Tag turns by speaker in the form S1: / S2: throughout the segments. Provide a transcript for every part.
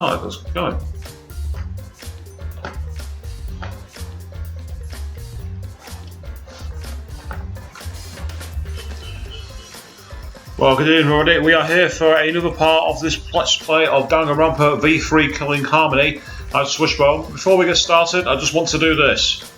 S1: Oh, let's go. Well, good evening, everybody. We are here for another part of this Let's Play of Danganronpa V3 Killing Harmony at Swishbone. Before we get started, I just want to do this.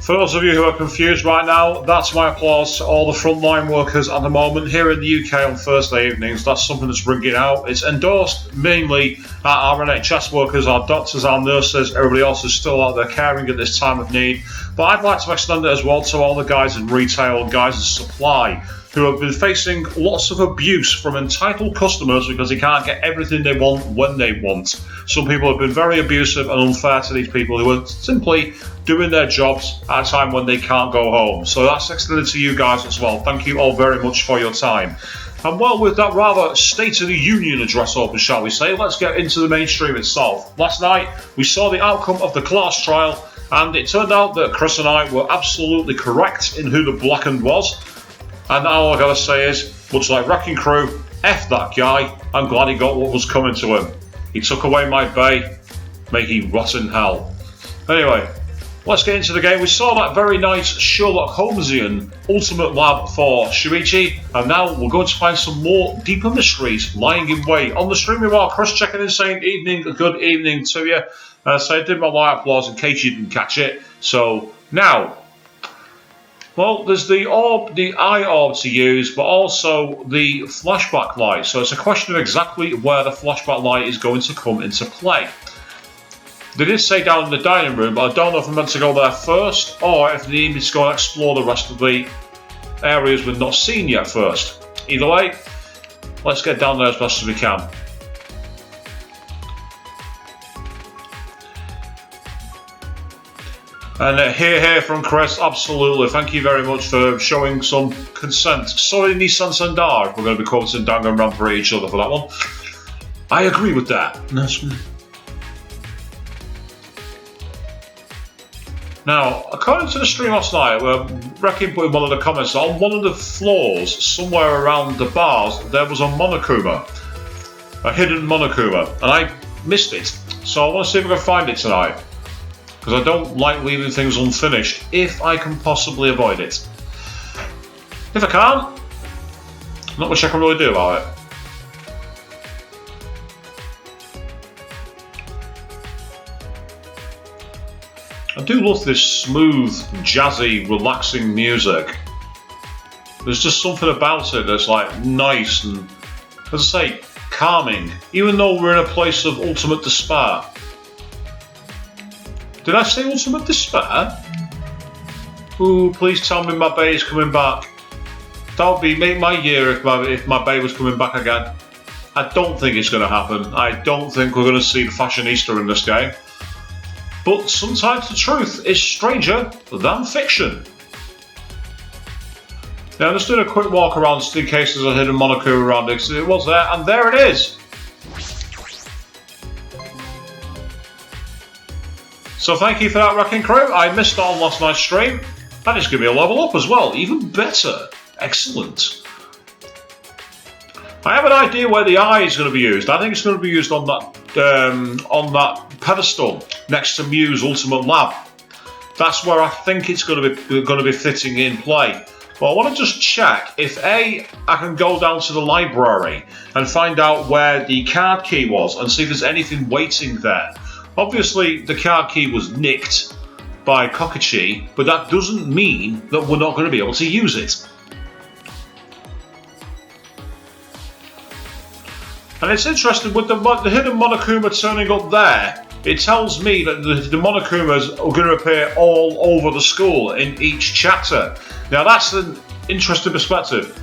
S1: For those of you who are confused right now, that's my applause to all the frontline workers at the moment here in the UK on Thursday evenings. That's something that's ringing out. It's endorsed mainly at our NHS workers, our doctors, our nurses, everybody else is still out there caring at this time of need. But I'd like to extend it as well to all the guys in retail and guys in supply who have been facing lots of abuse from entitled customers because they can't get everything they want when they want. Some people have been very abusive and unfair to these people who are simply doing their jobs at a time when they can't go home. So that's extended to you guys as well. Thank you all very much for your time. And well, with that rather State of the Union address open, shall we say, let's get into the mainstream itself. Last night, we saw the outcome of the class trial, and it turned out that Chris and I were absolutely correct in who the blackened was. And all I gotta say is, much like Wrecking Crew, F that guy, I'm glad he got what was coming to him. He took away my bae, may he rot in hell. Anyway, let's get into the game. We saw that very nice Sherlock Holmesian ultimate lab for Shuichi, and now we're going to find some more deeper mysteries lying in wait. On the stream, we are Chris checking in saying good evening to you. So I did my light applause in case you didn't catch it. So now, well, there's the orb, the eye orb to use, but also the flashback light. So it's a question of exactly where the flashback light is going to come into play. They did say down in the dining room, but I don't know if I'm meant to go there first or if they need me to go and explore the rest of the areas we've not seen yet first. Either way, let's get down there as best as we can. And here from Chris, absolutely. Thank you very much for showing some consent. Sorry, Nissan Sandar. We're going to be quoting Danganronpa each other for that one. I agree with that. Now, according to the stream last night, where Wrecking put in one of the comments, on one of the floors, somewhere around the bars, there was a Monokuma. A hidden Monokuma. And I missed it. So I want to see if I can find it tonight. Because I don't like leaving things unfinished if I can possibly avoid it. If I can't, not much I can really do about it. I do love this smooth, jazzy, relaxing music. There's just something about it that's like nice and, as I say, calming, even though we're in a place of ultimate despair. Did I say ultimate despair? Ooh, please tell me my bae is coming back. That would be make my year if my bae was coming back again. I don't think it's going to happen. I don't think we're going to see the fashionista in this game. But sometimes the truth is stranger than fiction. Now I'm just doing a quick walk around just in case there's a hidden Monokuma around it, because it was there, and there it is! So thank you for that, Wrecking Crew. I missed out on last night's stream. That is going to be a level up as well. Even better. Excellent. I have an idea where the eye is going to be used. I think it's going to be used on that pedestal next to Mew's Ultimate Lab. That's where I think it's going to be fitting in play. But I want to just check if I can go down to the library and find out where the card key was and see if there's anything waiting there. Obviously, the card key was nicked by Kokichi, but that doesn't mean that we're not going to be able to use it. And it's interesting, with the hidden Monokuma turning up there, it tells me that the Monokumas are going to appear all over the school in each chapter. Now that's an interesting perspective.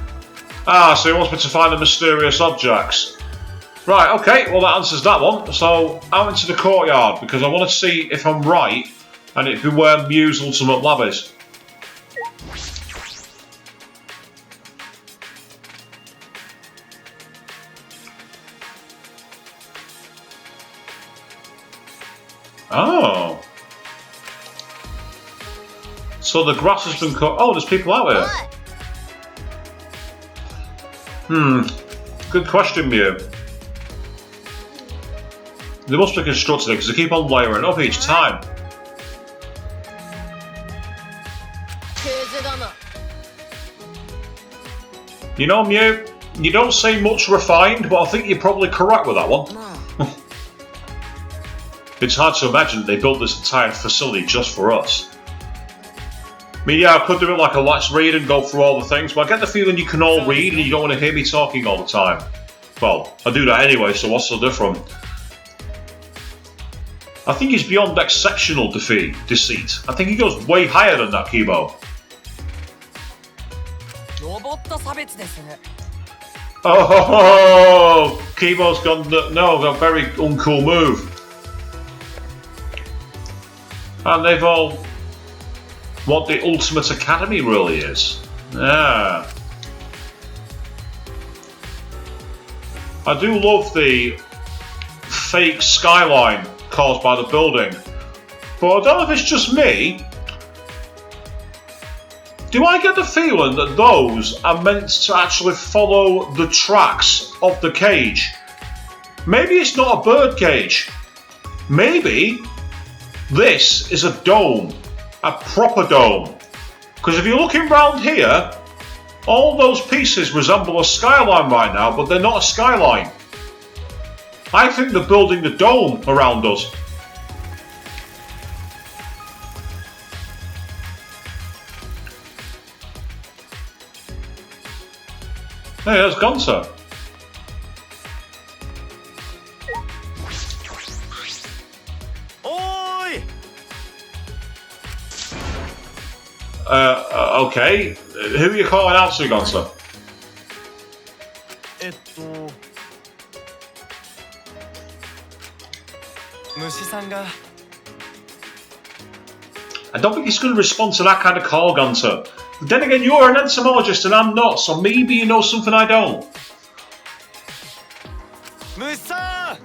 S1: So he wants me to find the mysterious objects. Right, okay, well that answers that one. So, out into the courtyard, because I want to see if I'm right, and it'd be where Mew's Ultimate Lab is. Oh. So the grass has been cut. Oh, there's people out here. Good question, Mew. They must be constructed because they keep on layering up each time. You know, Mew, you don't say much refined, but I think you're probably correct with that one. It's hard to imagine they built this entire facility just for us. I mean, yeah, I could do it like a let's read and go through all the things, but I get the feeling you can all read and you don't want to hear me talking all the time. Well, I do that anyway, so what's so different? I think he's beyond exceptional deceit. I think he goes way higher than that, Kibo. Oh, Kibo's gone. No, a very uncool move. And they've all what the Ultimate Academy really is. Yeah. I do love the fake skyline caused by the building, but I don't know if it's just me. Do I get the feeling that those are meant to actually follow the tracks of the cage? Maybe it's not a bird cage. Maybe this is a dome, a proper dome. Because if you're looking round here, all those pieces resemble a skyline right now, but they're not a skyline. I think they're building the dome around us. Hey, there's Gonza.
S2: Oi!
S1: Okay. Who are you calling out to, Gonza? I don't think he's going to respond to that kind of call, Gonza. But then again, you're an entomologist and I'm not, so maybe you know something I don't.
S2: Musa!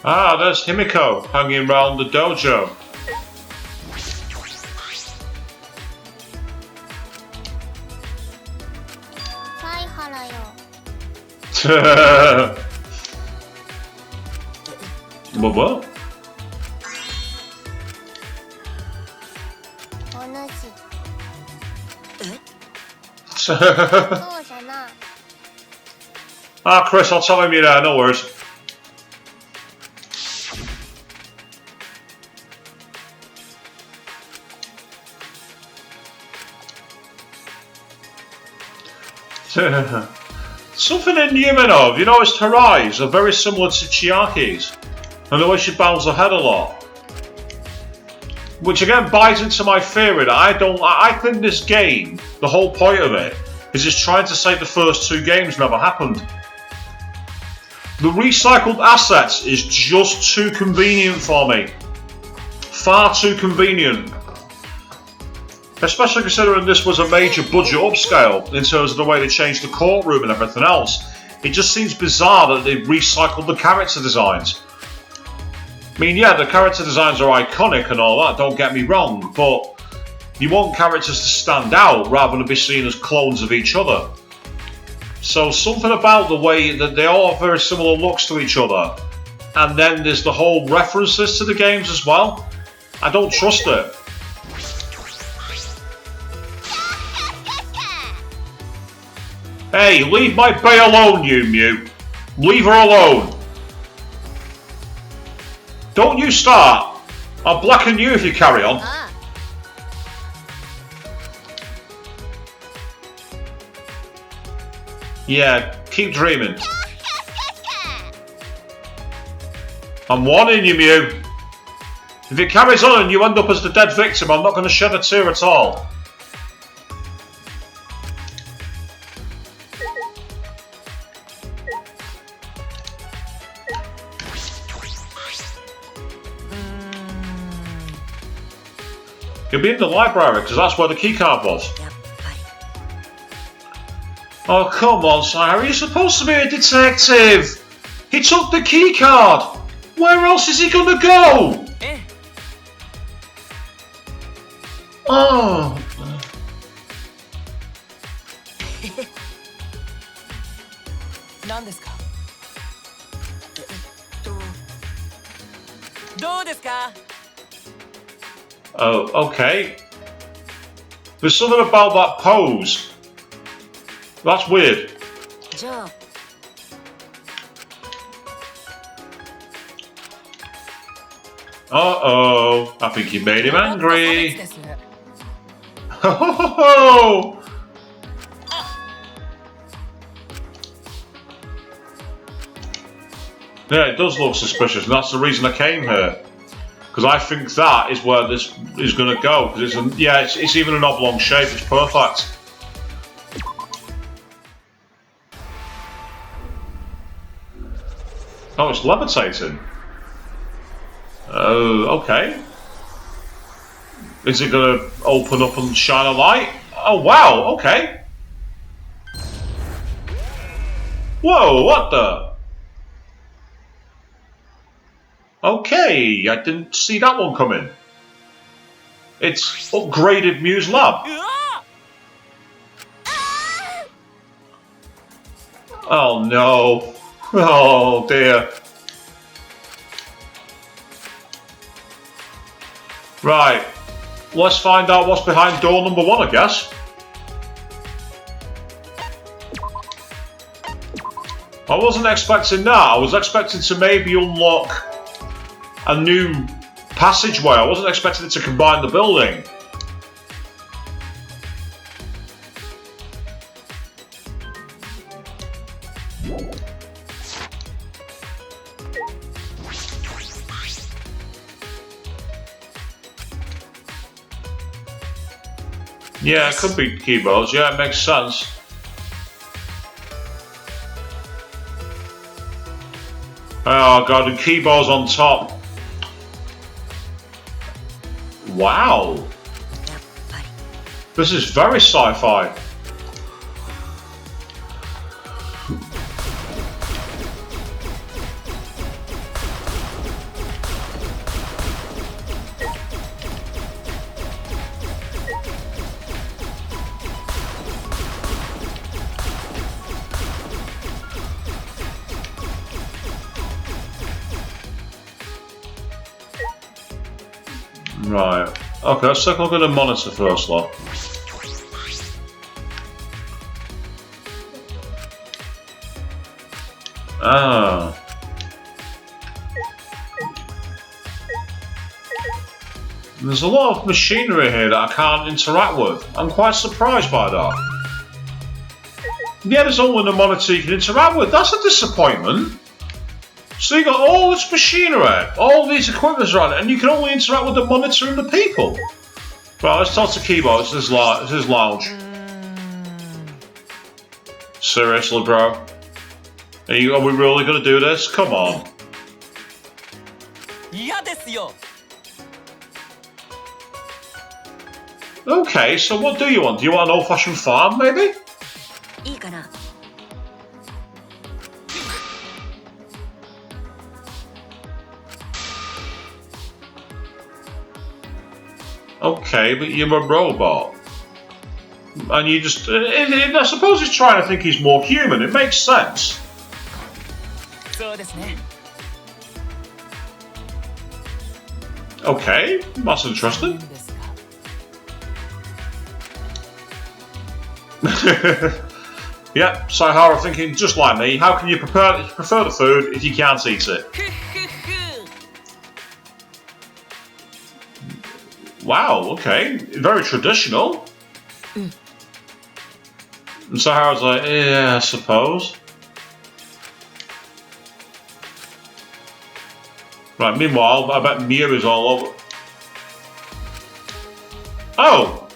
S1: Ah, there's Himiko hanging around the dojo. What? Ah, Chris, I'll tell him you're there, no worries. Something in Yuminov, you know, his Terais are very similar to Chiaki's, and the way she bounds her head a lot. Which again buys into my theory that I think this game, the whole point of it, is just trying to say the first two games never happened. The recycled assets is just too convenient for me. Far too convenient. Especially considering this was a major budget upscale in terms of the way they changed the courtroom and everything else. It just seems bizarre that they recycled the character designs. I mean, yeah, the character designs are iconic and all that, don't get me wrong, but you want characters to stand out rather than be seen as clones of each other. So something about the way that they all have very similar looks to each other, and then there's the whole references to the games as well. I don't trust it. Hey, leave my bae alone, you Mew. Leave her alone. Don't you start. I'll blacken you if you carry on. Yeah, keep dreaming. I'm warning you, Mew. If it carries on and you end up as the dead victim, I'm not going to shed a tear at all. He'll be in the library, because that's where the keycard was. Oh, come on, Sarah. You're supposed to be a detective. He took the keycard. Where else is he going to go? Oh.
S2: 何ですか？どうですか？
S1: Oh, okay. There's something about that pose. That's weird.
S2: じゃあ
S1: Uh-oh. I think you made him
S2: で
S1: angry.
S2: す。
S1: Ho-ho-ho-ho! Yeah, it does look suspicious, and that's the reason I came here. Because I think that is where this is going to go. Because it's even an oblong shape. It's perfect. Oh, it's levitating. Oh, okay. Is it going to open up and shine a light? Oh, wow, okay. Whoa, what the? Okay, I didn't see that one coming. It's upgraded Muse Lab.
S2: うわ
S1: Oh no. Oh dear. Right. Let's find out what's behind door number 1, I guess. I wasn't expecting that. I was expecting to maybe unlock a new passageway. I wasn't expecting it to combine the building. Yeah, it could be keyboards. Yeah, it makes sense. Oh god, and keyboards on top. Wow. This is very sci-fi. Right. Okay, let's take a look at the monitor first, though. Ah. There's a lot of machinery here that I can't interact with. I'm quite surprised by that. Yeah, there's only the monitor you can interact with. That's a disappointment. So you got all this machinery, all these equipments around it, and you can only interact with the monitor and the people. Right, let's talk to keyboards. This is lounge. Seriously, bro? Are we really gonna do this? Come on.
S2: 嫌ですよ
S1: Okay, so what do you want? Do you want an old-fashioned farm, maybe?
S2: いいかな
S1: Okay, but you're a robot. And you just... I suppose he's trying to think he's more human. It makes sense.
S2: そうですね
S1: Okay, that's interesting.
S2: ですか
S1: Yep, Saihara thinking just like me. How can you prefer the food if you can't eat it?
S2: ふっふっふ
S1: Wow, okay. Very traditional. And Sahara's like, yeah, I suppose. Right, meanwhile, I bet Mia is all over. Oh!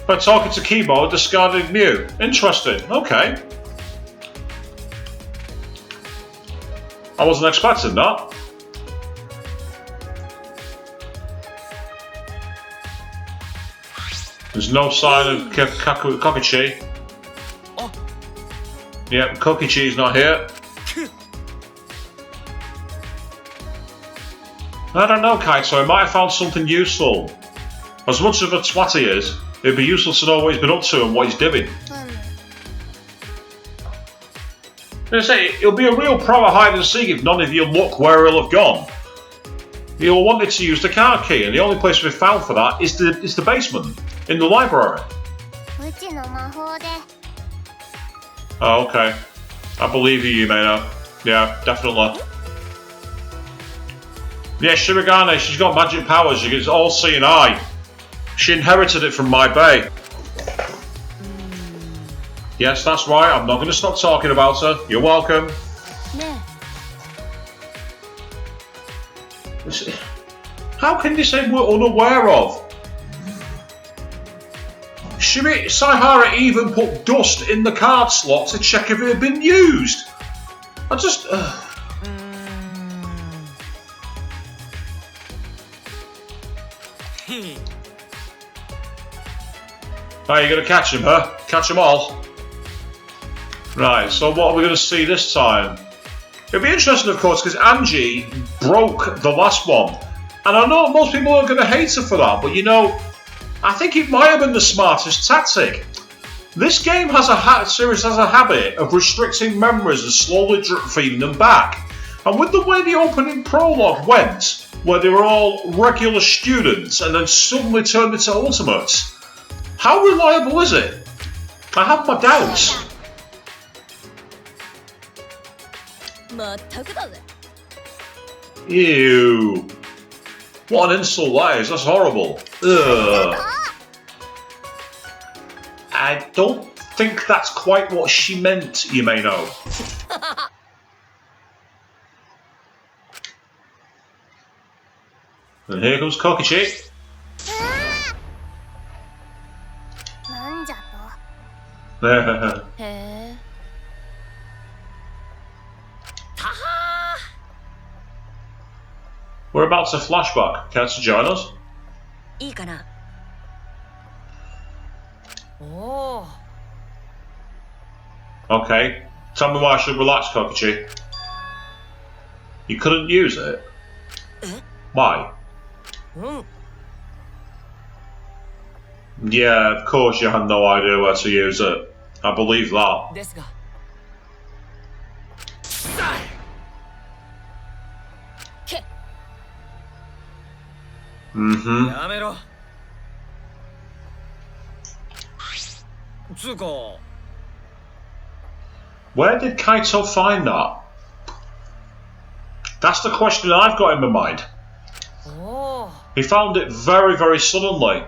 S1: By talking to keyboard, discarded Mew. Interesting, okay. I wasn't expecting that. There's no sign of Kokichi. Yep, Kokichi's not here. I don't know, Kaito. He might have found something useful. As much of a twat he is, it'd be useful to know what he's been up to and what he's doing. It'll be a real pro at hide and seek if none of you look where he'll have gone. He'll want it to use the card key, and the only place we've found for that is the basement, in the library. Oh, okay. I believe you, Yumeino. Yeah, definitely. Yeah, Shirogane, she's got magic powers. She gets all-seeing eye. She inherited it from my bay. Yes, that's right. I'm not going to stop talking about her. You're welcome. How can you say we're unaware of? Saihara even put dust in the card slot to check if it had been used. I just... Oh, you're going to catch him, huh? Catch them all. Right, so what are we going to see this time? It'll be interesting, of course, because Angie broke the last one. And I know most people are going to hate her for that, but you know, I think it might have been the smartest tactic. This game has series has a habit of restricting memories and slowly drip feeding them back. And with the way the opening prologue went, where they were all regular students and then suddenly turned into ultimates, how reliable is it? I have my doubts. Ew. What an insult that is, that's horrible. Ugh. I don't think that's quite what she meant, you may know. And here comes Kokichi. We're about to flashback. Care to join us? Okay. Tell me why I should relax, Kokichi. You couldn't use it? Why? Yeah, of course you had no idea where to use it. I believe that. Where did Kaito find that? That's the question I've got in my mind. He found it very, very suddenly.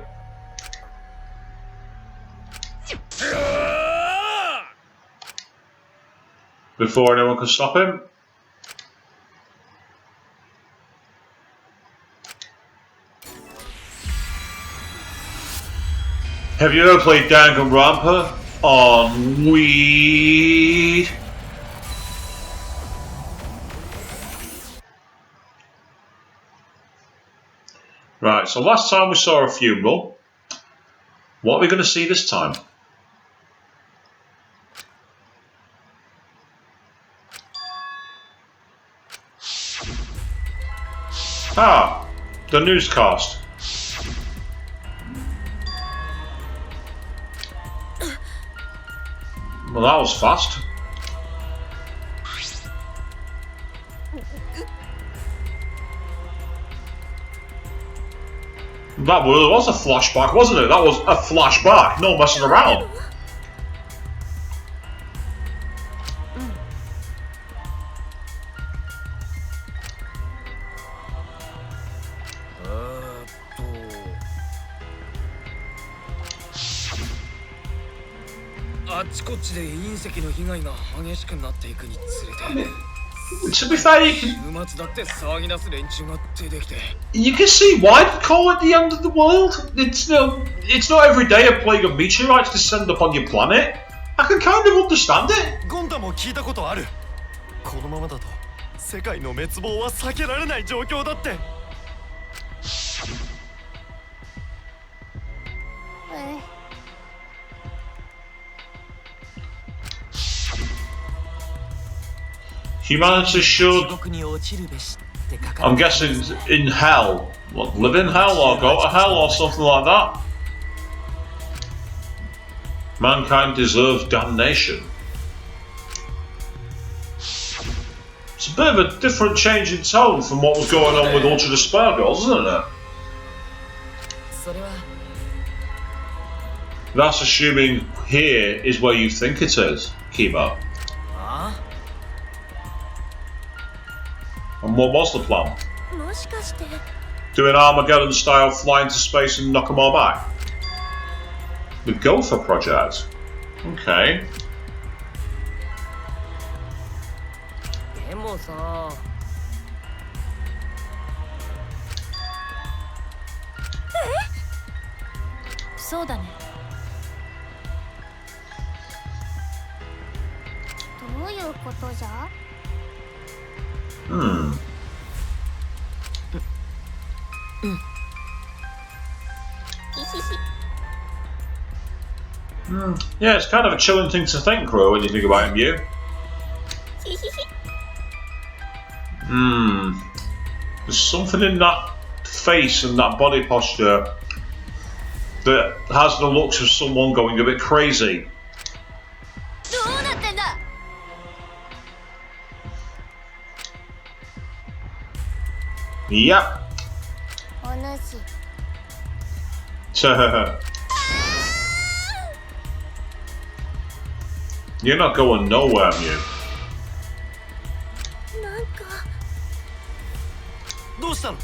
S1: Before anyone could stop him. Have you ever played Danganronpa on Wii? Right, so last time we saw a funeral. What are we going to see this time? Ah, the newscast. Well, that was fast. That was a flashback, wasn't it? That was a flashback, no messing around. To be fair, you can see why they call it the end of the world. It's not every day a plague of meteorites descend upon your planet. I can kind of understand it. Humanity should,
S2: 獄に落ちるべしって書か
S1: I'm
S2: れて
S1: guessing, in hell. What, live in hell or go to hell or something like that? Mankind deserves damnation. It's a bit of a different change in tone from what was going on with Ultra Despair Girls, isn't it?
S2: それは
S1: That's assuming here is where you think it is, Kiba.
S2: あ
S1: And what was the plan?
S3: あ、もしかして
S1: Do an Armageddon style fly into space and knock them all back? The Gopher Project. Okay.
S2: でもさ
S3: そうだね。どういうことじゃ？
S1: Hmm. Yeah, it's kind of a chilling thing to think, Crow, when you think about him, you. There's something in that face and that body posture that has the looks of someone going a bit crazy.
S3: どうなってんだ。
S1: Yep.
S3: お主、
S1: You're not going nowhere, Mew.
S3: なんか
S2: どうしたの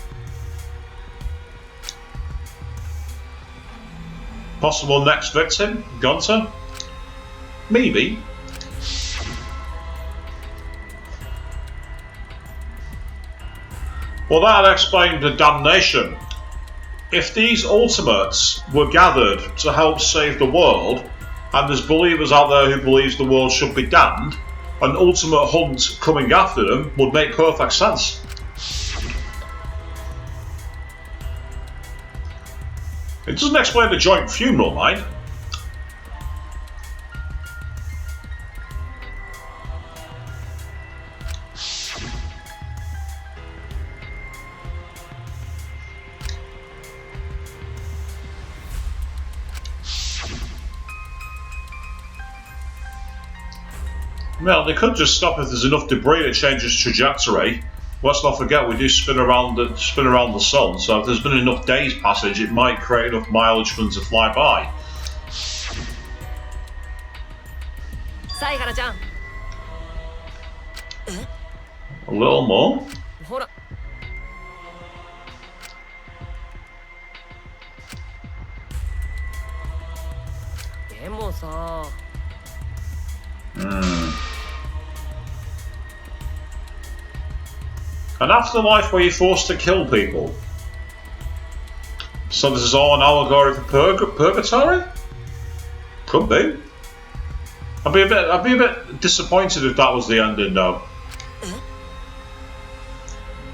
S1: Possible next victim? Gunter? Maybe. Well, that'd explain the damnation. If these ultimates were gathered to help save the world, and there's believers out there who believes the world should be damned, an ultimate hunt coming after them would make perfect sense. It doesn't explain the joint funeral, mind. Well, they could just stop if there's enough debris to change its trajectory. Let's not forget we do spin around the sun, so if there's been enough days passage, it might create enough mileage for them to fly by.
S2: 犀原ちゃん
S1: A little more.
S2: ほらでもさ
S1: An afterlife where you're forced to kill people. So this is all an allegory for purgatory? Could be. I'd be a bit disappointed if that was the ending, though.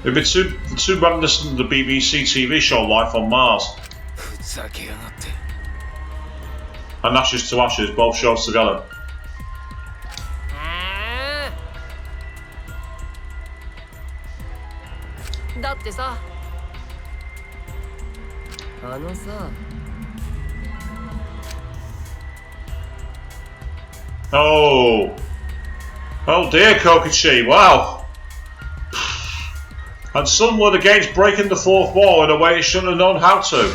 S1: It'd be too reminiscent of the BBC TV show Life on Mars
S2: ふざけやがって
S1: and Ashes to Ashes, both shows together.
S2: だってさあのさ
S1: Oh. Oh dear, Kokichi, wow. And some were against breaking the fourth wall in a way it shouldn't have known how to.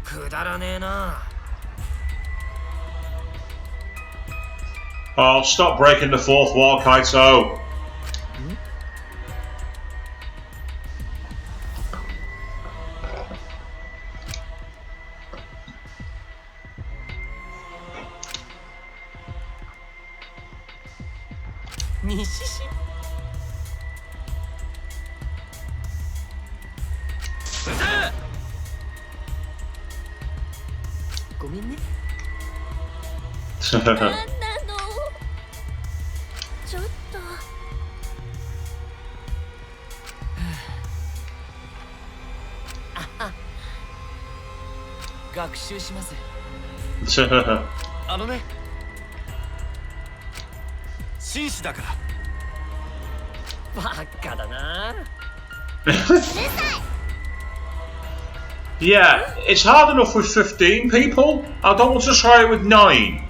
S2: くだらねえな
S1: Oh, stop breaking the fourth wall, Kaito.
S3: なんなのちょっと
S2: 学習しますあのね紳士だからバカだな
S1: Yeah, it's hard enough with 15 people. I don't want to try it with 9.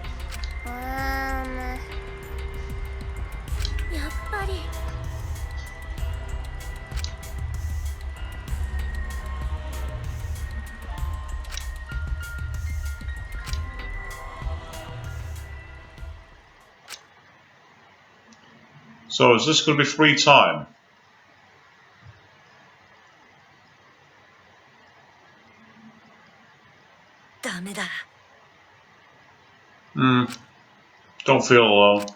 S3: やっぱり
S1: So is this going to be free time? Don't feel alone.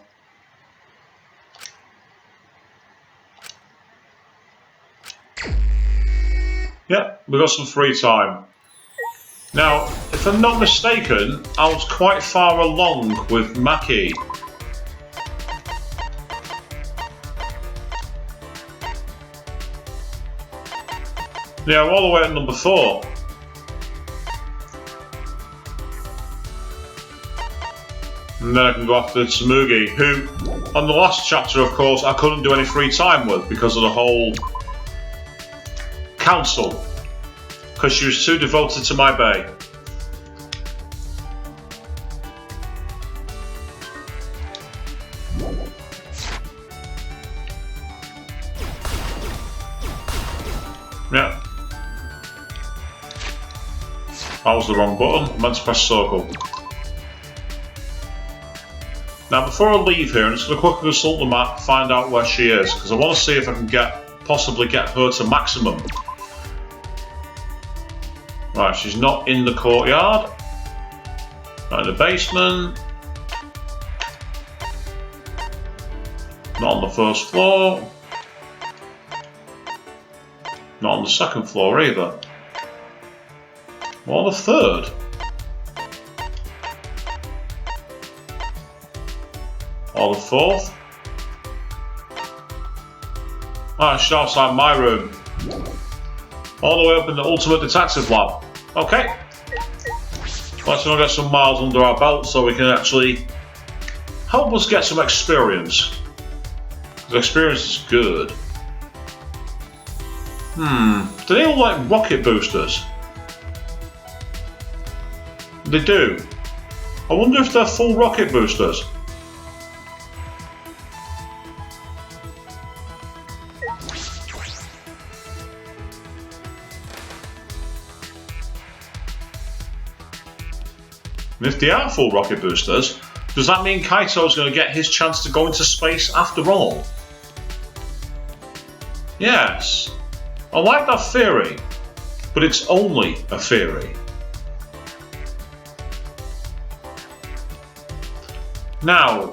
S1: Yeah, we got some free time. Now, if I'm not mistaken, I was quite far along with Maki. Yeah, I'm all the way at number 4. And then I can go after Tsumugi, who, on the last chapter, of course, I couldn't do any free time with because of the whole council. Because she was too devoted to my bae. Yeah. That was the wrong button. I meant to press circle. Now, before I leave here, I'm just going to quickly consult the map, find out where she is, because I want to see if I can possibly get her to maximum. Right, she's not in the courtyard. Not in the basement. Not on the first floor. Not on the second floor either. Or the third. Or the fourth. Ah, she's outside my room. All the way up in the Ultimate Detective Lab. Okay. Let's now get some miles under our belt so we can actually help us get some experience. Because experience is good. Do they all like rocket boosters? They do. I wonder if they're full rocket boosters. And if they are full rocket boosters, does that mean Kaito's going to get his chance to go into space after all? Yes. I like that theory, but it's only a theory. Now,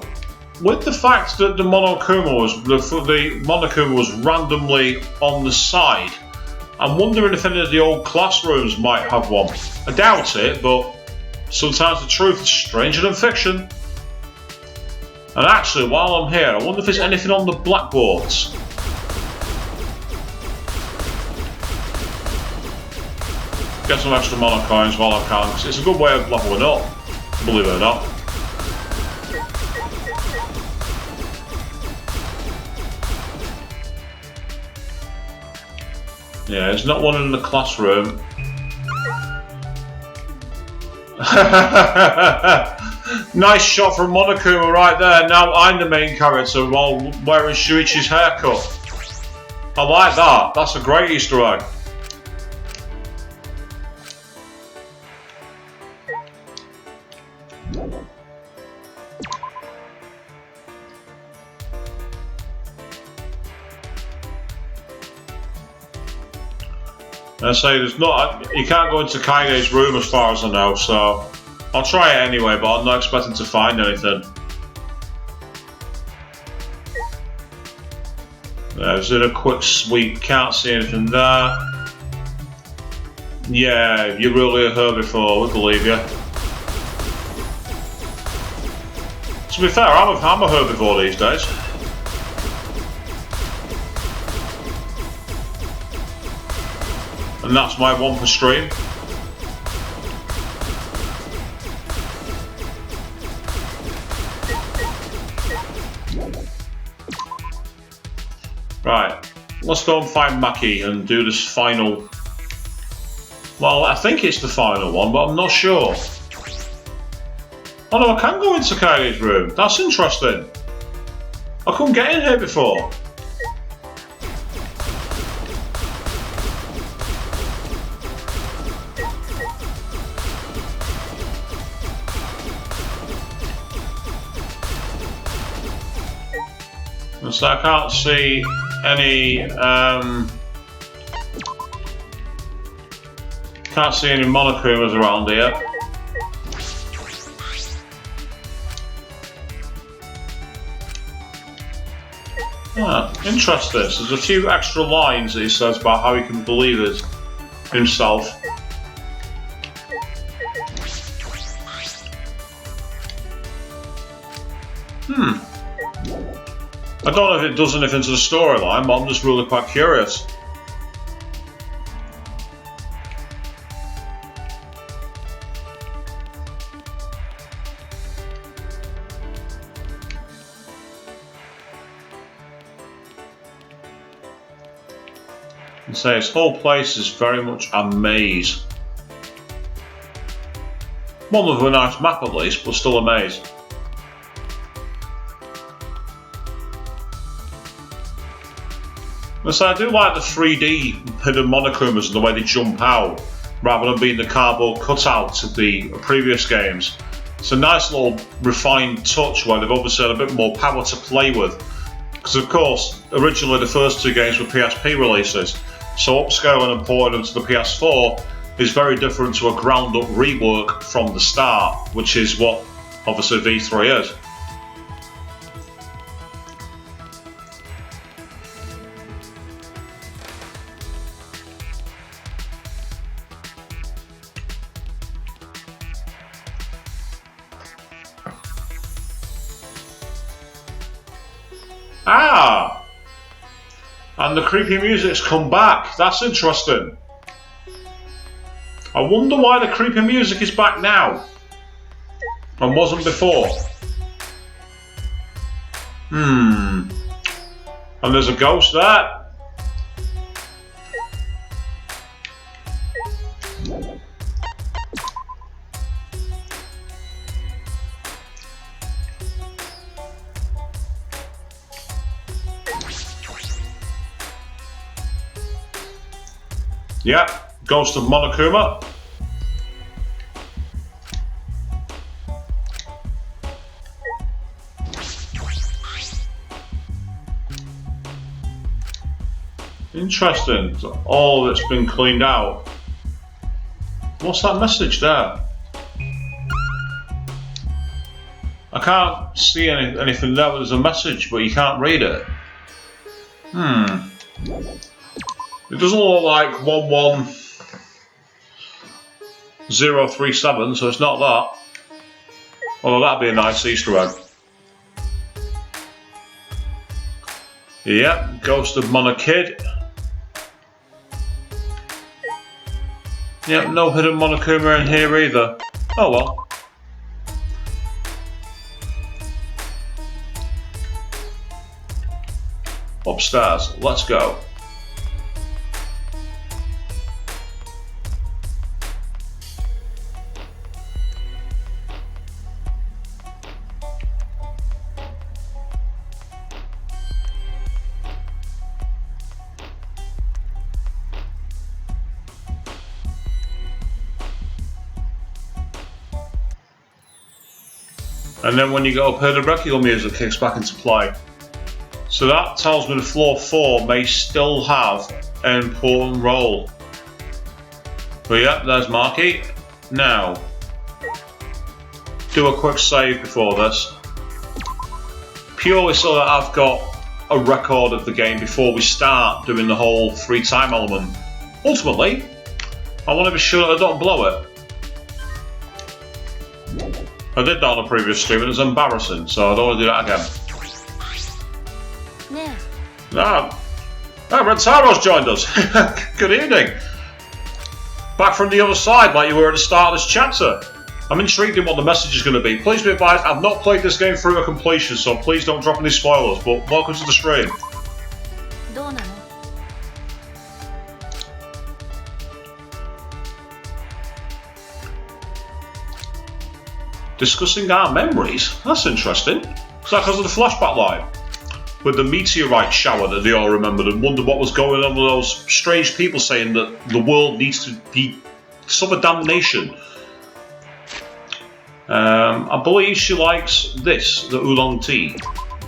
S1: with the fact that the Monokuma was randomly on the side, I'm wondering if any of the old classrooms might have one. I doubt it, but sometimes the truth is stranger than fiction. And actually, while I'm here, I wonder if there's anything on the blackboards. Get some extra mono coins while I can, because it's a good way of leveling up, believe it or not. Yeah, there's not one in the classroom. Nice shot from Monokuma right there. Now I'm the main character while wearing Shuichi's haircut. I like that. That's a great Easter egg. I say there's not. You can't go into Kaige's room as far as I know, so I'll try it anyway. But I'm not expecting to find anything. There's a quick sweep. Can't see anything there. Yeah, you really heard before. We believe you. To be fair, I'm a herbivore these days. And that's my one per stream. Right, let's go and find Maki and do this final. Well, I think it's the final one, but I'm not sure. Oh no, I can go into Kylie's room. That's interesting. I couldn't get in here before. So I can't see any Monokumas around here. Ah, interesting. So there's a few extra lines that he says about how he can believe it himself. I don't know if it does anything to the storyline, but I'm just really quite curious. And say this whole place is very much a maze. One with a nice map at least, but still a maze. So I do like the 3D hidden Monokumas and the way they jump out, rather than being the cardboard cutouts of the previous games. It's a nice little refined touch where they've obviously had a bit more power to play with. Because of course, originally the first two games were PSP releases, so upscaling and porting them to the PS4 is very different to a ground up rework from the start, which is what obviously V3 is. Ah! And the creepy music's come back. That's interesting. I wonder why the creepy music is back now and wasn't before. And there's a ghost there. Yeah, Ghost of Monokuma. Interesting. All that's been cleaned out. What's that message there? I can't see anything there. There's a message, but you can't read it. It doesn't look like 11037, so it's not that. Although that'd be a nice Easter egg. Yep, Ghost of Monokid. Yep, no hidden Monokuma in here either. Oh well. Upstairs, let's go. And then when you go up here, the brachial music kicks back into play. So that tells me the floor 4 may still have an important role. But yeah, there's Marky. Now, do a quick save before this. Purely so that I've got a record of the game before we start doing the whole free time element. Ultimately, I want to be sure that I don't blow it. I did that on a previous stream and it was embarrassing, so I don't want to do that again. Rentaro's joined us. Good evening. Back from the other side like you were at the start of this chapter. I'm intrigued in what the message is going to be. Please be advised, I've not played this game through to completion, so please don't drop any spoilers, but welcome to the stream. Discussing our memories? That's interesting. Is that because of the flashback line? With the meteorite shower that they all remembered and wondered what was going on with those strange people saying that the world needs to be suffer damnation. I believe she likes this, the oolong tea.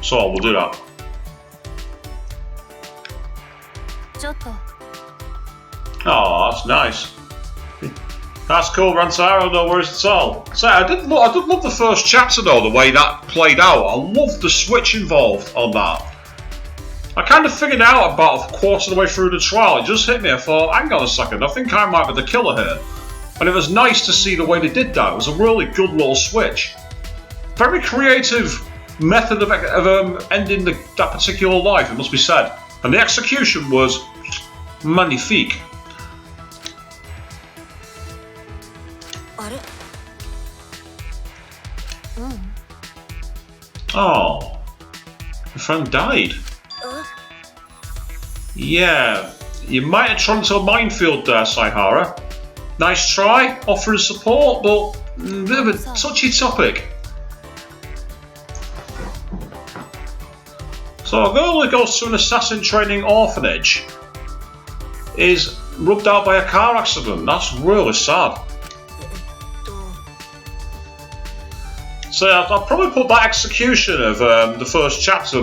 S1: So we'll do that. Oh, that's nice. That's cool, Rantaro, no worries at all. So I did love the first chapter though, the way that played out. I loved the switch involved on that. I kind of figured out about a quarter of the way through the trial. It just hit me. I thought, hang on a second, I think I might be the killer here. And it was nice to see the way they did that. It was a really good little switch. Very creative method of ending that particular life, it must be said. And the execution was magnifique. Oh, your friend died. Yeah, you might have trod into a minefield there, Saihara. Nice try, offering support, but a bit of a touchy topic. So a girl who goes to an assassin training orphanage is rubbed out by a car accident. That's really sad. So I'll probably put that execution of the first chapter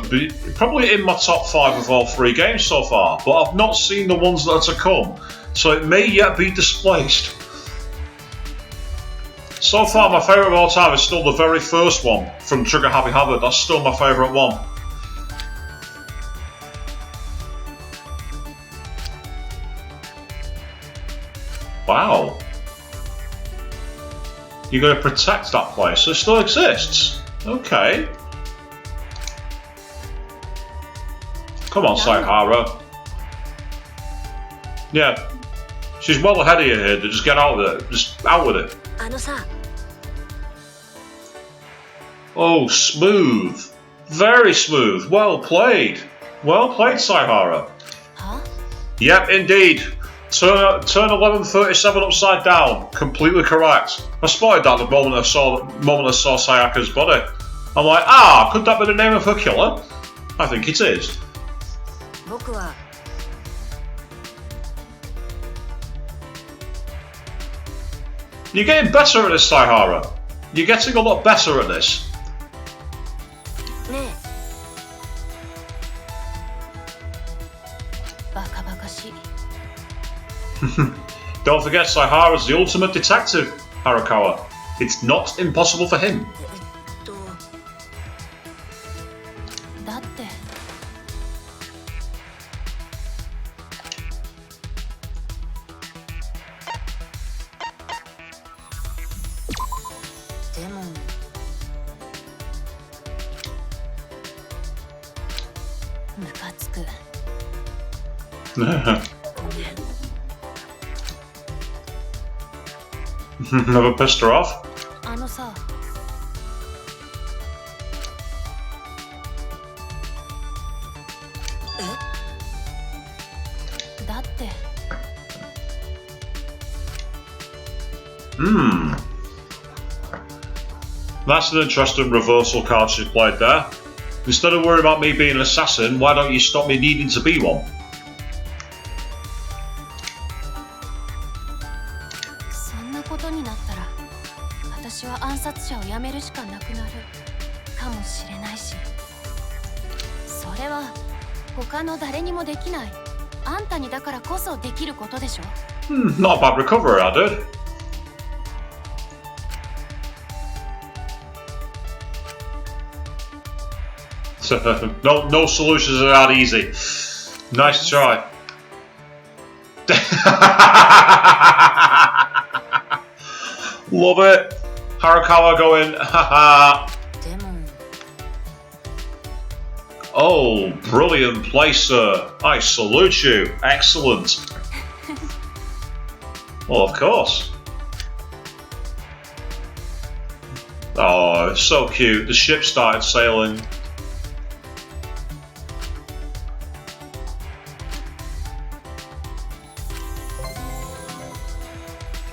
S1: probably in my top 5 of all 3 games so far, but I've not seen the ones that are to come, so it may yet be displaced. So far my favourite of all time is still the very first one from Trigger Happy Habit. That's still my favourite one. Wow. You're going to protect that place, so it still exists. Okay. Come on, Saihara. Yeah. She's well ahead of you here, to just get out with it. Just out with it. Oh, smooth. Very smooth. Well played. Well played, Saihara. Huh? Yep, indeed. Turn 1137 upside down. Completely correct. I spotted that the moment I saw Sayaka's body. I'm like, could that be the name of her killer? I think it is. You're getting better at this, Saihara. You're getting a lot better at this. Don't forget, Saihara's the ultimate detective, Harakawa. It's not impossible for him. Never pissed her off? That's an interesting reversal card she played there. Instead of worrying about me being an assassin, why don't you stop me needing to be one? Not a bad recovery, I did. No solutions are that easy. Nice try. Love it. Harakawa going, haha. Oh, brilliant play, sir. I salute you. Excellent. Well, of course. Oh, it's so cute. The ship started sailing.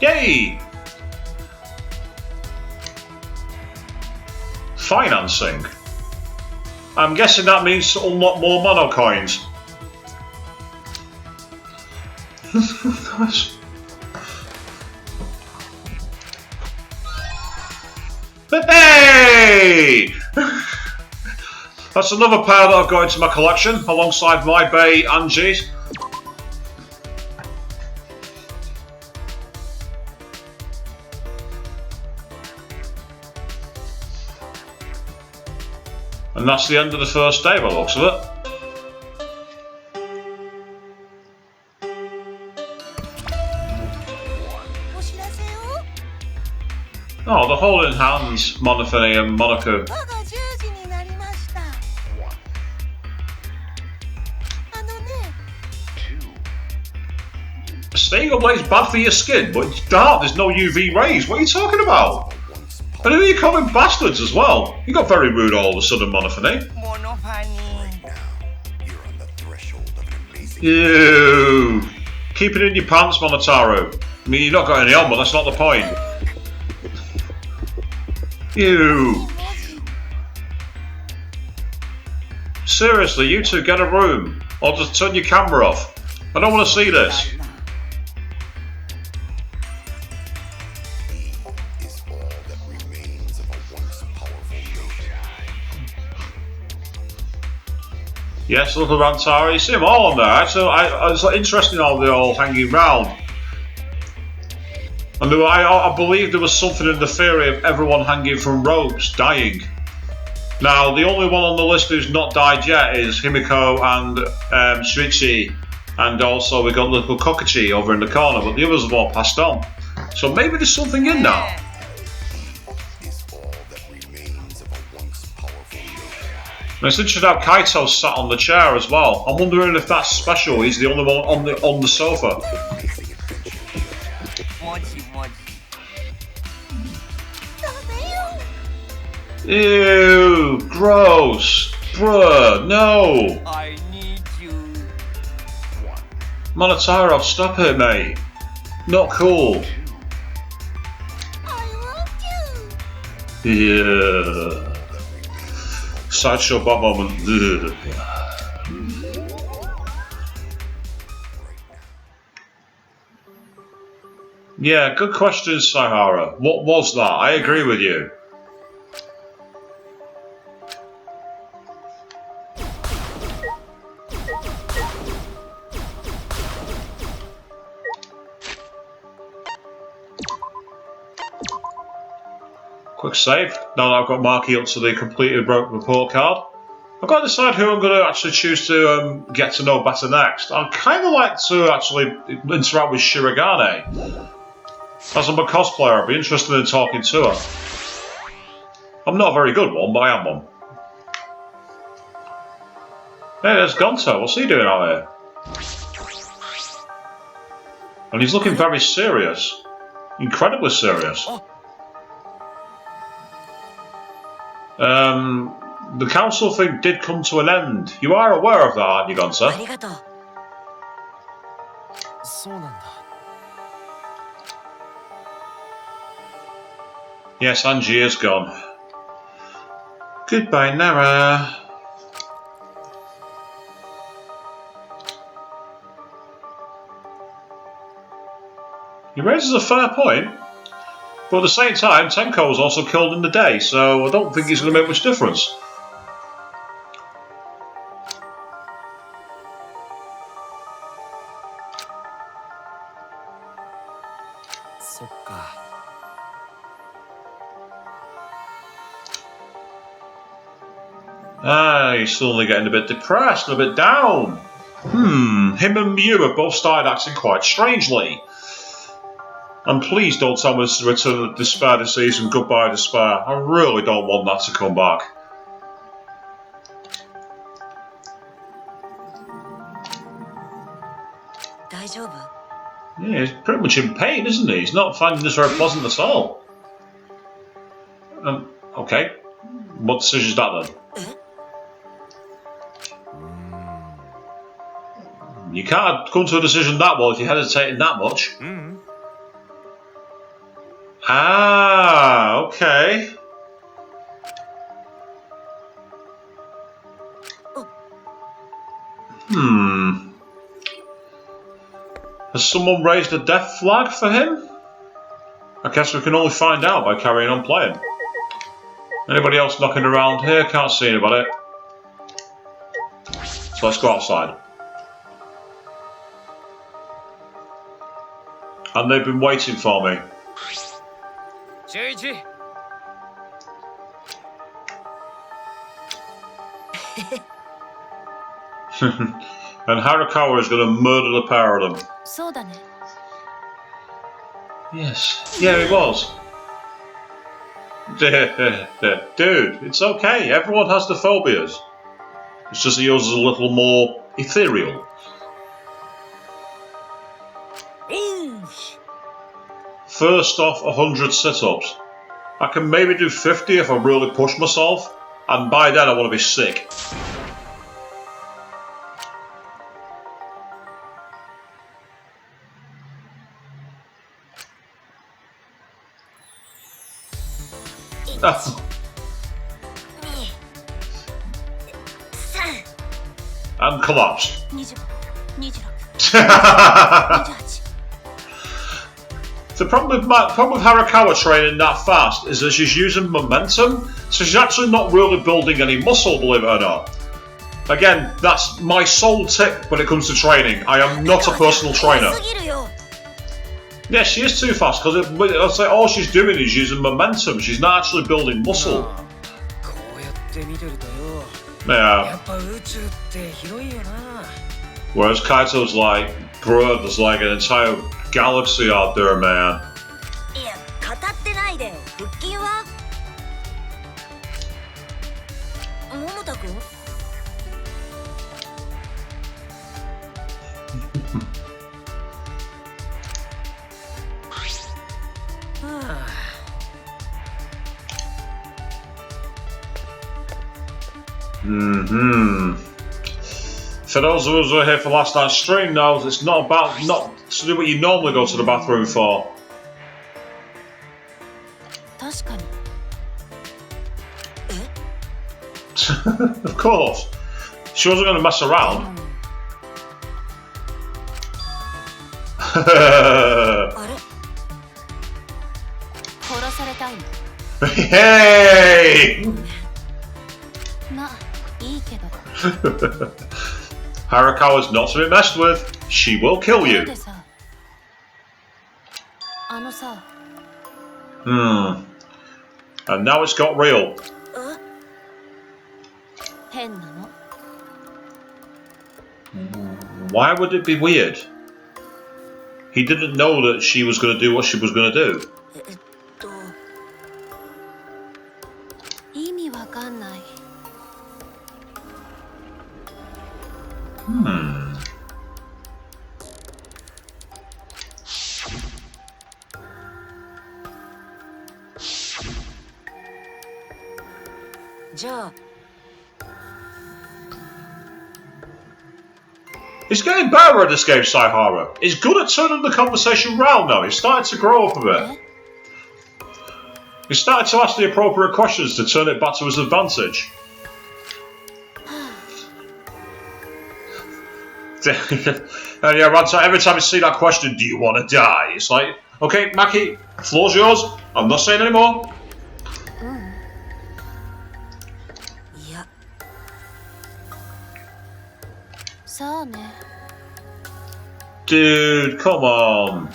S1: Yay! Financing. I'm guessing that means to unlock more mono coins. Hey! That's another pair that I've got into my collection alongside my Bay and G's. And that's the end of the first day by the looks of it. Oh, they're holding hands, Monophony and Monaco. Staying ablaze is bad for your skin, but it's dark, there's no UV rays. What are you talking about? And then you call them bastards as well. You got very rude all of a sudden, Monophony. Ew. Keep it in your pants, Monotaro. I mean, you've not got any on, but that's not the point. Ew. Seriously, you two get a room. Or just turn your camera off. I don't want to see this. Yes, little Rantara, you see them all on there. So it's interesting how they're all hanging round. And I believe there was something in the theory of everyone hanging from ropes dying. Now, the only one on the list who's not died yet is Himiko and Shuichi. And also we got little Kokichi over in the corner, but the others have all passed on. So maybe there's something in that. And it's interesting how Kaito's sat on the chair as well. I'm wondering if that's special. He's the only one on the sofa. Ew, gross. Bruh, no.
S2: I need you.
S1: Monotaro, stop it, mate. Not cool.
S3: I want you.
S1: Yeah. Sideshow Bob moment. Ugh. Yeah, good question, Sahara. What was that? I agree with you. Quick save. Now that I've got Marky up to the completed report card, I've got to decide who I'm going to actually choose to get to know better next. I'd kind of like to actually interact with Shirogane. As I'm a cosplayer, I'd be interested in talking to her. I'm not a very good one, but I am one. Hey, there's Gonto. What's he doing out here? And he's looking very serious. Incredibly serious. The council thing did come to an end. You are aware of that, aren't you, Gonzo? Yes, Angie is gone. Goodbye, Nara. He raises a fair point. But at the same time, Tenko was also killed in the day, so I don't think he's going to make much difference. He's suddenly getting a bit depressed, a bit down. Him and Miura both started acting quite strangely. And please don't tell me this is the return of Despair Disease and Goodbye Despair. I really don't want that to come back. Yeah, he's pretty much in pain, isn't he? He's not finding this very pleasant at all. Okay. What decision is that then? You can't come to a decision that well if you're hesitating that much. Ah, okay. Has someone raised a death flag for him? I guess we can only find out by carrying on playing. Anybody else knocking around here? Can't see anybody. So let's go outside. And they've been waiting for me. And Harakawa is going to murder the pair of them. Yes. Yeah, he was. Dude, it's okay. Everyone has the phobias. It's just that yours is a little more ethereal. First off, 100 sit-ups. I can maybe do 50 if I really push myself, and by then I want to be sick. And collapsed. The problem with Harakawa training that fast is that she's using momentum, so she's actually not really building any muscle, believe it or not. Again, that's my sole tip when it comes to training. I am not a personal trainer. Yeah, she is too fast, because all she's doing is using momentum. She's not actually building muscle. Yeah. Whereas Kaito's like, bro, there's like an entire galaxy out there, man. For those of us who are here for last night's stream knows it's not to do what you normally go to the bathroom for. Of course. She wasn't going to mess around. Hey! Harakawa's not to be messed with. She will kill you. And now it's got real. Why would it be weird? He didn't know that she was going to do what she was going to do. He's getting better at this game, Saihara. He's good at turning the conversation round now. He's starting to grow up a bit. He's starting to ask the appropriate questions to turn it back to his advantage. And yeah, Ranta, every time you see that question, do you want to die? It's like, okay, Maki, floor's yours. I'm not saying anymore. Dude, come on.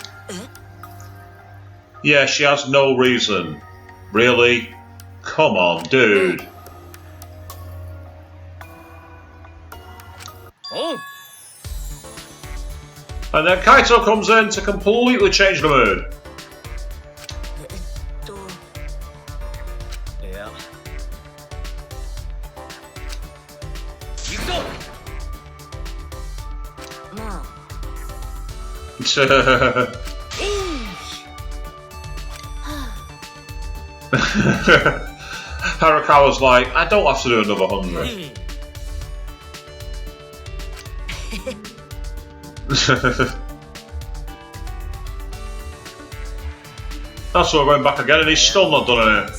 S1: Yeah, she has no reason. Really? Come on, dude. And then Kaito comes in to completely change the mood. Harakawa's like, I don't have to do another 100. That's what we're going back again, and he's still not done it.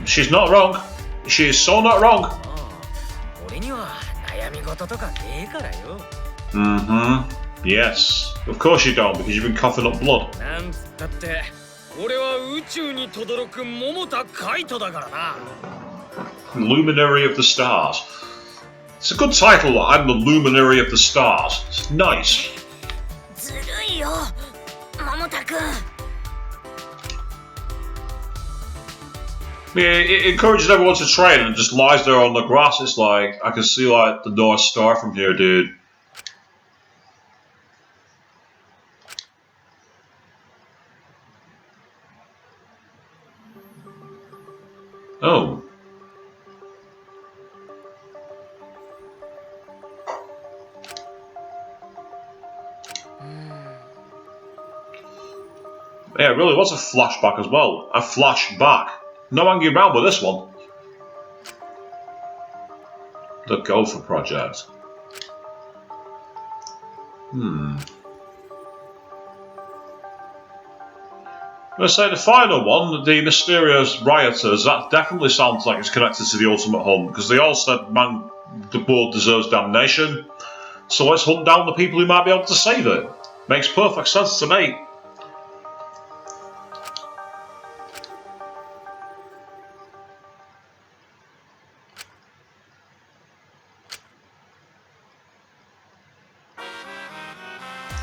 S1: She's not wrong. She is so not wrong. Mm-hmm. Yes. Of course you don't, because you've been coughing up blood. Luminary of the Stars. It's a good title, I'm the Luminary of the Stars. It's nice. Yeah, it encourages everyone to train and just lies there on the grass. It's like, I can see like the North Star from here, dude. Oh. Yeah, it really was a flashback as well. A flashback. No hanging around with this one. The Gopher Project. Let's say the final one, the Mysterious Rioters, that definitely sounds like it's connected to the Ultimate Hunt, because they all said, man, the world deserves damnation, so let's hunt down the people who might be able to save it. Makes perfect sense to me.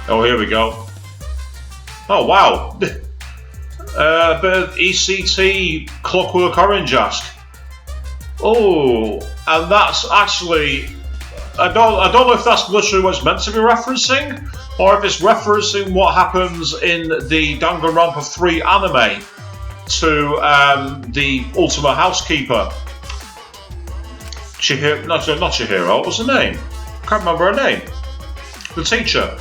S1: Oh, here we go. Oh, wow. Bit of ECT Clockwork Orange-esque. Oh, and that's actually... I don't know if that's literally what it's meant to be referencing, or if it's referencing what happens in the Danganronpa 3 anime to the Ultima Housekeeper. Chihiro, not Chihiro, what was her name? I can't remember her name. The teacher.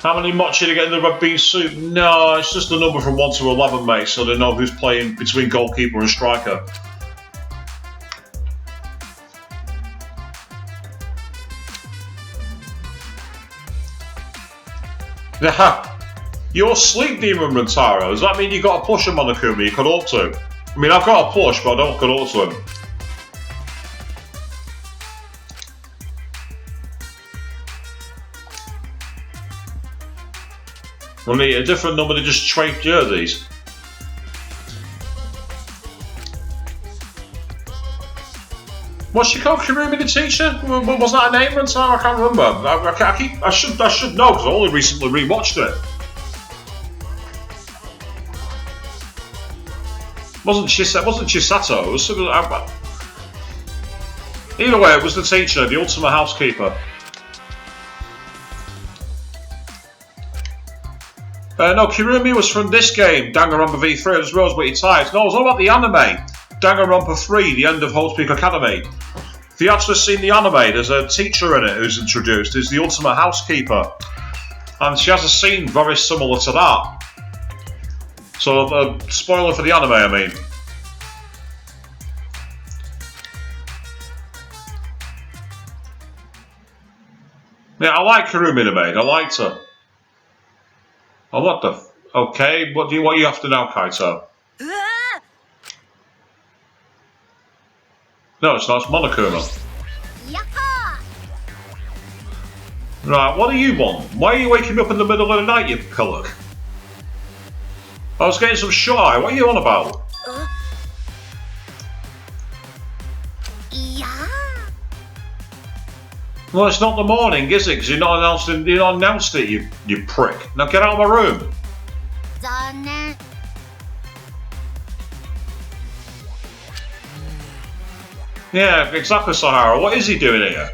S1: How many mochi to get in the red bean soup? No, it's just the number from 1 to 11, mate, so they know who's playing between goalkeeper and striker. You're Sleep Demon, Rentaro. Does that mean you got to push him on Akuma? You could ought to. I mean, I've got a push, but I don't could ought to him. I mean, a different number to just trade jerseys. What's she called? Kirumi the teacher? Was that a name, Rentaro? I can't remember. I should know because I only recently rewatched it. Wasn't Chisato? It was either way, it was the teacher, the Ultima Housekeeper. No, Kirumi was from this game, Danganronpa V3. I just realised what he typed. No, it was all about the anime. Danganronpa 3, the end of Hope's Peak Academy. If you actually seen the anime, there's a teacher in it who's introduced. Who's the Ultima Housekeeper. And she has a scene very similar to that. So, spoiler for the anime, I mean. Yeah, I like Kirumi the maid. I liked her. Oh, what the... Okay, what are you after now, Kaito? No, it's not. It's Monokuma. Right, what do you want? Why are you waking me up in the middle of the night, you pillock? I was getting some shut-eye. What are you on about? Well, it's not the morning, is it? Because you're not announced it, you prick. Now get out of my room. Yeah, exactly, Sahara. What is he doing here?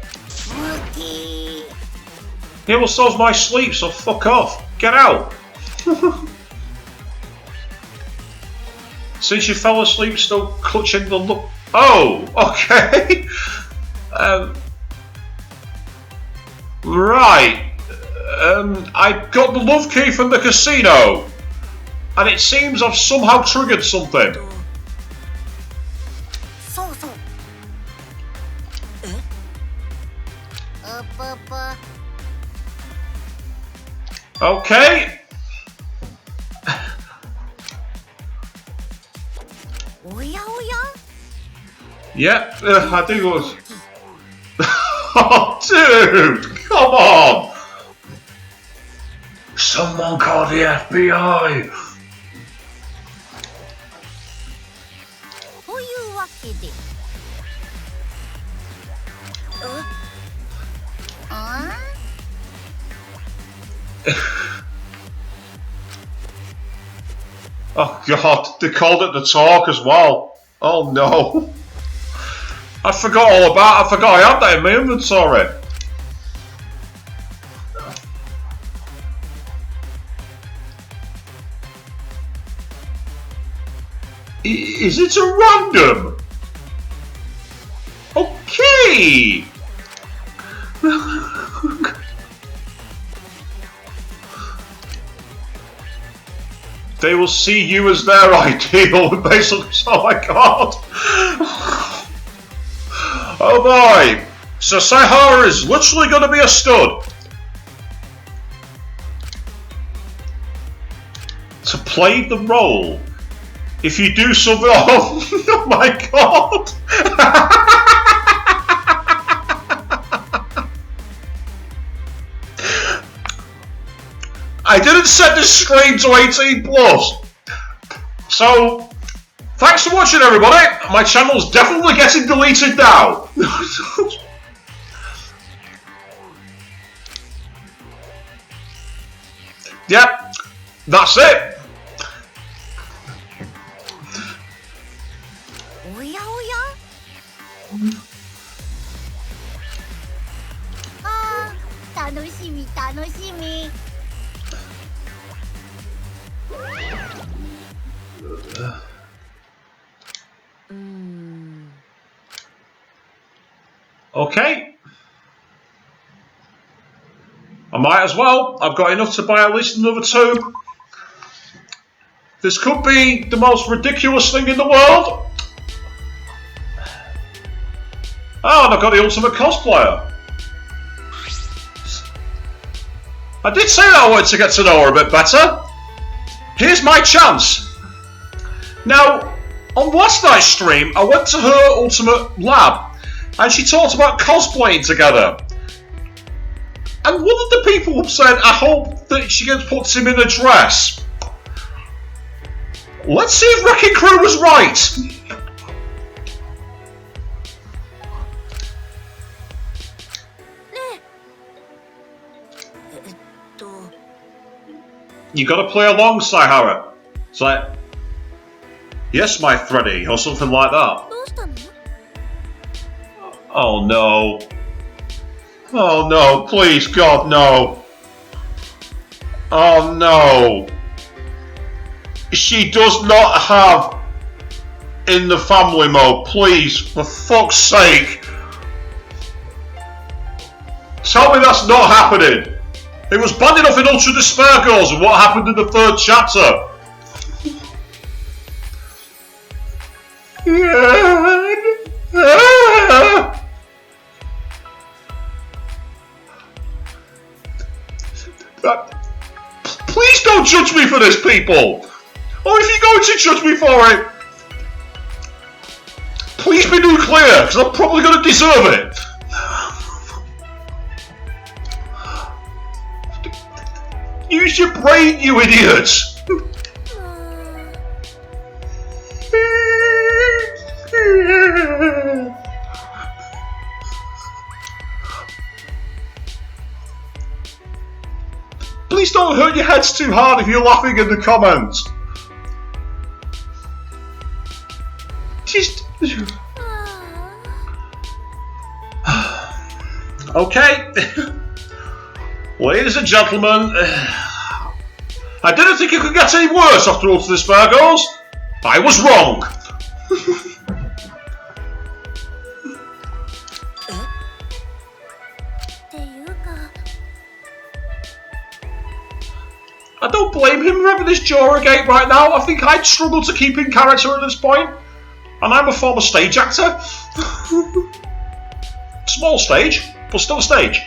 S3: Rookie.
S1: Yeah, well, so's my sleep, so fuck off. Get out. Since you fell asleep, still clutching the look. Oh, okay. Right. I got the love key from the casino, and it seems I've somehow triggered something.
S3: So.
S1: Okay.
S3: Oya?
S1: Yep, I think it was. Oh, dude, come on! Someone call the FBI.
S3: というわけで。あ
S1: Oh god, they called it the talk as well. Oh no. I forgot I forgot I had that in my inventory. Is it a random? Okay. They will see you as their ideal, basically. Oh my god. Oh boy. So Sahara is literally going to be a stud. To play the role. If you do something, oh my god! I didn't set this stream to 18 plus. So, thanks for watching, everybody. My channel's definitely getting deleted now. Yep, that's it. Okay. I might as well. I've got enough to buy at least another 2. This could be the most ridiculous thing in the world. Oh, and I've got the ultimate cosplayer. I did say that I wanted to get to know her a bit better. Here's my chance. Now, on last night's stream, I went to her ultimate lab, and she talked about cosplaying together. And one of the people said, I hope that she puts him in a dress. Let's see if Wrecking Crew was right. You gotta play along, Sahara. It's like, yes, my Freddy, or something like that. Oh no. Oh no, please, God, no. Oh no. She does not have in the family mode, please, for fuck's sake. Tell me that's not happening. It was bad enough in Ultra Despair Girls and what happened in the 3rd chapter. Please don't judge me for this, people. Or if you're going to judge me for it, please be nuclear, because I'm probably going to deserve it. Use your brain, you idiots! Please don't hurt your heads too hard if you're laughing in the comments. Just... Okay. Ladies and gentlemen, I didn't think it could get any worse after all to this bear goes. I was wrong. I don't blame him for having this jaw agape right now. I think I'd struggle to keep in character at this point. And I'm a former stage actor. Small stage, but still a stage.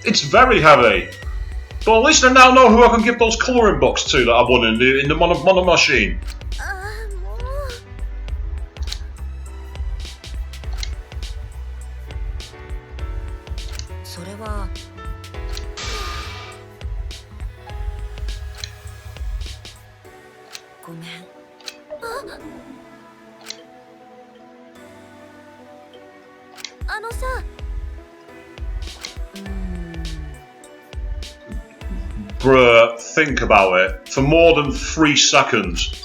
S1: It's very heavy. But at least I now know who I can give those colouring books to that I won in the mono machine. Bruh, think about it. For more than 3 seconds.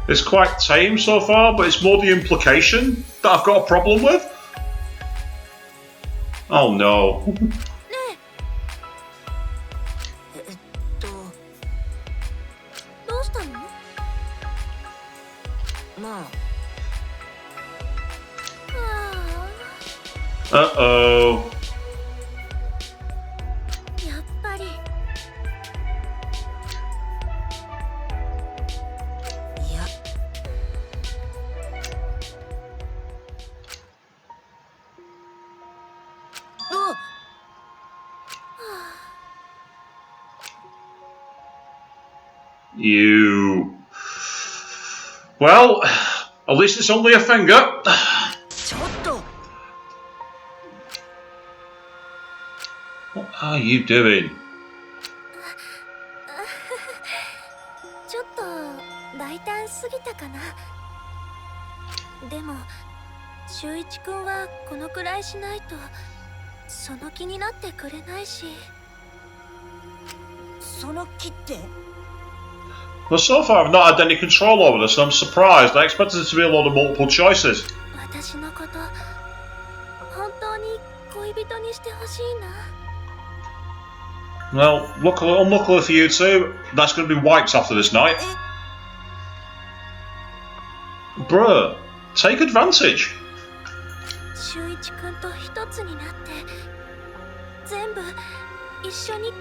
S1: It's quite tame so far, but it's more the implication that I've got a problem with. Oh no. Uh-oh. You... Well, at least it's only a finger. What are you doing? Well, so far I've not had any control over this, and I'm surprised. I expected it to be a lot of multiple choices. Well, unluckily for you two, that's going to be wiped after this night. Bruh, take advantage.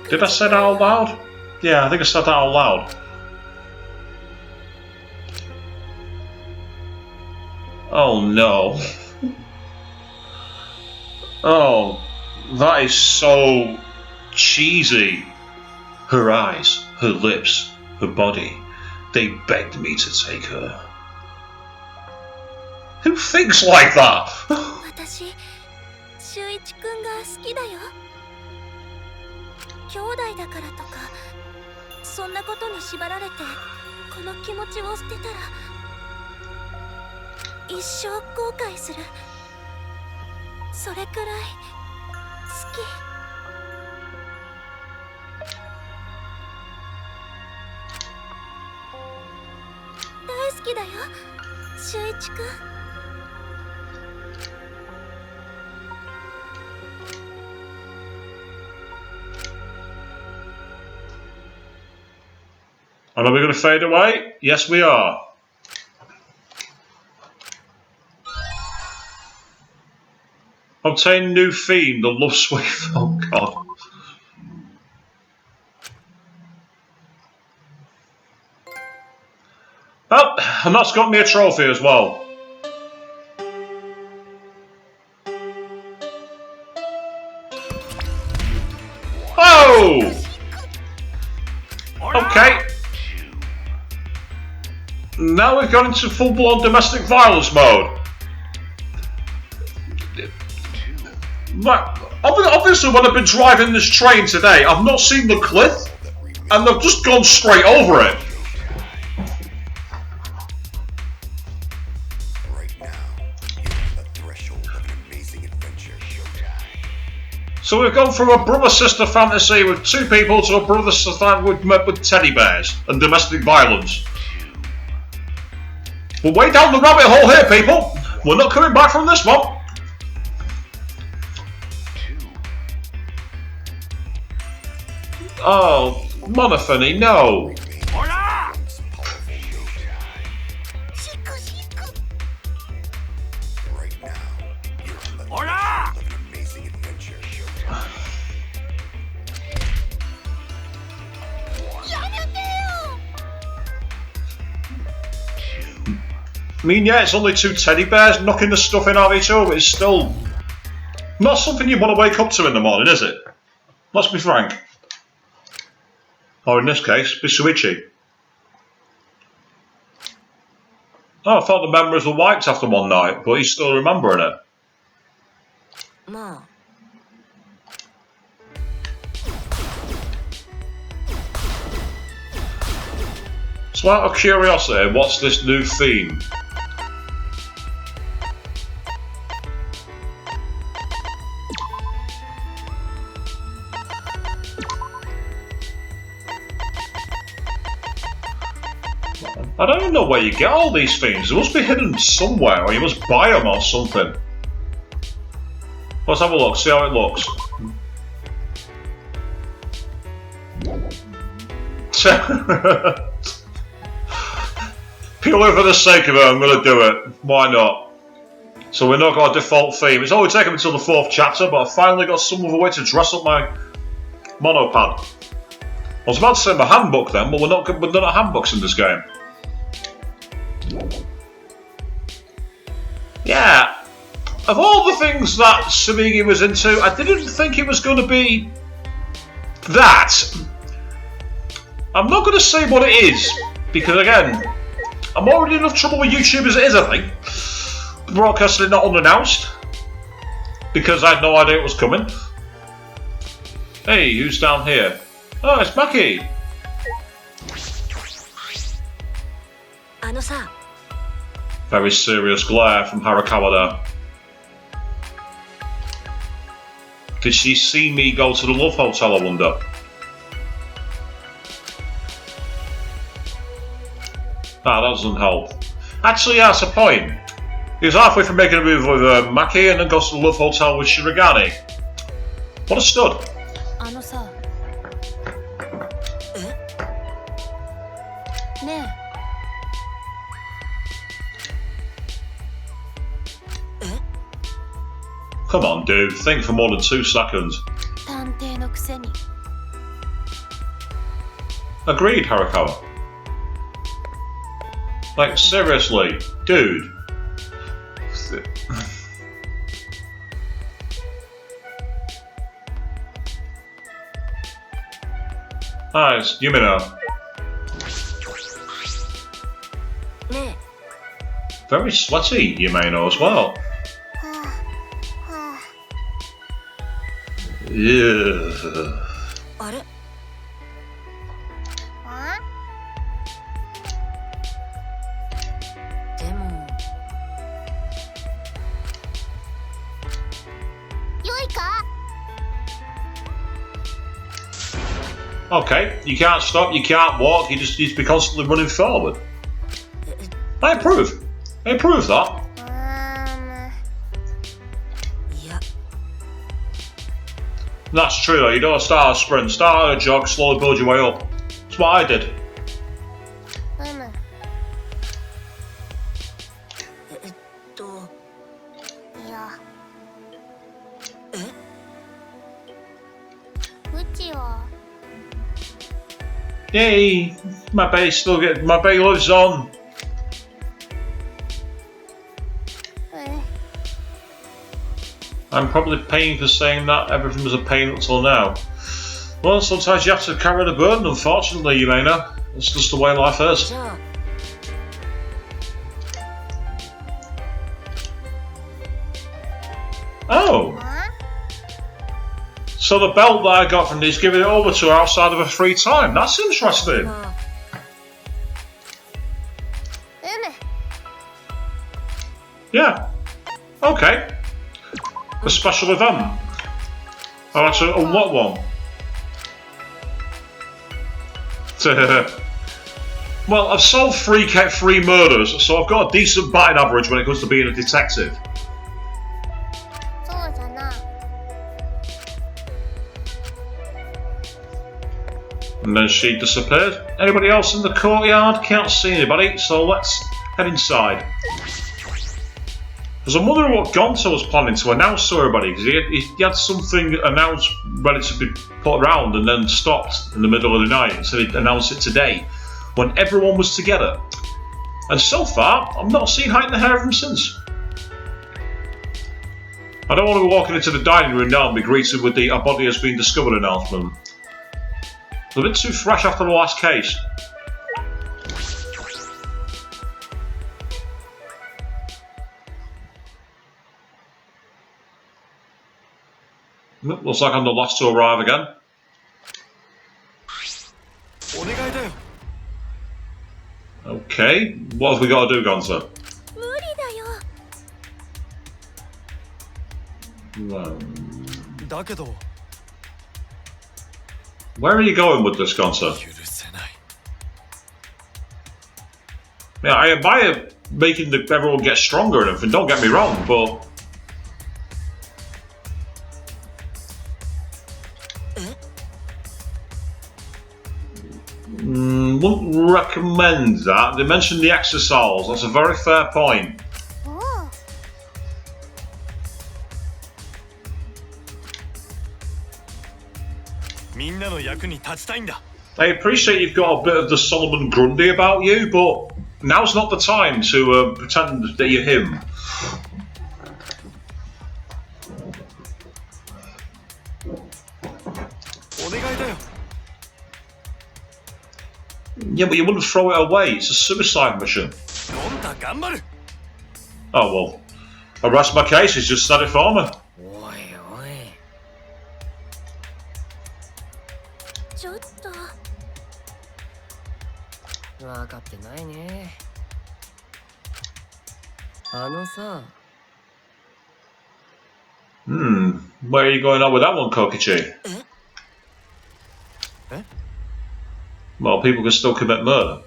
S1: Did I say that out loud? Yeah, I think I said that out loud. Oh no. Oh, that is so cheesy. Her eyes, her lips, her body, they begged me to take her. Who thinks like that? And are we going to fade away? Yes, we are. Obtain new theme, the love sweet. Oh god. Oh, and that's got me a trophy as well. Oh! Okay. Now we've gone into full-blown domestic violence mode. Obviously, when I've been driving this train today, I've not seen the cliff, and I've just gone straight over it.
S4: Right now, you're on the threshold of an amazing adventure.
S1: So we've gone from a brother-sister fantasy with two people to a brother-sister fantasy with teddy bears and domestic violence. We're way down the rabbit hole here, people. We're not coming back from this one. Oh, Monophony, no.
S4: Right now, you're on the threshold of an amazing adventure.
S1: I mean, yeah, it's only two teddy bears knocking the stuffing out of each other, but it's still not something you want to wake up to in the morning, is it? Let's be frank. Or in this case, Bisuichi. Oh, I thought the memories were wiped after one night, but he's still remembering it.
S3: Ma.
S1: So out of curiosity, what's this new theme? I don't even know where you get all these things. They must be hidden somewhere, or you must buy them or something. Let's have a look, see how it looks. Purely for the sake of it, I'm going to do it. Why not? So we're not got a default theme. It's only taken until the 4th chapter, but I finally got some other way to dress up my monopad. I was about to say my handbook then, but we're not handbooks in this game. Yeah, of all the things that Samigi was into, I didn't think it was going to be that. I'm not going to say what it is, because again, I'm already in enough trouble with YouTube as it is, I think. Broadcasting it not unannounced, because I had no idea it was coming. Hey, who's down here? Oh, it's Maki! Very serious glare from Harakawa there. Did she see me go to the Love Hotel, I wonder? Ah, that doesn't help. Actually, yeah, that's a point. He was halfway from making a move with Maki and then goes to the Love Hotel with Shirogane. What a stud. Come on, dude. Think for more than 2 seconds. Agreed, Harakawa. Like, seriously, dude. Ah, it's Yumino. Very sweaty, Yumino, as well. Yeah. Okay, you can't stop, you can't walk, you just need to be constantly running forward. I approve. I approve that. That's true though, you don't start a sprint, start a jog, slowly build your way up. That's what I did. Yay! My bay still get my bay lives on. I'm probably paying for saying that everything was a pain until now. Well, sometimes you have to carry the burden, unfortunately, you may know. It's just the way life is. Oh! So the belt that I got from these, giving it over to her outside of her free time. That's interesting. Yeah. Okay. A special event. Oh, that's a what one? Well, I've solved three murders, so I've got a decent batting average when it comes to being a detective. And then she disappeared. Anybody else in the courtyard? Can't see anybody, so let's head inside. Because I'm wondering what Gonzo was planning to announce to everybody, because he had something announced ready to be put around and then stopped in the middle of the night, so he'd announce it today, when everyone was together. And so far, I've not seen height and hair of him since. I don't want to be walking into the dining room now and be greeted with the "our body has been discovered" announcement. It's a bit too fresh after the last case. Looks like I'm the last to arrive again. Okay, what have we got to do, Gonzo? Where are you going with this, Gonzo? Yeah, I admire making everyone get stronger and everything, don't get me wrong, but... wouldn't recommend that. They mentioned the exercise, that's a very fair point. I appreciate you've got a bit of the Solomon Grundy about you, but now's not the time to pretend that you're him. Yeah, but you wouldn't throw it away. It's a suicide mission. Oh well. Arrest my case, he's just said it for me. Where are you going on with that one, Kokichi? Well, people can still commit murder.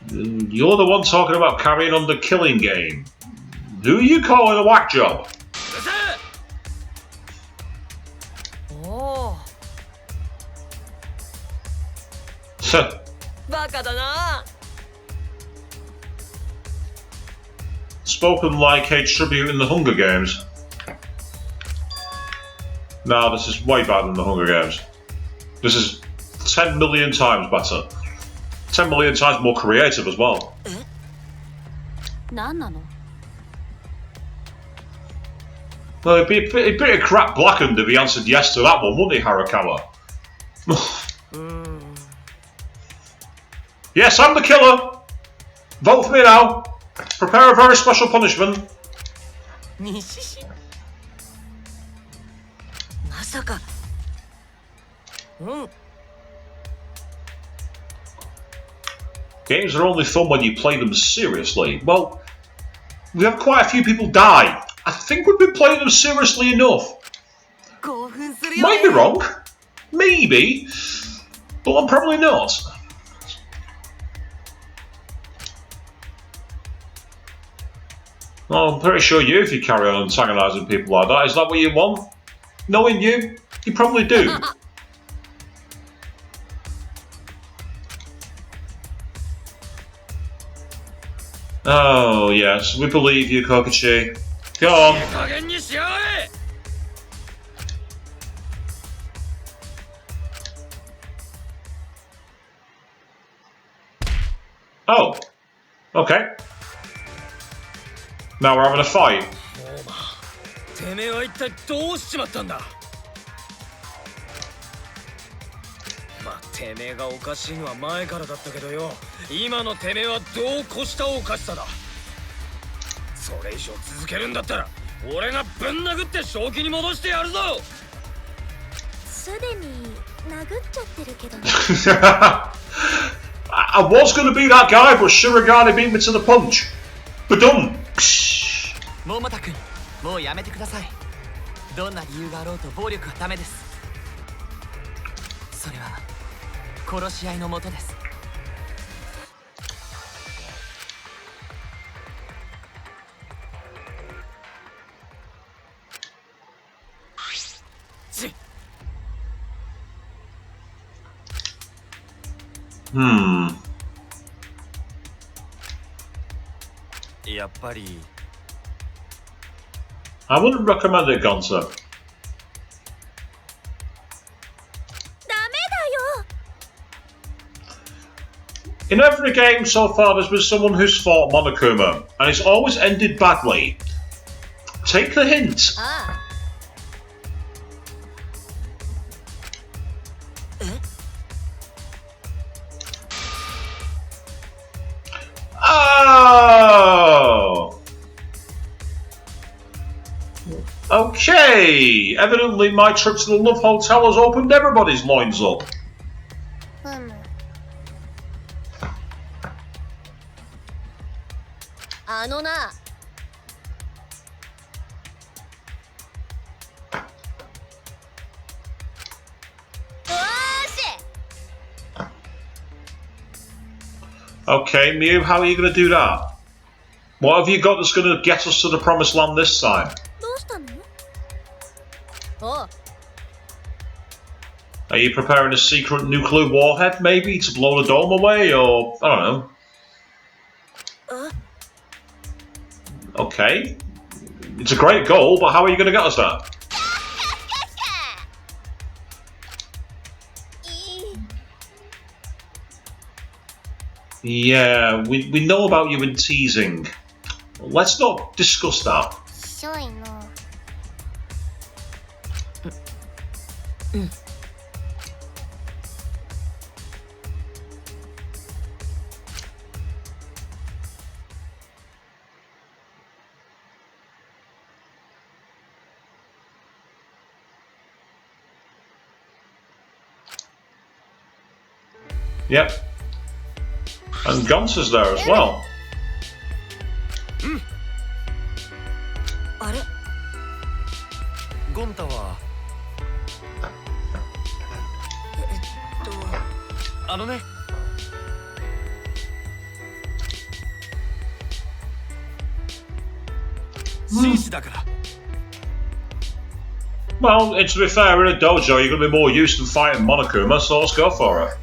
S1: You're the one talking about carrying on the killing game. Who are you calling a whack job? Spoken like a tribute in the Hunger Games. No, this is way better than the Hunger Games. This is 10 million times better. 10 million times more creative as well. Well, it'd be a bit of crap blackened if he answered yes to that one, wouldn't he, Harakawa? Yes, I'm the killer! Vote for me now! Prepare a very special punishment. Games are only fun when you play them seriously. Well, we have quite a few people die. I think we've been playing them seriously enough. Might be wrong. Maybe. But I'm probably not. Well, I'm pretty sure if you carry on antagonising people like that, is that what you want? Knowing you probably do. Oh, yes, we believe you, Kokichi. Go on. Oh, okay. Now we're having a fight.
S2: てめえがおかしいのは前からだったけどよ、今のてめえはどう越したおかしさだ。それ以上続けるんだったら俺がぶん殴って正気に戻してやるぞ。
S3: すでに殴っちゃってるけどね。
S1: I was going to be that guy, but Shirogane beat me to the punch. Badum.
S5: 桃田君、もうやめてください。どんな理由があろうと暴力はダメです。それは殺し合いのもとです。
S2: やっぱり
S1: I wouldn't recommend it, Gonzo.
S3: ダメだよ。
S1: In every game so far, there's been someone who's fought Monokuma, and it's always ended badly. Take the hint.
S3: ああ。
S1: Oh! Okay, evidently my trip to the Love Hotel has opened everybody's loins up.
S3: ふむ。あのな。よーし。
S1: Okay, Mew, how are you going to do that? What have you got that's going to get us to the promised land this time?
S3: どうしたの？おう。
S1: Are you preparing a secret nuclear warhead, maybe, to blow the dome away, or I don't know? Okay. It's a great goal, but how are you going to get us there? Yeah, we know about you in teasing. Let's not discuss that.
S3: しょいの。
S1: Yep. And Gonza's there as well.
S5: あれ、
S2: ゴンタはあのね、紳士だから。
S1: Well, and to be fair, in a dojo, you're going to be more used to fighting Monokuma, so let's go for it.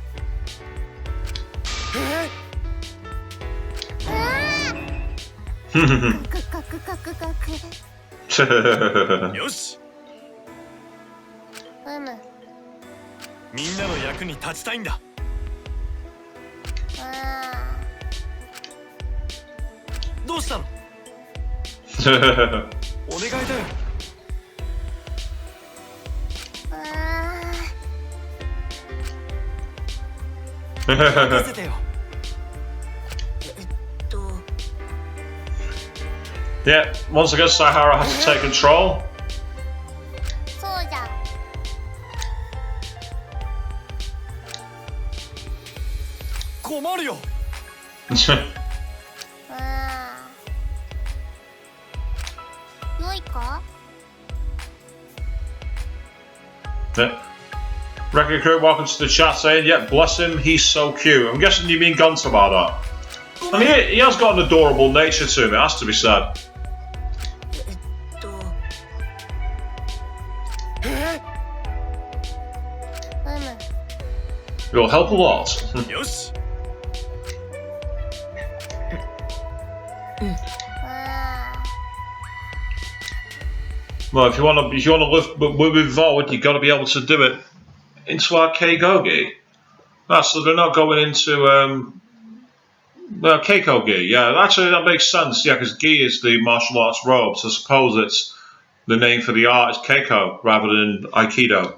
S3: カクカクカクカク。
S2: よし、
S3: ふむ。
S2: みんなの役に立ちたいんだ。
S3: あ
S2: どうしたの？お願いだよ。
S3: あ。
S5: 任せてよ。
S1: Yeah, once again, Sahara has to take control.
S3: そうじゃん。
S2: 困るよ。
S3: ああ。良いか？
S1: Yeah. Record crew, welcome to the chat saying, yeah, bless him, he's so cute. I'm guessing you mean Gonta about that. I mean, he has got an adorable nature to him, it has to be said. It'll help a lot.
S2: よし。
S1: Well, if you want to live moving forward, you've got to be able to do it into arcade Gogi. So they're not going into Keiko gi. Yeah, actually that makes sense. Yeah, because gi is the martial arts robe, so I suppose it's the name for the art is Keiko rather than Aikido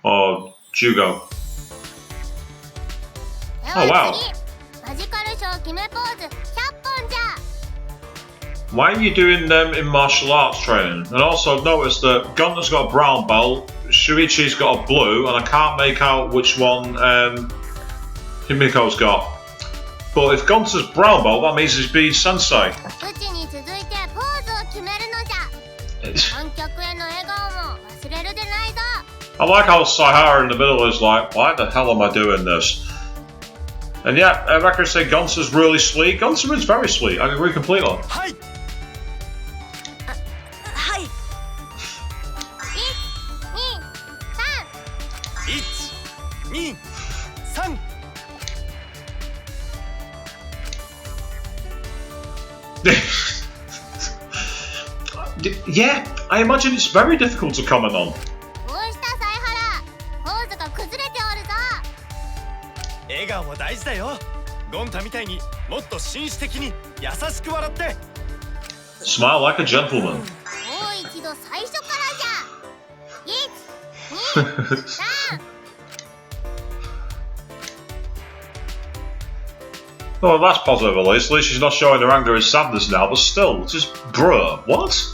S1: or Jugo. Oh wow.
S3: マジカルショー決めポーズ100本じゃ。
S1: Why are you doing them in martial arts training? And also notice that Gunter's got a brown belt, Shuichi's got a blue, and I can't make out which one Himiko's got. But if Gunter's brown belt, that means he's being sensei.
S3: うちに続いてポーズを決めるのじゃ。観客への笑顔も忘れるでないぞ。
S1: I like how Saihara in the middle is like, why the hell am I doing this? And yeah, I reckon say Gunter's really sweet. Gunter is very sweet, I agree completely.
S5: はい。はい。
S3: 1、2、3。
S5: 1、2、3。
S1: Yeah, I imagine it's very difficult to comment on.
S3: どうしたサイハラ、ポーズが崩れておるぞ。
S5: 笑顔も大事だよ。ゴンタみたいにもっと紳士的に優しく笑って。
S1: Smile like a gentleman.
S3: もう一度最初からじゃ。1、2、3。
S1: Oh, that's positive at least. At least she's not showing her anger and sadness now, but still, just bruh, what?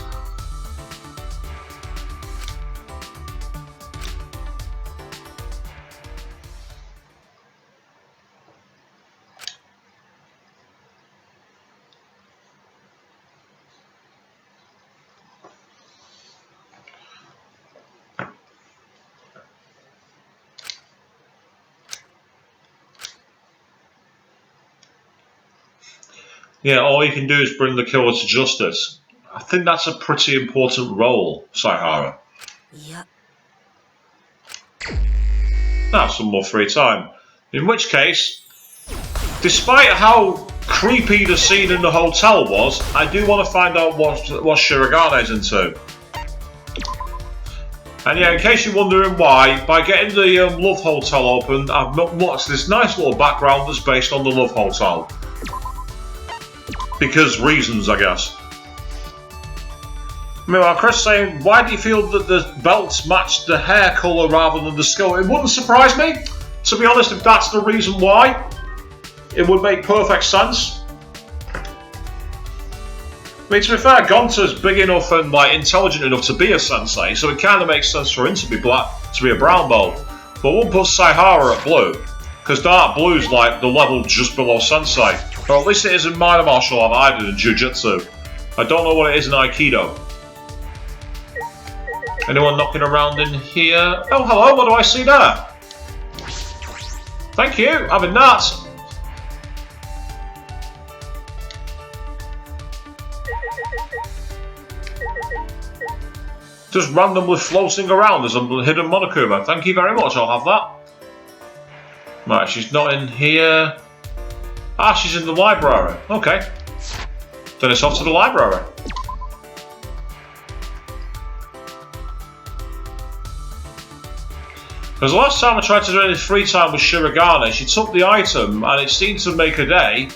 S1: Yeah, all you can do is bring the killer to justice. I think that's a pretty important role, Saihara.
S5: いや。
S1: Have some more free time. In which case, despite how creepy the scene in the hotel was, I do want to find out what Shiragane's into. And yeah, in case you're wondering why, by getting the Love Hotel open, I've watched this nice little background that's based on the Love Hotel. Because reasons, I guess. Meanwhile, Chris saying, why do you feel that the belts matched the hair colour rather than the skull? It wouldn't surprise me. To be honest, if that's the reason why, it would make perfect sense. I mean, to be fair, Gonta's big enough and like intelligent enough to be a sensei, so it kind of makes sense for him to be black, to be a brown belt. But we'll put Saihara at blue, because dark blue's like the level just below sensei. Or at least it is in minor martial art I did in Jiu-Jitsu. I don't know what it is in Aikido. Anyone knocking around in here? Oh, hello, what do I see there? Thank you, having that. Just randomly floating around as a hidden Monokuma. Thank you very much, I'll have that. Right, she's not in here. Ah, she's in the library. Okay. Then it's off to the library. Because the last time I tried to do any free time with Shiragane, she took the item and it seemed to make her day,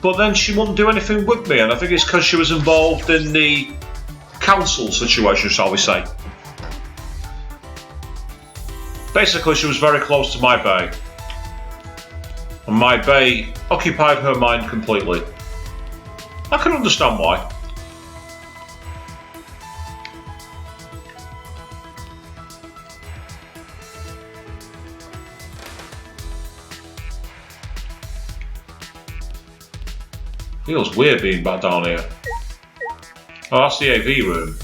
S1: but then she wouldn't do anything with me, and I think it's because she was involved in the council situation, shall we say. Basically, she was very close to my bay. And my bay occupied her mind completely. I can understand why. Feels weird being back down here. Oh, that's the AV room.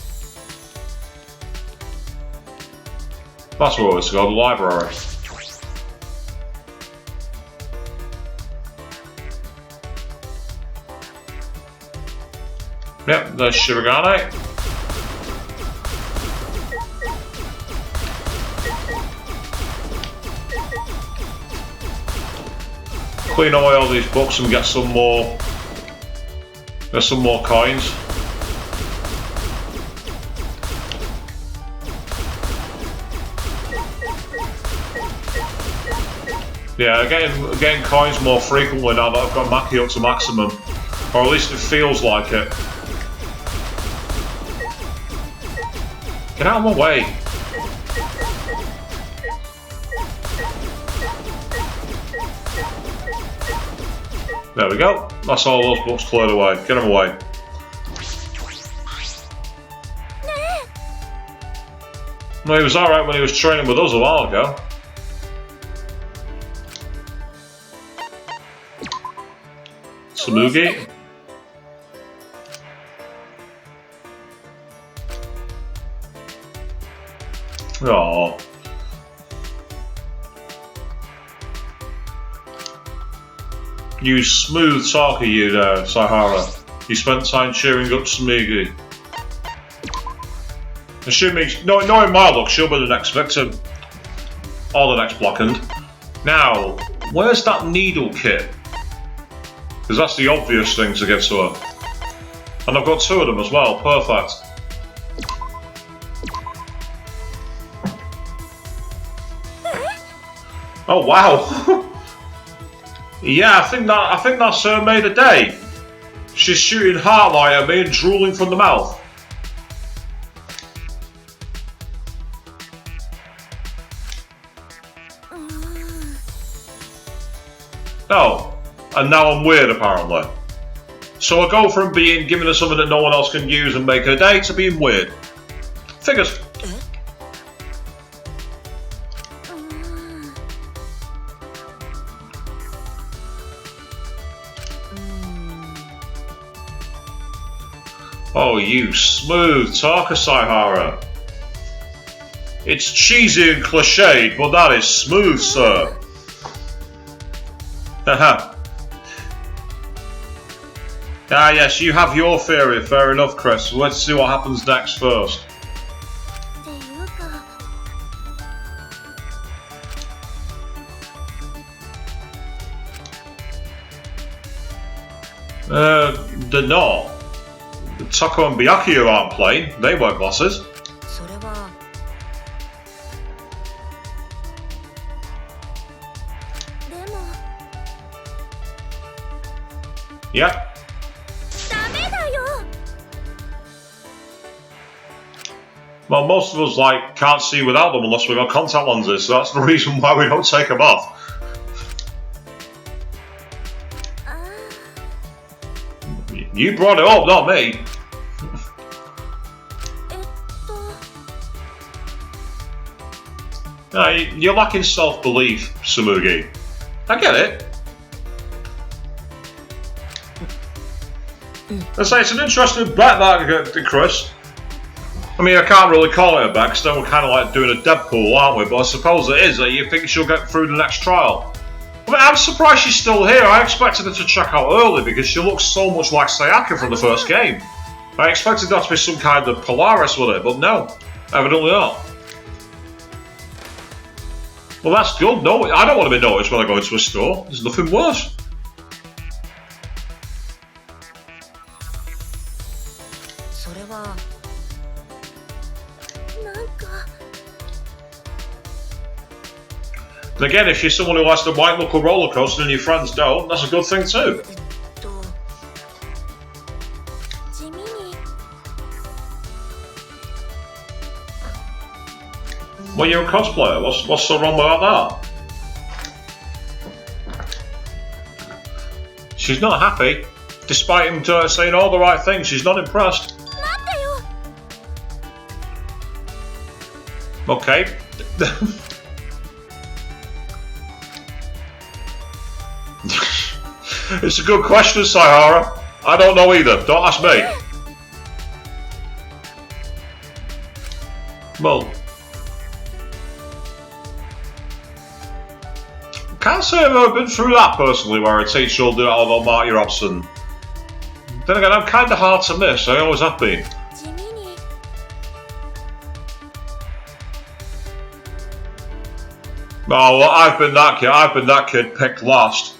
S1: That's where it's got, the library. Yep, there's Shiragane. Clean away all these books and get some more. There's some more coins. Yeah, getting coins more frequently now that I've got Maki up to maximum. Or at least it feels like it. Get out of my way. There we go. That's all those books cleared away. Get them away. No, he was alright when he was training with us a while ago. Samugi. Oh. You smooth talker, you there, Sahara. You spent time cheering up Samugi. Assuming, knowing my luck, she'll be the next victim. Or the next blackened. Now, where's that needle kit? Because that's the obvious thing to give to her. And I've got 2 of them as well, perfect. Oh wow! Yeah, I think that's her made a day. She's shooting heartlight at me and drooling from the mouth. Oh, and now I'm weird apparently. So I go from being giving her something that no one else can use and make her day to being weird. Figures. Oh, you smooth talker, Saihara. It's cheesy and cliched, but that is smooth, sir. Haha. Ah, yes, you have your theory. Fair enough, Chris. Let's see what happens next first. They're not. Tako and Byakuya aren't playing. They wear glasses. Yeah. Well, most of us can't see without them unless we've got contact lenses, so that's the reason why we don't take them off. You brought it up, not me. No, you're lacking self-belief, Samugi. I get it. I say it's an interesting bet, that, Chris. I mean, I can't really call it a bet, because then we're kind of like doing a Deadpool, aren't we? But I suppose it is that you think she'll get through the next trial. I mean, I'm surprised she's still here. I expected her to check out early because she looks so much like Sayaka from the first game. I expected that to be some kind of Polaris with it, but no, evidently not. Well, that's good. No, I don't want to be noticed when I go into a store. There's nothing worse. And again, if you're someone who likes the white knuckle roller coaster and your friends don't, that's a good thing too. Well, you're a cosplayer. What's so wrong about that? She's not happy, despite him saying all the right things. She's not impressed. Okay. It's a good question, Saihara. I don't know either. Don't ask me. Well, can't say I've ever been through that personally, where a teacher will do it although Mark, you're absent. Then again, I'm kind of hard to miss. I always have been. Oh, well, I've been that kid picked last.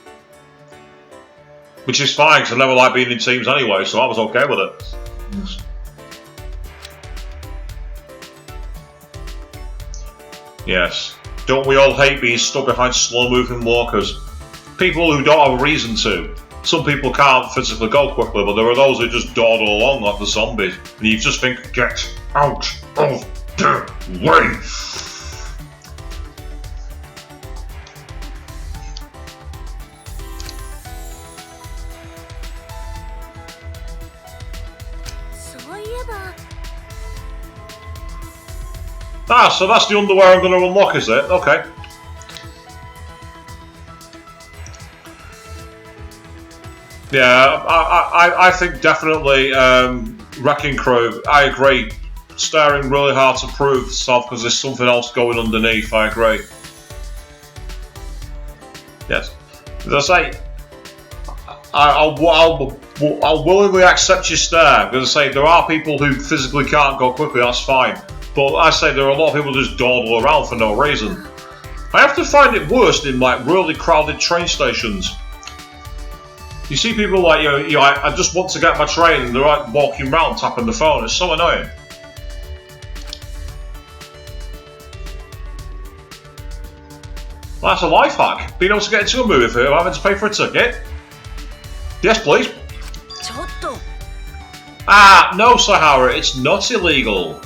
S1: Which is fine, because I never like being in teams anyway, so I was okay with it. Yes. Don't we all hate being stuck behind slow-moving walkers? People who don't have a reason to. Some people can't physically go quickly, but there are those who just dawdle along like the zombies. And you just think, get out of the way!
S3: ば。
S1: Ah, so that's the underwear I'm going to unlock, is it? Okay. Yeah, I think definitely Wrecking Crew, I agree. Staring really hard to prove stuff because there's something else going underneath, I agree. Yes. As I say, I'll willingly accept your stare, because I say there are people who physically can't go quickly, that's fine. But I say there are a lot of people who just dawdle around for no reason. I have to find it worst in like really crowded train stations. You see people like, you know, I just want to get my train and they're like walking around tapping the phone, it's so annoying. Well, that's a life hack, being able to get into a movie without having to pay for a ticket. Yes, please.
S3: ちょっと。
S1: Ah, no, Sahara, it's not illegal.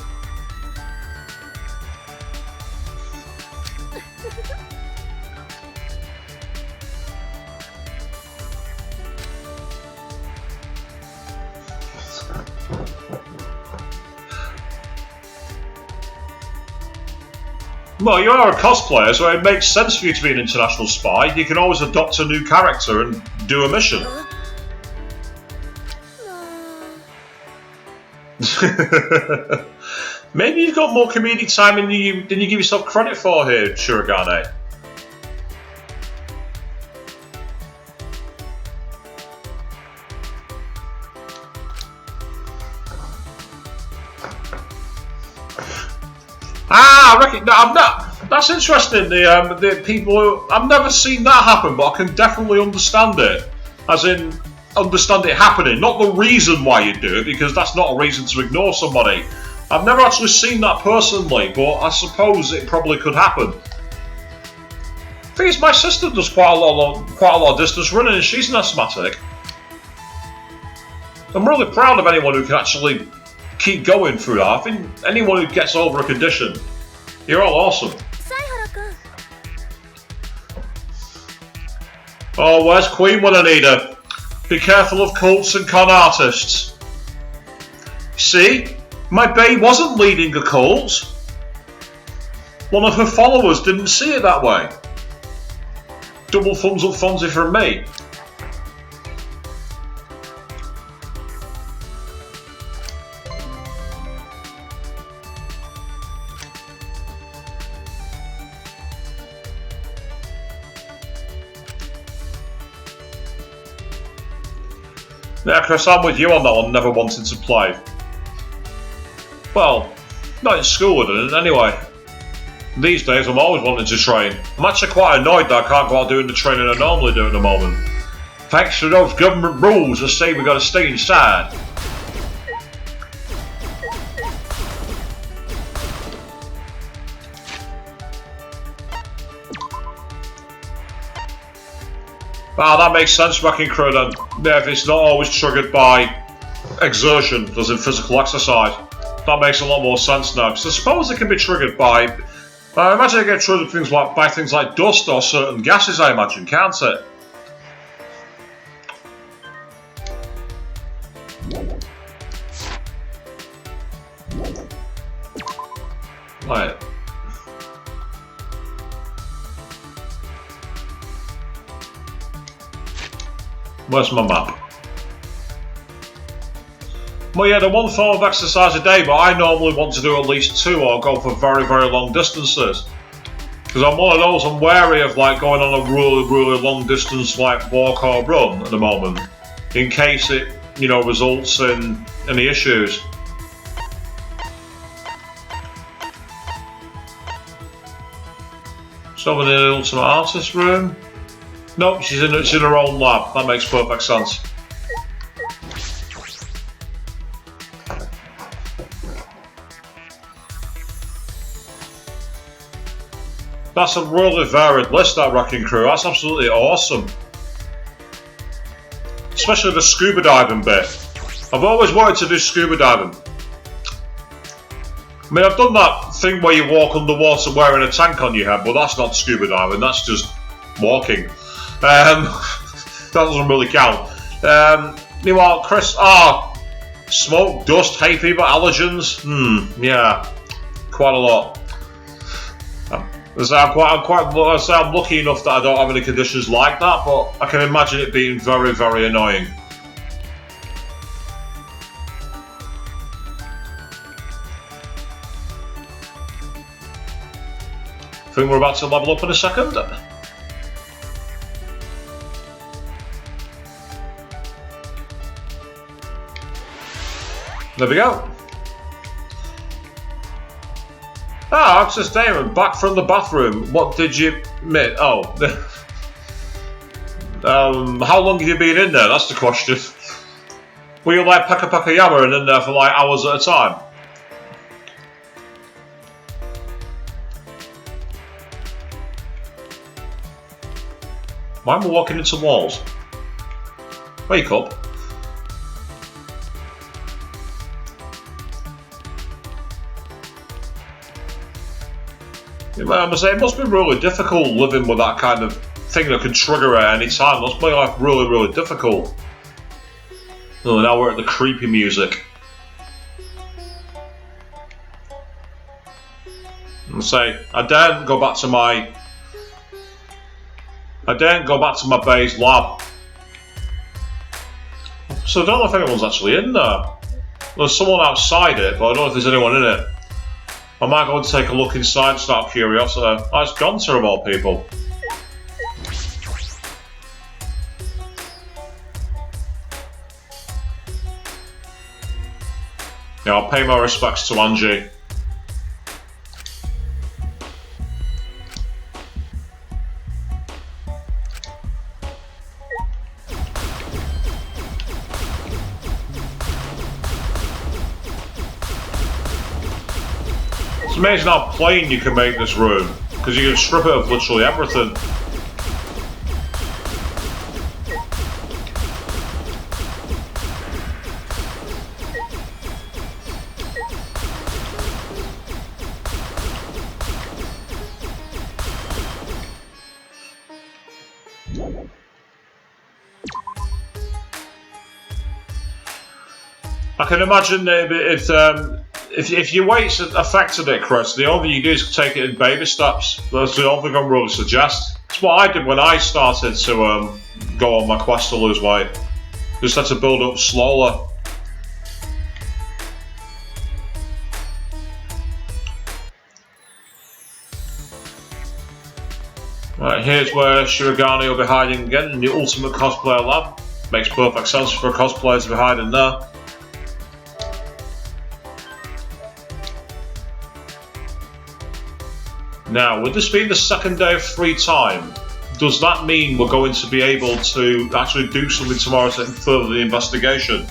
S1: Well, you are a cosplayer, so it makes sense for you to be an international spy. You can always adopt a new character and do a mission. Maybe you've got more comedic timing than you give yourself credit for here, Shirogane. Ah, I reckon. No, I'm not. That's interesting. The people who I've never seen that happen, but I can definitely understand it. As in, understand it happening, not the reason why you do it, because that's not a reason to ignore somebody. I've never actually seen that personally, but I suppose it probably could happen. The thing is, my sister does quite a lot of distance running, and she's an asthmatic. I'm really proud of anyone who can actually keep going through that. I think anyone who gets over a condition, you're all awesome. Oh, where's Queen when I need her? Be careful of cults and con artists. See? My bae wasn't leading a cult. One of her followers didn't see it that way. Double thumbs up Fonzie from me. Yeah, Chris, I'm with you on that one, never wanting to play. Well, not in school I didn't, anyway. These days I'm always wanting to train. I'm actually quite annoyed that I can't go out doing the training I normally do at the moment. Thanks to those government rules that say we gotta stay inside. Ah, that makes sense, Wrecking Crew then. Yeah, if it's not always triggered by exertion, as in physical exercise. That makes a lot more sense now. Because I suppose it can be triggered by... I imagine it gets triggered by things like dust or certain gases, I imagine, can't it? Right. Where's my map? Well, yeah, the one form of exercise a day, but I normally want to do at least 2 or go for very, very long distances. Because I'm one of those, I'm wary of like going on a really, really long distance like walk or run at the moment. In case it, you know, results in any issues. Someone in the Ultimate Artist room? Nope, she's in her own lab. That makes perfect sense. That's a really varied list, that Wrecking Crew. That's absolutely awesome. Especially the scuba diving bit. I've always wanted to do scuba diving. I mean, I've done that thing where you walk underwater wearing a tank on your head, but that's not scuba diving, that's just walking. That doesn't really count. Meanwhile, Chris, Smoke, dust, hay fever, allergens. Yeah, quite a lot. I'm lucky enough that I don't have any conditions like that, but I can imagine it being very, very annoying. I think we're about to level up in a second. There we go. Ah, Access Damon, back from the bathroom. What did you miss? Oh. How long have you been in there? That's the question. Were you like Paka and in there for like hours at a time? Why am I walking into walls? Wake up. I must say, it must be really difficult living with that kind of thing that can trigger at any time. It must be like really, really difficult. Oh, now we're at the creepy music. I say, I daren't go back to my base lab. So I don't know if anyone's actually in there. There's someone outside it, but I don't know if there's anyone in it. I might go and take a look inside just out of curiosity. Oh, it's Gunter of all people. Yeah, I'll pay my respects to Angie. It's amazing how plain you can make this room, because you can strip it of literally everything. I can imagine that if your weight's affected it, Chris, the only thing you do is take it in baby steps. That's the only thing I really suggest. It's what I did when I started to go on my quest to lose weight. Just had to build up slowly. Right, here's where Shirogane will be hiding again in the ultimate cosplayer lab. Makes perfect sense for a cosplayer to be hiding there. Now, with this being the second day of free time, does that mean we're going to be able to actually do something tomorrow to further the investigation?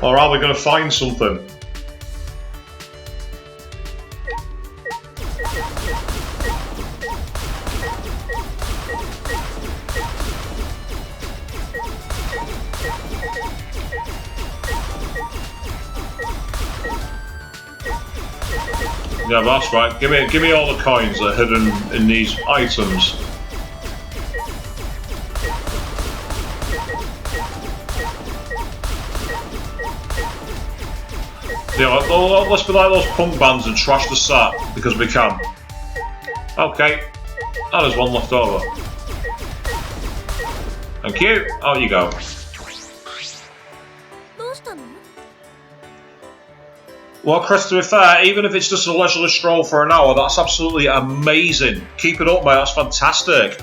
S1: Or are we going to find something? Yeah, that's right. Give me all the coins that are hidden in these items. Yeah, let's be like those punk bands and trash the set because we can. Okay, oh, there's one left over. Thank you. Out you go. Well, Chris, to be fair, even if it's just a leisurely stroll for an hour, that's absolutely amazing. Keep it up, mate. That's fantastic.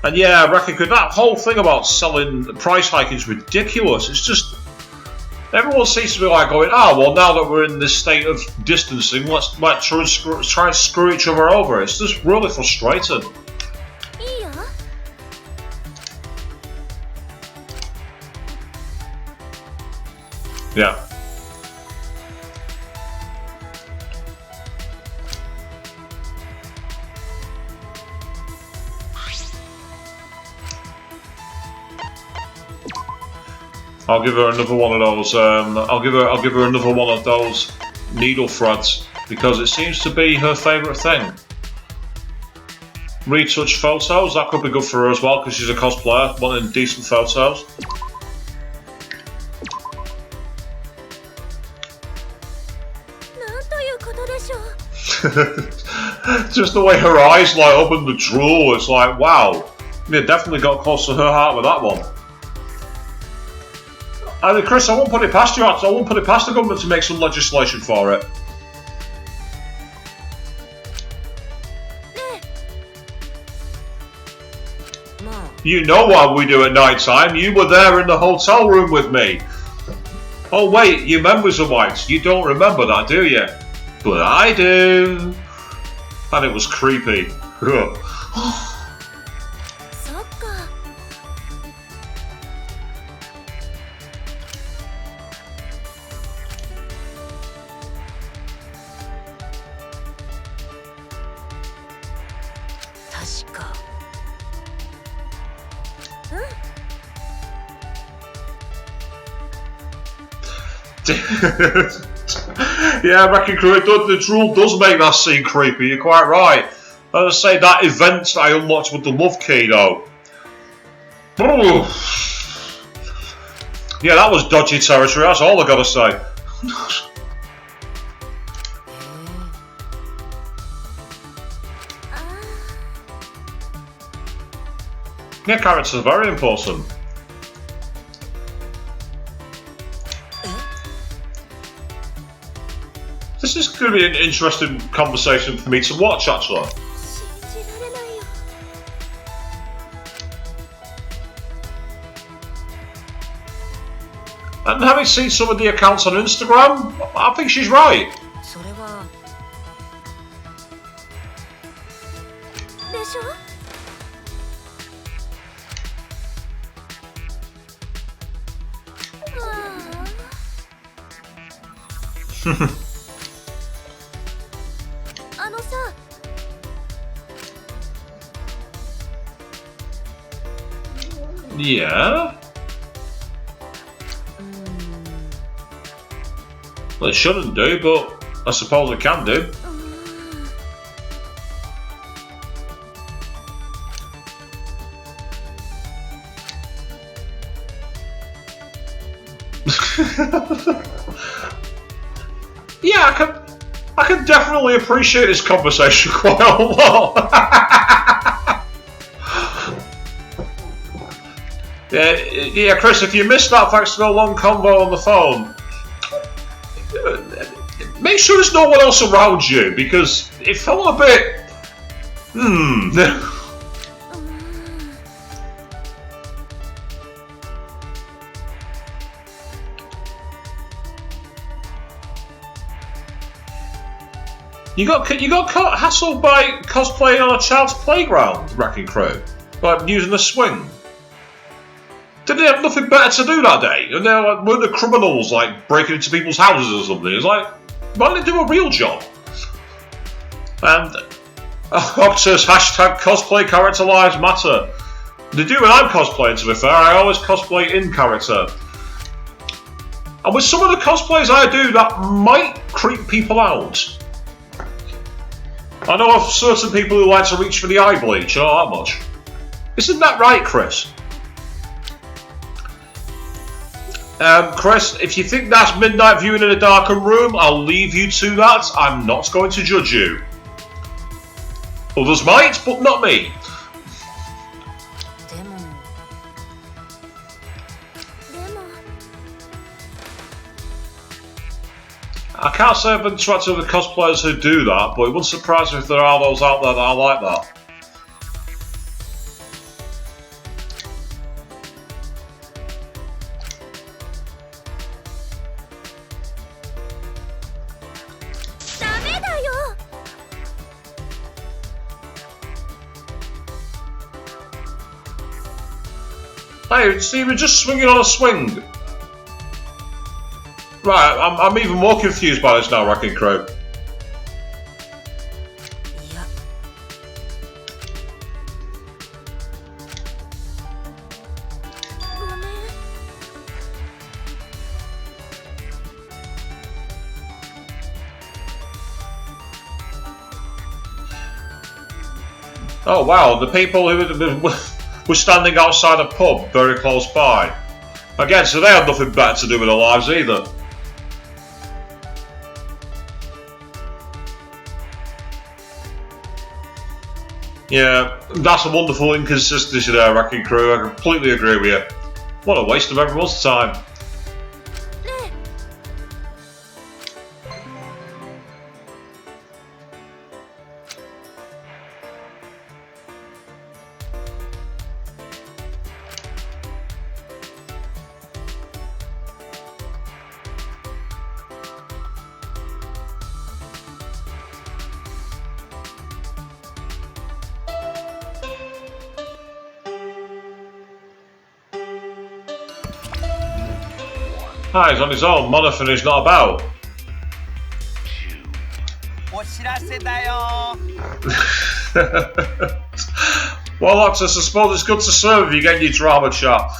S1: And yeah, I reckon that whole thing about selling price hiking is ridiculous. It's just everyone seems to be like going, well, now that we're in this state of distancing, let's try and screw each other over. It's just really frustrating. Yeah. I'll give her another one of those. I'll give her another one of those needle threads because it seems to be her favourite thing. Retouch photos, that could be good for her as well because she's a cosplayer, wanting decent photos. Just the way her eyes light up in the drool, it's like, wow. They definitely got close to her heart with that one. And Chris, I won't put it past you. I won't put it past the government to make some legislation for it. You know what we do at night time. You were there in the hotel room with me. Oh wait, you members of whites, you don't remember that, do you? But I do. And it was creepy. Yeah, Wrecking Crew, the drool does make that scene creepy, you're quite right. As I say, that event that I unlocked with the love key though. Ooh. Yeah, that was dodgy territory, that's all I gotta say. Yeah, characters are very important. This is going to be an interesting conversation for me to watch, actually. And having seen some of the accounts on Instagram, I think she's right. Yeah. Well, it shouldn't do, but I suppose it can do. Yeah, I can definitely appreciate this conversation quite a lot. Yeah, Chris, if you missed that thanks to the long convo on the phone, make sure there's no one else around you, because it felt a bit... You got hassled by cosplaying on a child's playground, Wrecking Crew, like using a swing. Did they have nothing better to do that day? And they're like, weren't the criminals like breaking into people's houses or something? It's like, why don't they do a real job? And Octus hashtag cosplay character lives matter. They do when I'm cosplaying, to be fair. I always cosplay in character. And with some of the cosplays I do, that might creep people out. I know of certain people who like to reach for the eye bleach, I know that much. Isn't that right, Chris? Chris, if you think that's midnight viewing in a darkened room, I'll leave you to that. I'm not going to judge you. Others might, but not me. I can't say I've interacted with the cosplayers who do that, but it wouldn't surprise me if there are those out there that are like that. Hey, see, we're just swinging on a swing. Right, I'm even more confused by this now, Wrecking Crew.
S5: Yeah.
S1: Oh wow, the people who were standing outside a pub very close by. Again, so they had nothing better to do with their lives either. Yeah, that's a wonderful inconsistency there, Wrecking Crew. I completely agree with you. What a waste of everyone's time. Ah, he's on his own. Monothan is not about. Well, Ox, I suppose it's good to serve if you get your drama shot.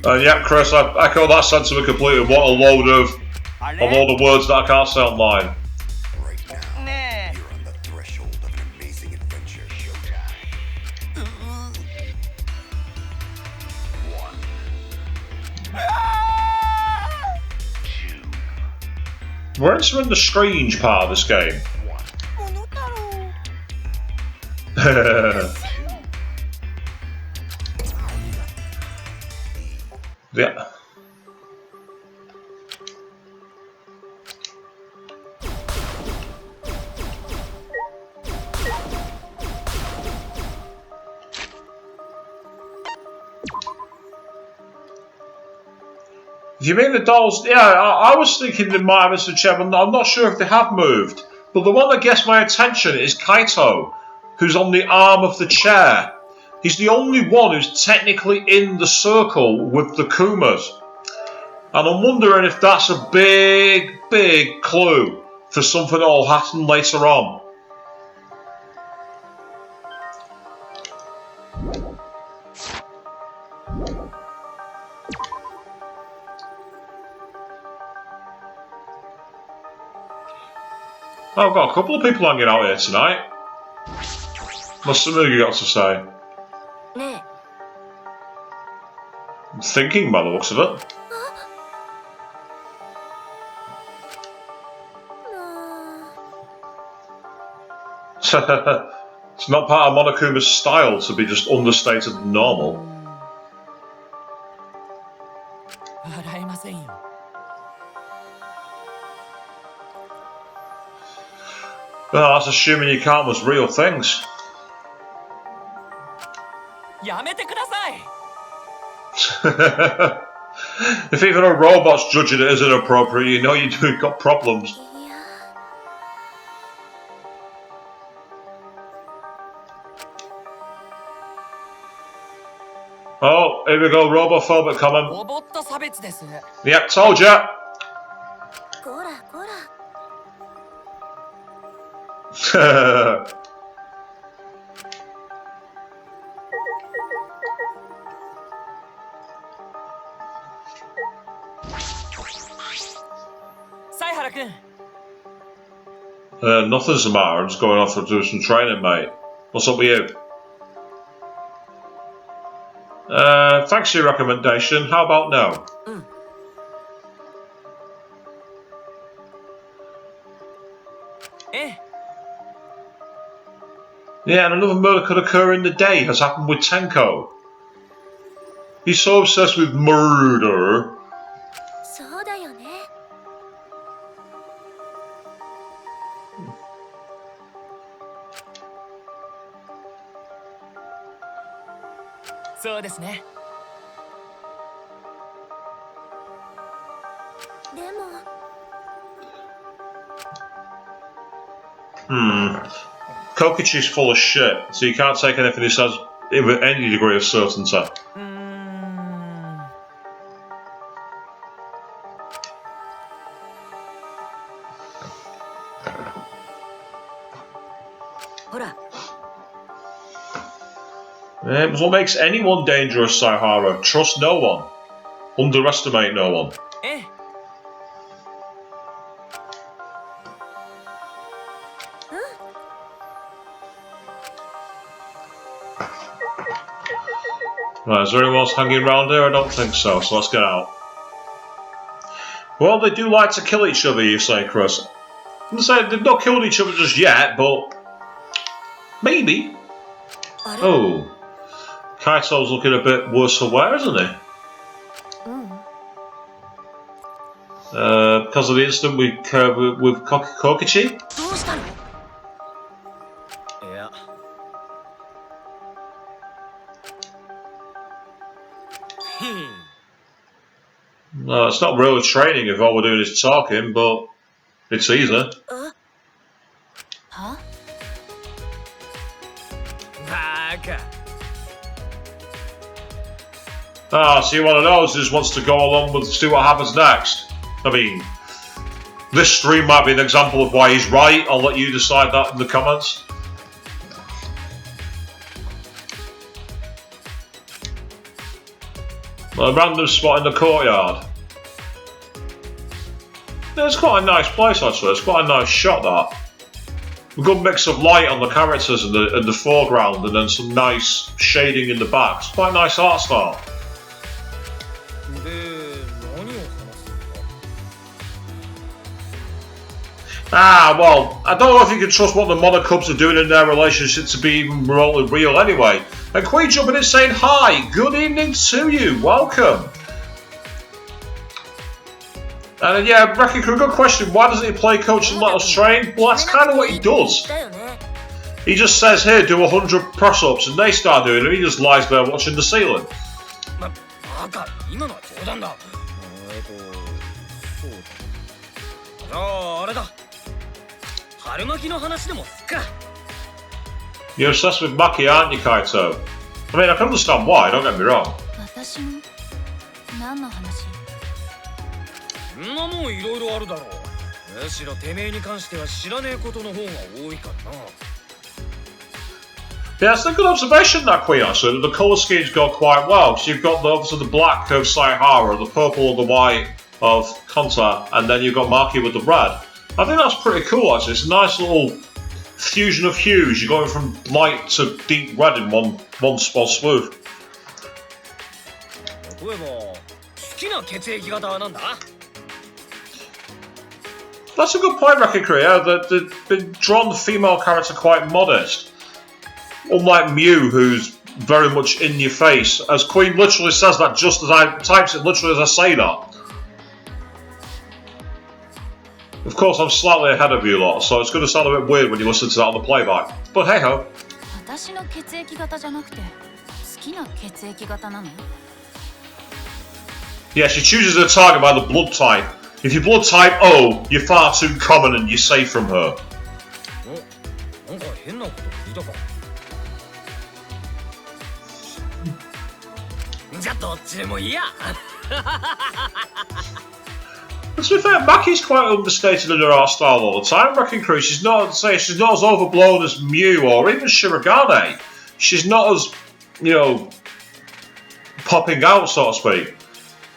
S1: Yeah, Chris, I echo that sentiment completely. What a load of words that I can't say online.
S4: Right now, you're on the threshold of an amazing adventure. Showtime. 1, 2.
S1: We're entering the strange part of this game. Yeah. If you mean the dolls, yeah, I was thinking they might have Mr. Cheb, and I'm not sure if they have moved. But the one that gets my attention is Kaito, who's on the arm of the chair. He's the only one who's technically in the circle with the Kumas. And I'm wondering if that's a big, big clue for something that'll happen later on. I've got a couple of people hanging out here tonight. What's something you got to say? I'm thinking by the looks of it. It's not part of Monokuma's style to be just understated and normal. Well, that's assuming you can't was real things. If even a robot's judging it as inappropriate, you know you've got problems. Oh, here we go, robophobic comment. Yep, told ya. Nothing's the matter. I'm just going off to do some training, mate. What's up with you? Thanks for your recommendation. How about no? Yeah, and another murder could occur in the day, as happened with Tenko. He's so obsessed with murder. Kokichi's full of shit, so you can't take anything he says with any degree of certainty. What makes anyone dangerous, Saihara? Trust no one. Underestimate no one. Right, is there anyone else hanging around here? I don't think so, so let's get out. Well, they do like to kill each other, you say, Chris. I'm saying they've not killed each other just yet, but maybe. Oh, Kaito's looking a bit worse for wear, isn't he? Because of the incident with Kokichi?
S2: Yeah.
S1: No, it's not real training if all we're doing is talking, but it's easy.
S3: Huh?
S1: Ah, so you're one of those who just wants to go along with see what happens next. I mean, this stream might be an example of why he's right. I'll let you decide that in the comments. A random spot in the courtyard. Yeah, it's quite a nice place actually. It's quite a nice shot that. A good mix of light on the characters in the foreground, and then some nice shading in the back. It's quite a nice art style. Ah, well, I don't know if you can trust what the Monocubs are doing in their relationship to be even remotely real anyway. And Queen jumping in saying, hi, good evening to you, welcome. And yeah, Rekika, good question, why doesn't he play coach and let us train? Well, that's kind of what he does. He just says, here, do 100 press-ups, and they start doing it, and he just lies there watching the ceiling. You're obsessed with Maki, aren't you, Kaito? I mean, I can understand why, don't get me wrong. Yeah, it's a good observation, that Queen, actually. The colour schemes go quite well. So you've got obviously the black of Saihara, the purple and the white of Konta, and then you've got Maki with the red. I think that's pretty cool, actually. It's a nice little fusion of hues. You're going from light to deep red in one spot swoop. That's a good point, Rekika. Yeah, they've been drawn the female character quite modest. Unlike Mew, who's very much in your face. As Queen literally says that just as I types it literally as I say that. Of course, I'm slightly ahead of you lot, so it's going to sound a bit weird when you listen to that on the playback. But hey ho. Yeah, she chooses her target by the blood type. If you blood type O, you're far too common and you're safe from her. To be fair, Maki's quite understated in her art style all the time. Wrecking Crew, she's not as overblown as Mew or even Shirogane. She's not as, you know, popping out, so to speak.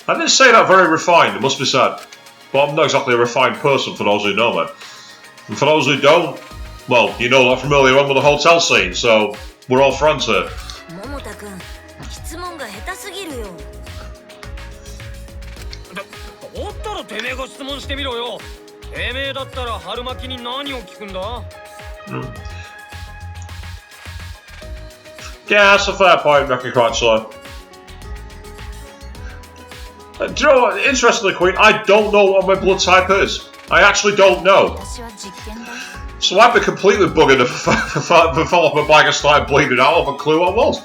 S1: I didn't say that very refined, it must be said. But I'm not exactly a refined person for those who know me. And for those who don't, well, you know that from earlier on with the hotel scene, so we're all friends here. Yeah, that's a fair point, Wrecking Crew, actually. Do you know what? Interestingly, Queen, I don't know what my blood type is. I actually don't know. So I'd be completely bugging if I fell off my bag and started bleeding out of a clue what I was.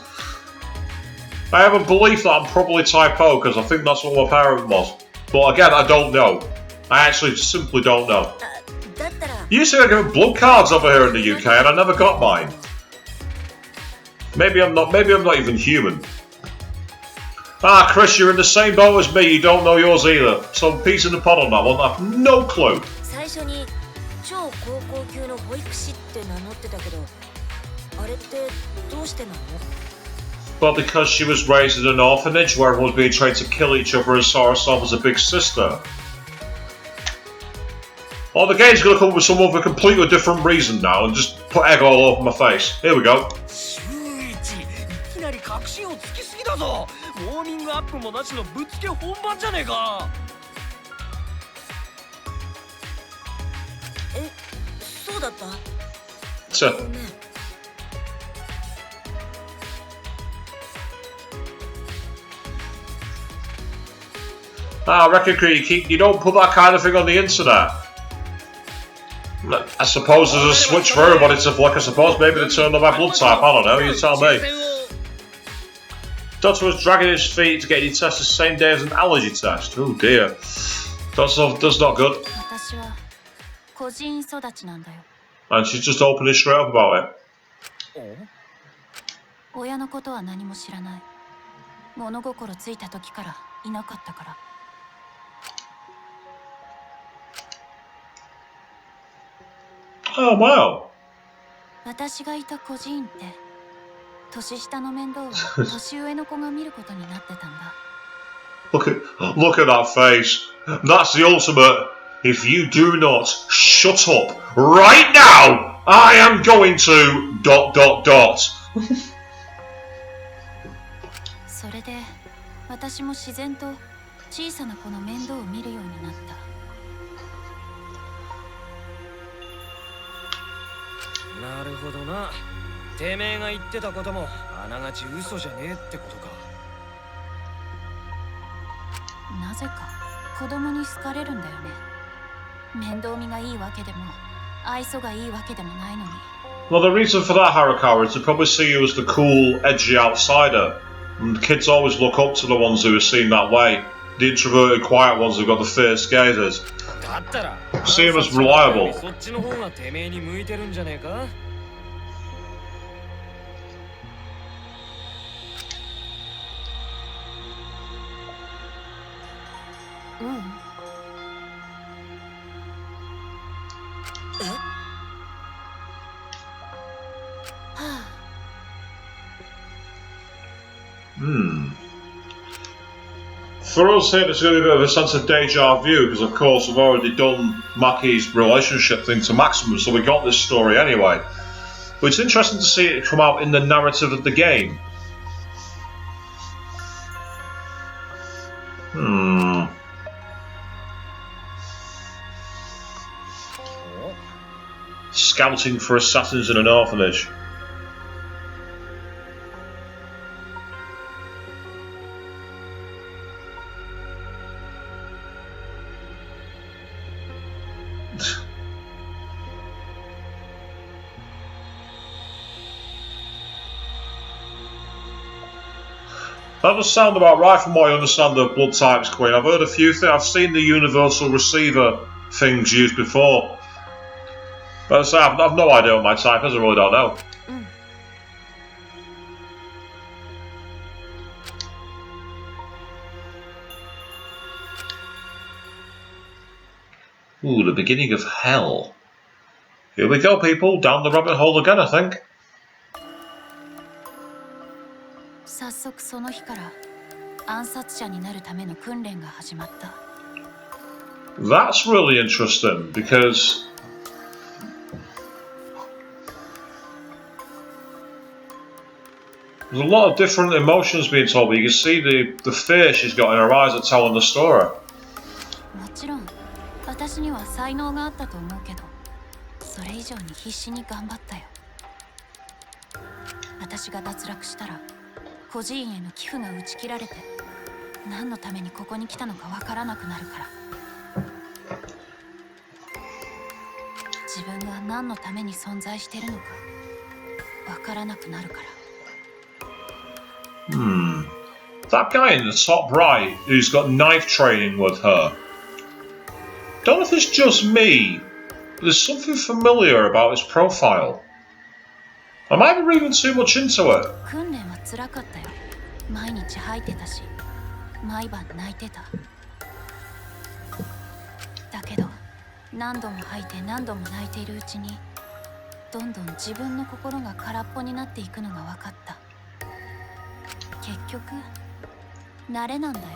S1: I have a belief that I'm probably type O because I think that's what my parent was. But again, I don't know. I actually simply don't know. You used to get blood cards over here in the UK and I never got mine. Maybe I'm not even human. Ah, Chris, you're in the same boat as me, you don't know yours either. So piece in the pod on that one, I have no clue. But because she was raised in an orphanage where everyone was being trained to kill each other and saw herself as a big sister. Oh, the game's going to come up with some other completely different reason now and just put egg all over my face. Here we go.
S6: うだった？
S1: So,
S6: ごめん。
S1: I reckon you don't put that kind of thing on the internet. I suppose there's a switch for everybody to flick. I suppose maybe they turned on my blood type. I don't know. You tell me. Doctor was dragging his feet to get you tested the same day as an allergy test. Oh dear. That's not good.
S3: 私は孤児院育ちなんだよ。
S1: And she's just opened it straight up about it.
S3: 親のことは何も知らない。物心ついた時からいなかったから。
S1: Oh wow.
S3: 私がいた孤児院って年下の面倒は年上の子が見ることになってたんだ。
S1: Look at that face. That's the ultimate. If you do not shut up right now, I am going to ...
S3: それで私も自然と小さな子の面倒を見るようになった。
S2: なるほどな。てめえが言ってたこともあながち嘘じゃねえってことか。
S3: なぜか子供に好かれるんだよね。面倒見がいいわけでも愛想がいいわけでもないのに。
S1: Well, the reason for that, Harakawa, is to probably see you as the cool, edgy outsider. And kids always look up to the ones who are seen that way. The introverted, quiet ones who've got the fierce gazers.
S2: だったら
S1: See him as reliable.
S2: そっちの方がてめえに向いてるんじゃねえか。
S1: For us here, there's going to be a bit of a sense of deja vu because, of course, we've already done Maki's relationship thing to Maximum, so we got this story anyway. But it's interesting to see it come out in the narrative of the game. Scouting for assassins in an orphanage. That does sound about right from what I understand of blood types, Queen. I've heard a few things. I've seen the universal receiver things used before. But as I say, I've no idea what my type is. I really don't know. Ooh, the beginning of hell. Here we go, people. Down the rabbit hole again, I think.
S3: 早速その日から暗殺者になるための訓練が始まった。
S1: That's really interesting because there's a lot of different emotions being told, but you can see the fear she's got in her eyes at telling the story.
S3: もちろん私には才能があったと思うけど、それ以上に必死に頑張ったよ。私が脱落したら孤児院への寄付が打ち切られて、何のためにここに来たのかわからなくなるから。自分が何のために存在してるのかわからなくなるから。
S1: That guy in the top right who's got knife training with her. Don't know if it's just me, but there's something familiar about his profile. I might be reading too much into it.
S3: 訓練は辛かったよ。毎日吐いてたし、毎晩泣いてた。だけど、何度も吐いて何度も泣いているうちに、どんどん自分の心が空っぽになっていくのが分かった。結局、慣れなんだよ。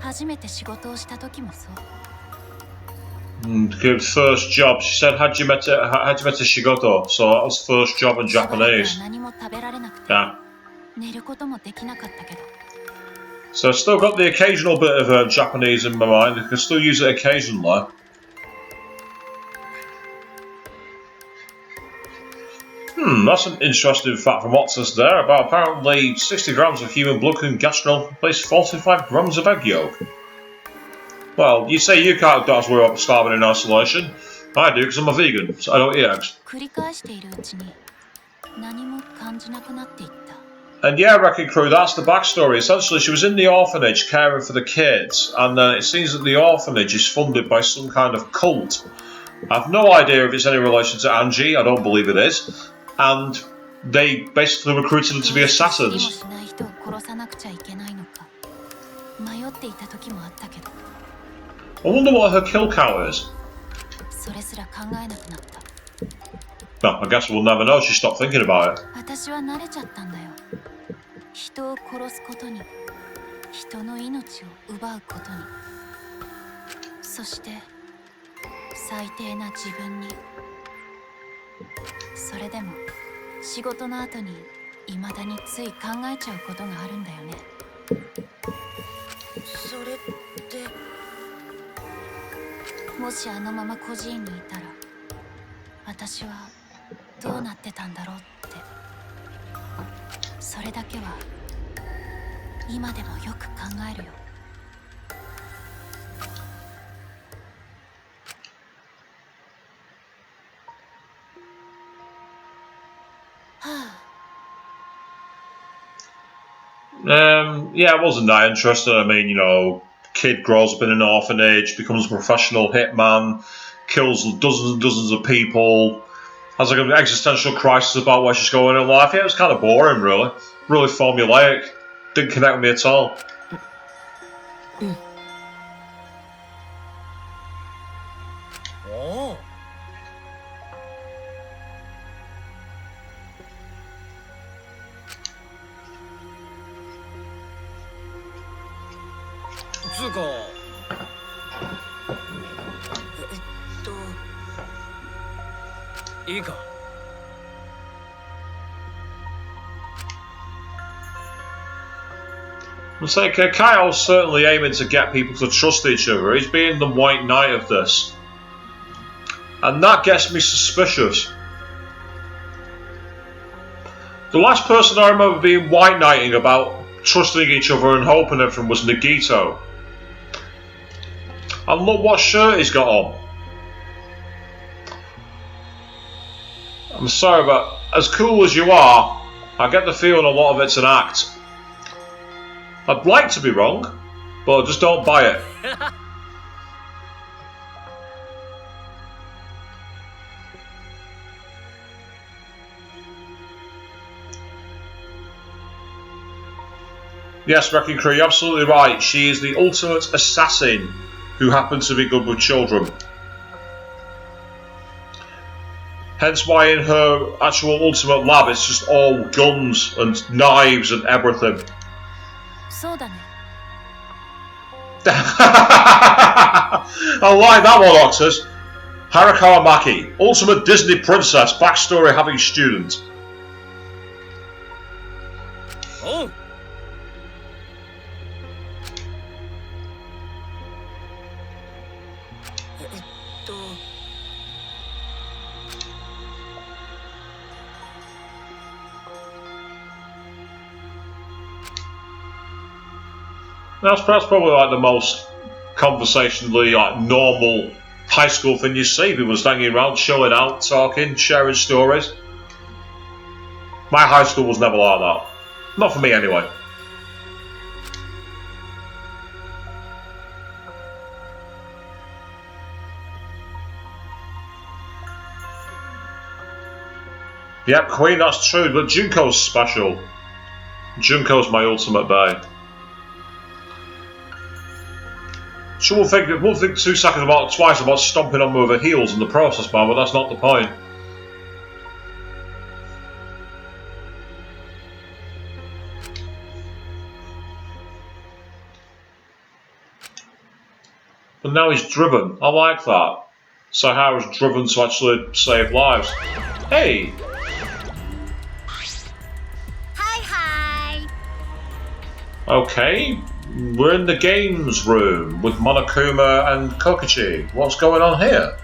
S3: 初めて仕事をした時もそう。
S1: Good first job. She said hajimete shigoto, so that was first job in Japanese.
S3: 何も食べられなくて、
S1: Yeah.
S3: 寝ることもできなかったけど。
S1: So I've still got the occasional bit of Japanese in my mind. I can still use it occasionally. That's an interesting fact from Oxus there. About apparently 60 grams of human blood can gastro replace 45 grams of egg yolk. Well, you say you don't have to worry about starving in isolation. I do because I'm a vegan, so I don't eat eggs.
S3: 繰り返しているうちに何も感じなくなっていった。
S1: And yeah, Wrecking Crew, that's the backstory. Essentially, she was in the orphanage caring for the kids, and it seems that the orphanage is funded by some kind of cult. I have no idea if it's any relation to Angie, I don't believe it is. And they basically recruited them to be assassins.
S3: 知りもしない人を殺さなくちゃいけないのか迷っていた時もあったけど
S1: I wonder what her kill count is.
S3: それすら考えなくなった
S1: No, I guess we'll never know. She stopped thinking about it.
S3: 私は慣れちゃったんだよ人を殺すことに人の命を奪うことにそして最低な自分にそれでも仕事の後に未だについ考えちゃうことがあるんだよねそれってもしあのまま孤児院にいたら私はどうなってたんだろうってそれだけは今でもよく考えるよ
S1: Yeah, it wasn't that interesting. I mean, you know, kid grows up in an orphanage, becomes a professional hitman, kills dozens and dozens of people, has like an existential crisis about where she's going in life. Yeah, it was kind of boring, really. Really formulaic. Didn't connect with me at all.
S2: Oh. つうかいいか
S1: It's like Kyle's certainly aiming to get people to trust each other. He's being the white knight of this. And that gets me suspicious. The last person I remember being white knighting about trusting each other and hoping everything was Nagito. And look what shirt he's got on. I'm sorry, but as cool as you are, I get the feeling a lot of it's an act. I'd like to be wrong, but I just don't buy it. Yes, Wrecking Crew, you're absolutely right. She is the ultimate assassin who happens to be good with children. Hence why in her actual ultimate lab it's just all guns and knives and everything.
S3: そうだね
S1: I like that one, Oxus. Harakawa Maki, ultimate Disney princess, backstory having student.
S2: Oh.
S1: That's probably like the most conversationally like normal high school thing you see. People just hanging around, chilling out, talking, sharing stories. My high school was never like that. Not for me anyway. Yep, Queen, that's true, but Junko's special. Junko's my ultimate bae. So we'll think 2 seconds about twice about stomping on with her heels in the process, man, but that's not the point. But now he's driven. I like that. Sahara's driven to actually save lives. Hey!
S3: Hi.
S1: Okay, we're in the games room with Monokuma and Kokichi. What's going on here?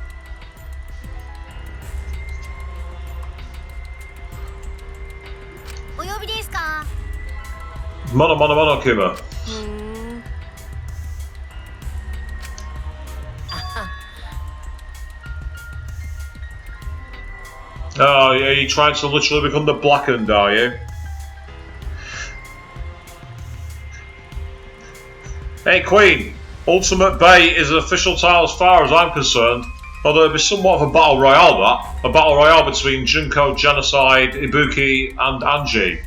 S1: Mono mono mono Kuma. Oh, yeah, you're trying to literally become the Blackened, are you? Hey, Queen! Ultimate Bay is an official title as far as I'm concerned, although it'd be somewhat of a battle royale, that. A battle royale between Junko, Genocide, Ibuki, and Angie.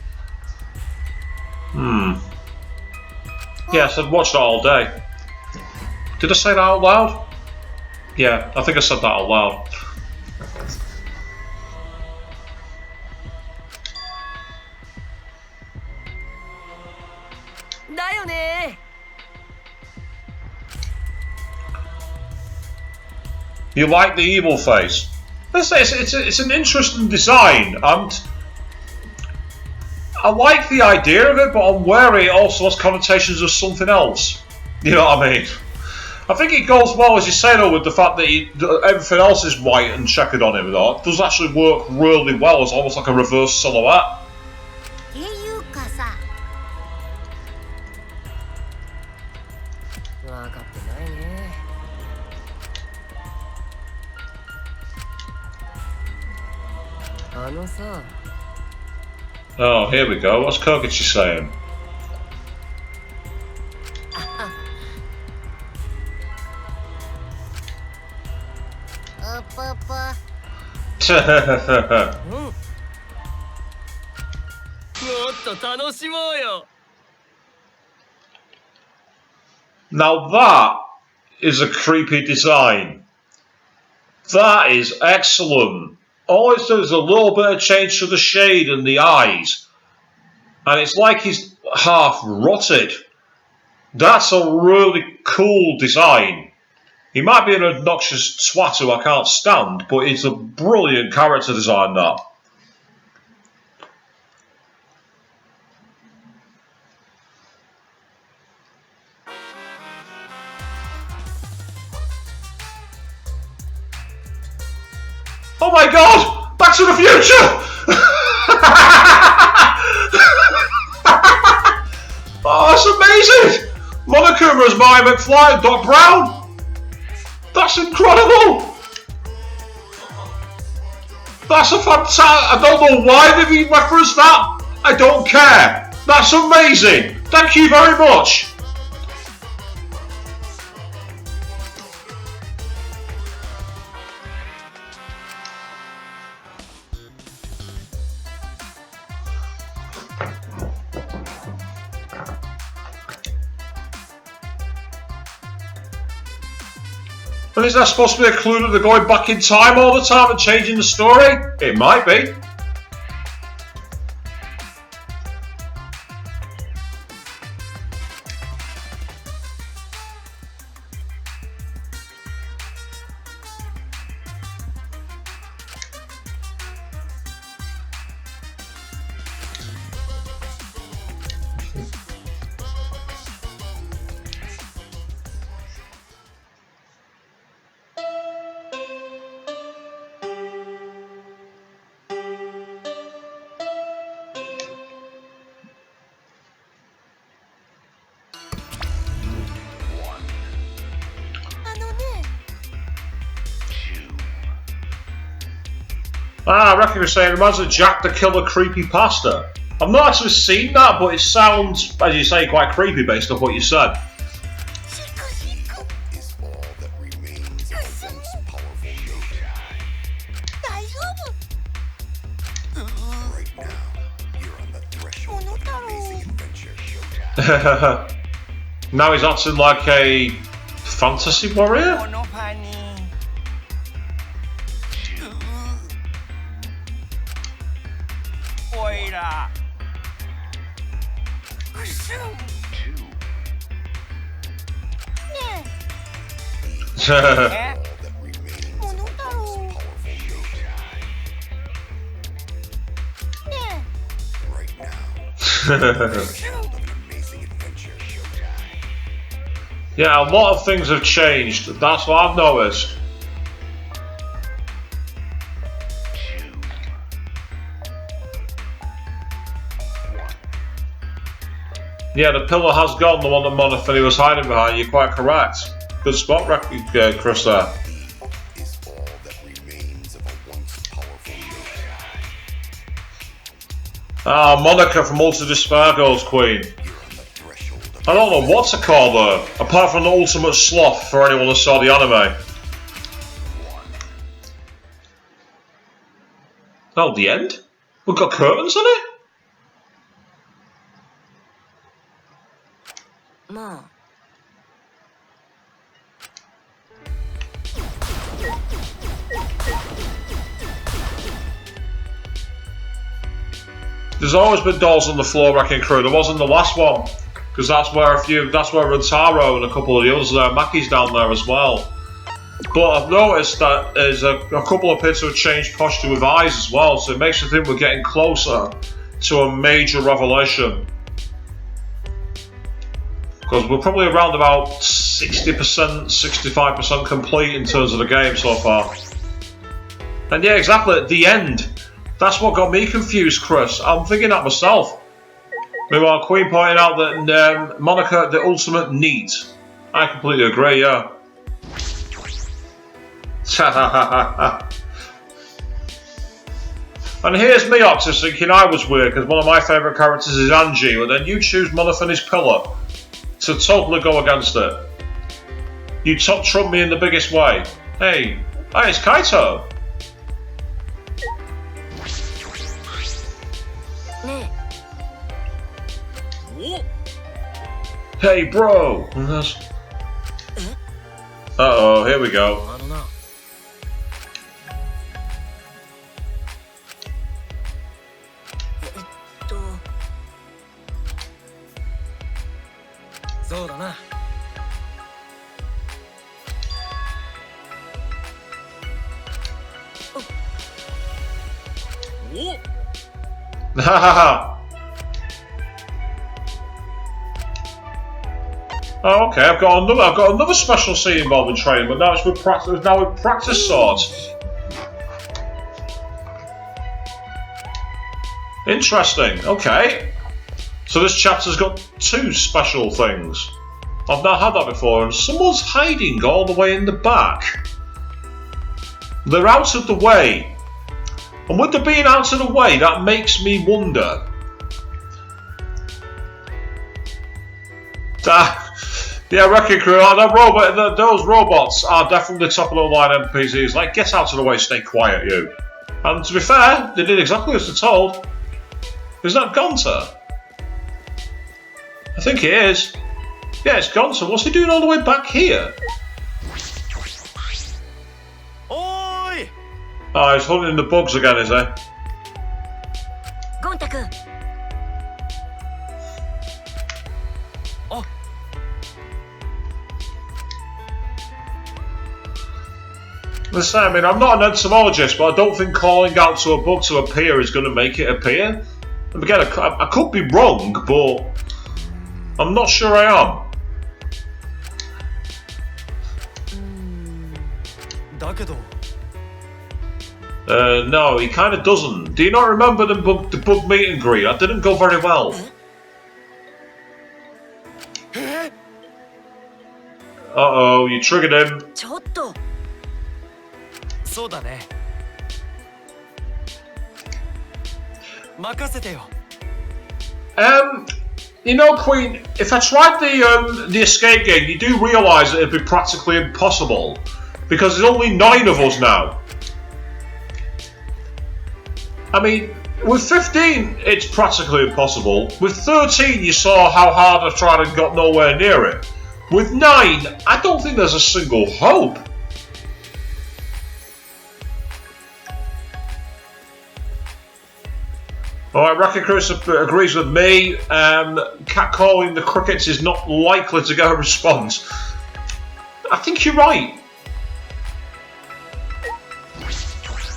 S1: Yes, I've watched that all day. Did I say that out loud? Yeah, I think I said that out loud. You like the evil face? It's an interesting design, and I like the idea of it, but I'm wary it also has connotations of something else. You know what I mean? I think it goes well, as you say, though, with the fact that everything else is white and checkered on him, though. It does actually work really well as almost like a reverse silhouette.
S6: ていうかさ、
S5: 分かってないね。あのさ。
S1: Oh, here we go. What's Kokichi saying?
S6: うぷぷ。
S5: もっと楽しもうよ。
S1: Now that is a creepy design. That is excellent. All it does is a little bit of change to the shade and the eyes. And it's like he's half rotted. That's a really cool design. He might be an obnoxious twat who I can't stand, but it's a brilliant character design, that. Oh my god! Back to the Future! Oh, that's amazing! Monokuma as Marty McFly and Doc Brown! That's incredible! That's a fantastic... I don't know why they've referenced that. I don't care. That's amazing. Thank you very much. And is that supposed to be a clue that they're going back in time all the time and changing the story? It might be. I reckon you're saying it reminds me of Jack the Killer creepypasta. I've not actually seen that, but it sounds, as you say, quite creepy based on what you said.
S4: Is all that remains of a once powerful showtime.
S6: 大丈夫？
S4: Right now, you're on the threshold of an amazing adventure showtime.
S1: Now he's acting like a fantasy warrior?
S6: このパニー。おいら。くしゅん。ねえ。
S4: All that remains
S6: こ
S4: of
S6: の
S4: a
S6: 太郎。
S4: powerful showtime.
S6: ね
S4: Right now,
S6: え。くしゅん。
S4: of an amazing adventure showtime.
S1: Yeah, a lot of things have changed. That's what I've noticed. Yeah, the pillar has gone, the one that Monofini was hiding behind. You're quite correct. Good spot, Chris, there.
S4: Is all that remains of a once powerful yokai.
S1: Ah, Monica from Ultra Despair goes Queen.
S4: You're on the threshold of
S1: I don't know what to call her, apart from the ultimate sloth for anyone who saw the anime. Oh, the end? We've got curtains on it?
S6: まあ
S1: There's always been dolls on the floor, Wrecking Crew. There wasn't the last one, because that's where Rentaro and a couple of the others there. Maki's down there as well. But I've noticed that there's a couple of pits who have changed posture with eyes as well, so it makes me think we're getting closer to a major revelation. Because we're probably around about 60%, 65% complete in terms of the game so far. And yeah, exactly, at the end. That's what got me confused, Chris. I'm thinking that myself. Meanwhile, Queen pointing out that Monica, the ultimate NEET. I completely agree, yeah. And here's me, Octus, thinking I was weird because one of my favourite characters is Angie, and then you choose Monofini's pillar to totally go against it. You top trump me in the biggest way. Hey, it's Kaito.
S6: ね
S1: Hey, bro. Uh-oh, here we go.
S2: あのな そうだな
S1: Oh, okay. I've got another special scene involving training, but now it's with practice swords. Interesting. Okay. So this chapter's got two special things. I've not had that before, and someone's hiding all the way in the back. They're out of the way. And with them being out of the way, that makes me wonder. Yeah, Wrecking Crew, those robots are definitely top of the line NPCs. Like, get out of the way, stay quiet, you. And to be fair, they did exactly as they're told. Is that Gonta? I think it is. Yeah, it's Gonta. What's he doing all the way back here?
S5: Oi!
S1: Oh, he's hunting the bugs again, is he?
S6: ゴンタ君
S1: Listen, I mean, I'm not an entomologist, but I don't think calling out to a bug to appear is going to make it appear. And again, I could be wrong, but I'm not sure I am.
S5: だけど
S1: No, he kind of doesn't. Do you not remember the bug meet and greet? That didn't go very well. Uh-oh, you triggered him.
S6: ちょっと
S5: そうだね任せてよ
S1: You know, Queen, if I tried the escape game, you do realise that it'd be practically impossible. Because there's only 9 of us now. I mean, with 15, it's practically impossible. With 13, you saw how hard I tried and got nowhere near it. With 9, I don't think there's a single hope. Alright, Wrecking Crew agrees with me. Catcalling the crickets is not likely to get a response. I think you're right.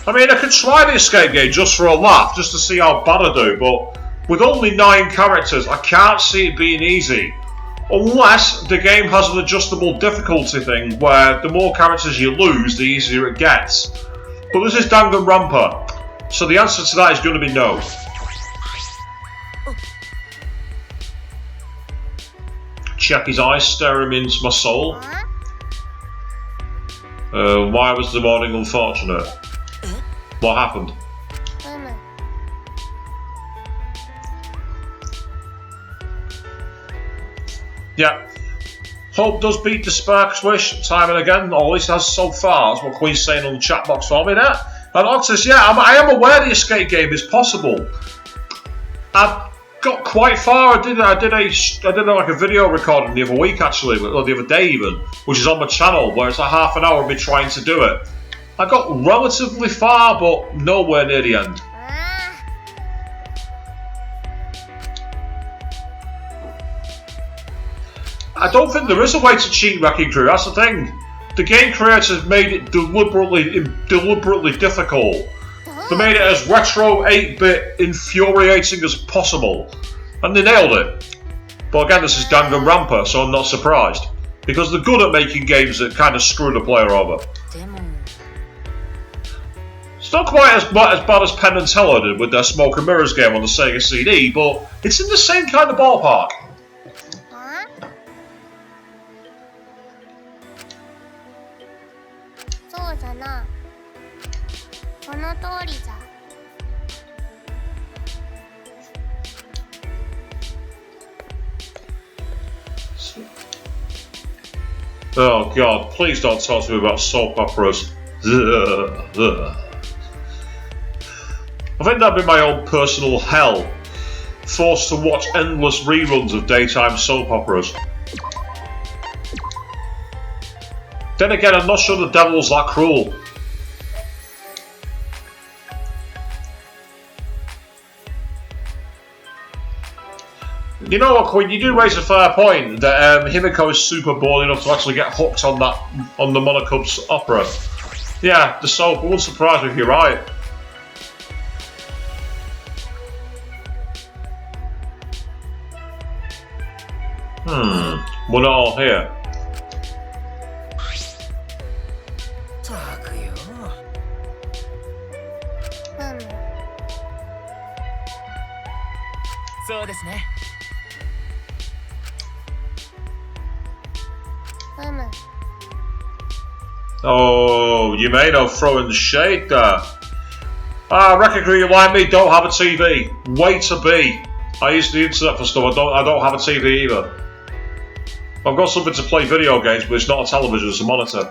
S1: I mean, I could try the escape game just for a laugh, just to see how bad I do, but with only 9 characters, I can't see it being easy. Unless the game has an adjustable difficulty thing, where the more characters you lose, the easier it gets. But this is Danganronpa, so the answer to that is going to be no. check his eyes staring into my soul. Why was the morning unfortunate? What happened? Yeah. Hope does beat Despair's wish time and again, or at least has so far. That's what Queen's saying on the chat box for me there. And Octus, yeah, I am aware the escape game is possible. I've got quite far. I did like a video recording the other week actually, or the other day even, which is on my channel, where it's like half an hour of me trying to do it. I got relatively far, but nowhere near the end. I don't think there is a way to cheat Wrecking Crew, that's the thing. The game creators made it deliberately difficult. They made it as retro 8-bit infuriating as possible. And they nailed it. But again, this is Danganronpa, so I'm not surprised. Because they're good at making games that kind of screw the player over. It's not quite as bad as Penn and Teller did with their Smoke and Mirrors game on the Sega CD, but it's in the same kind of ballpark. Oh god, please don't talk to me about soap operas. I think that'd be my own personal hell. Forced to watch endless reruns of daytime soap operas. Then again, I'm not sure the devil's that cruel. You know what, Queen? You do raise a fair point that Himiko is super bored enough to actually get hooked on the Monokub's opera. Yeah, the soap. It wouldn't surprise me if you're right. We're not all here. Oh, you may know throwing shade there. Wrecking Crew, you like me, don't have a TV. Way to be. I use the internet for stuff, I don't have a TV either. I've got something to play video games, but it's not a television, it's a monitor.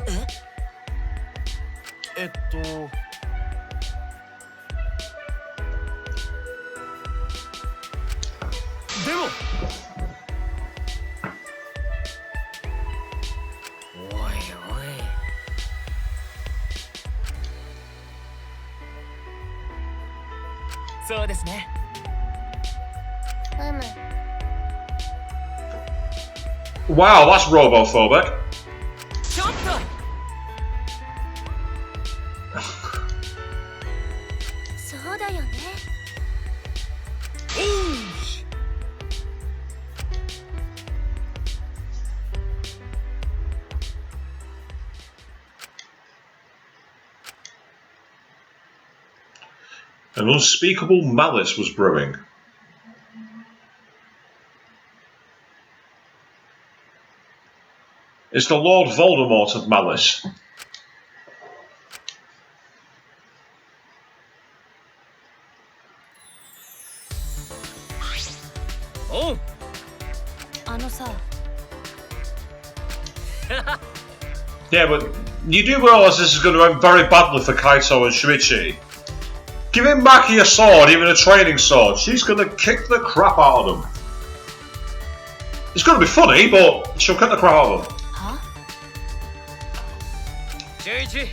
S1: Wow, that's robophobic. An unspeakable malice was brewing. It's the Lord Voldemort of malice.
S2: Oh!
S1: Yeah, but you do realise this is going to end very badly for Kaito and Shuichi. Giving Maki a sword, even a training sword, she's going to kick the crap out of them. It's going to be funny, but she'll kick the crap out of them.
S2: Shuichi!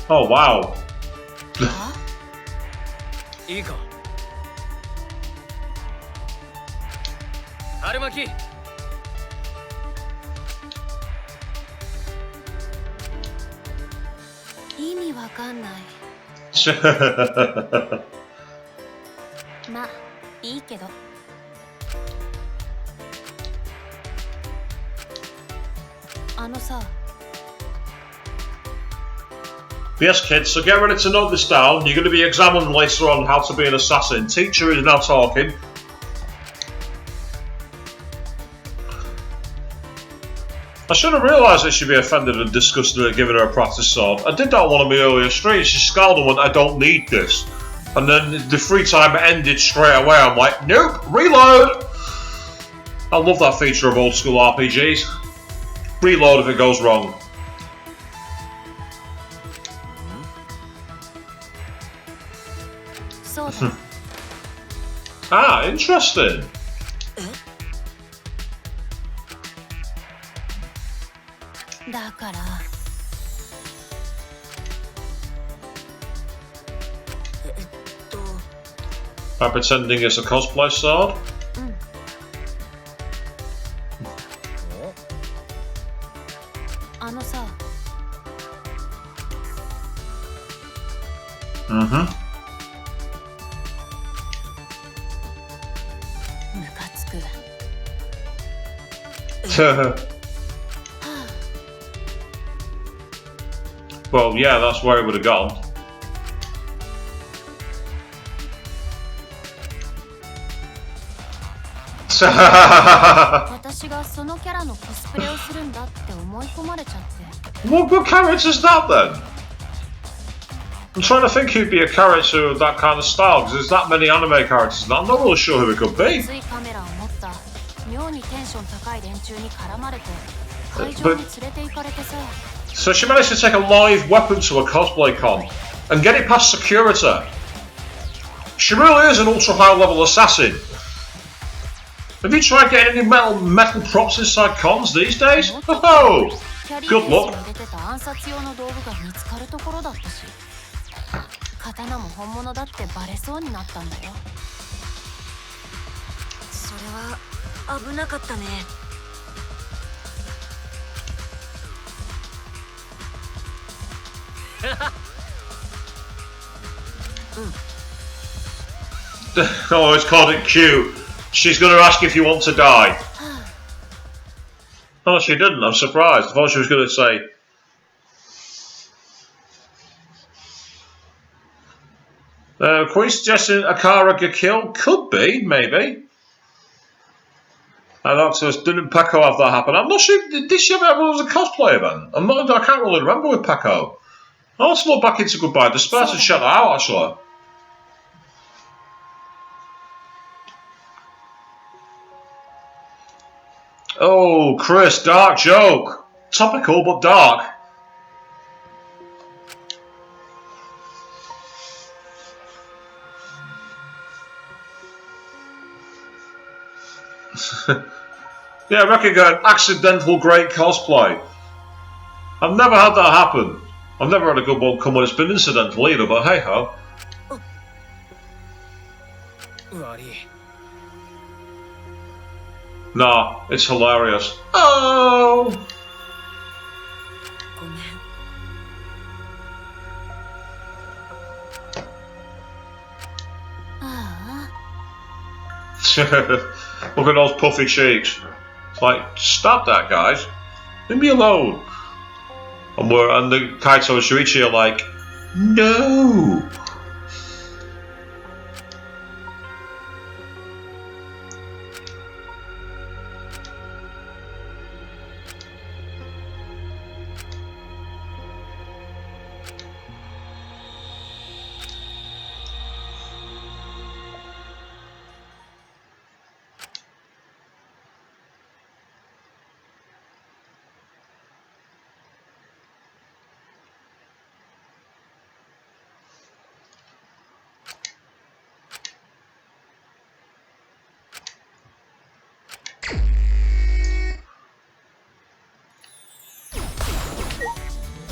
S1: Oh wow.
S3: わかんない。まあいいけど。あのさ。
S1: Yes, kids, so get ready to note this down. You're going to be examined later on how to be an assassin. Teacher is now talking. I should have realised that she'd be offended and disgusted at giving her a practice sword. I did that on one of my earlier streams. She scowled and went, I don't need this. And then the free time ended straight away. I'm like, nope, reload! I love that feature of old school RPGs. Reload if it goes wrong. Ah, interesting. By pretending it's a cosplay sword? Mm-hmm. Well, yeah, that's where it would have gone. What good character is that then? I'm trying to think who'd be a character of that kind of style, because there's that many anime characters and I'm not really sure who it could be. So she managed to take a live weapon to a cosplay con and get it past security. She really is an ultra high level assassin. Have you tried getting any metal props inside cons these days? Oh, good luck. Oh, it's called it cute. She's going to ask if you want to die. Oh, she didn't. I'm surprised. I thought she was going to say. Queen suggesting Akara get killed? Could be, maybe. And also, didn't Peko have that happen? I'm not sure. Did she ever was a cosplay event? I can't really remember with Peko. I'll have to look back into Goodbye Despair to check that out, actually. Oh, Chris, dark joke. Topical, but dark. Yeah, I reckon accidental great cosplay. I've never had that happen. I've never had a good one come when it's been incidental either, but hey ho. Nah, it's hilarious. Oh! Look at those puffy cheeks. It's like, stop that, guys. Leave me alone. And the Kaito and Shuichi are like, no!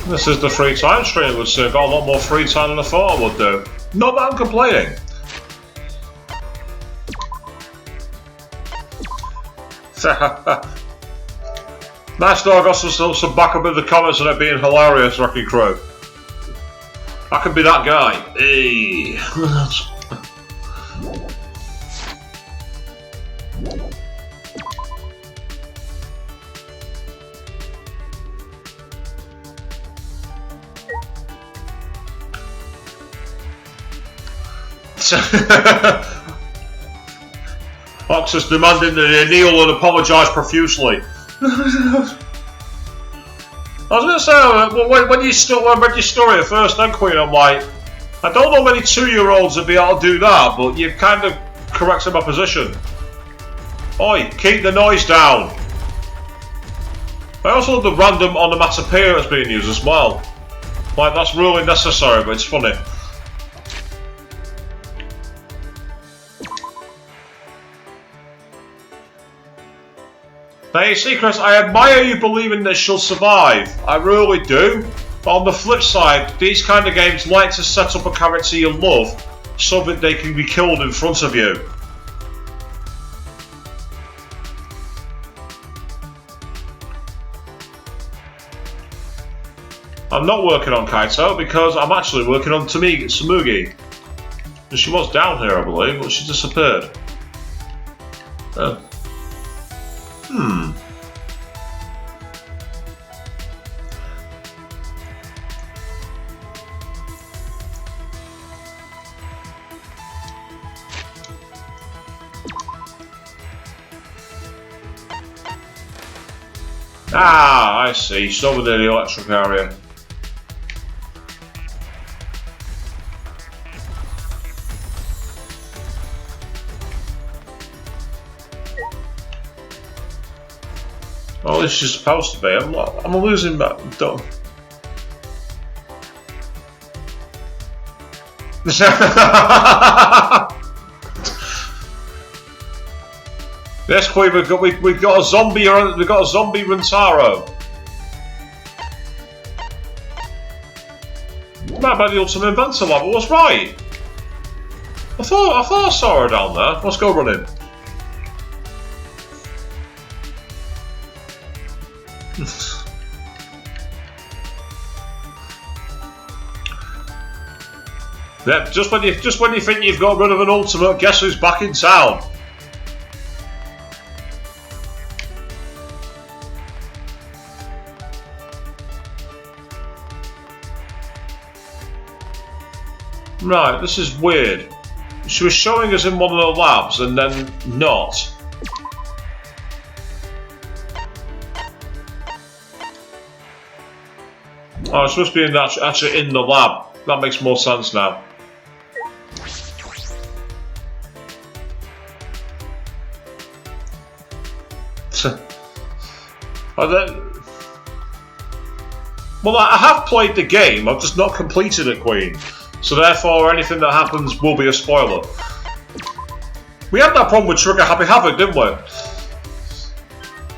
S1: This is the free time stream would say. Got a lot more free time than I thought I would do. Not that I'm complaining. Nice dog. Got some backup in the comments on it being hilarious, Rocky Crow. I can be that guy. Hey. Oxus demanding that he kneel and apologise profusely. I was going to say, when you read your story at first, then Queen, I'm like, I don't know many 2-year-olds would be able to do that, but you've kind of corrected my position. Oi, keep the noise down. I also love the random onomatopoeia that's being used as well. Like, that's really necessary, but it's funny. Now you see, Chris, I admire you believing that she'll survive. I really do. But on the flip side, these kind of games like to set up a character you love so that they can be killed in front of you. I'm not working on Kaito because I'm actually working on Tsumugi. And she was down here, I believe, but she disappeared. Ah, I see. She's over there in the electric area. Well, this is supposed to be. I'm losing that. Yes, Queen, we've got a zombie. We've got a zombie Rentaro. Might be the ultimate inventor level. Was right. I thought I saw her down there. Let's go running. Yeah, just when you think you've got rid of an ultimate, guess who's back in town? Right, this is weird. She was showing us in one of the labs and then not. Oh, it's supposed to be actually in the lab. That makes more sense now. Well, I have played the game, I've just not completed it, Queen. So therefore, anything that happens will be a spoiler. We had that problem with Trigger Happy Havoc, didn't we?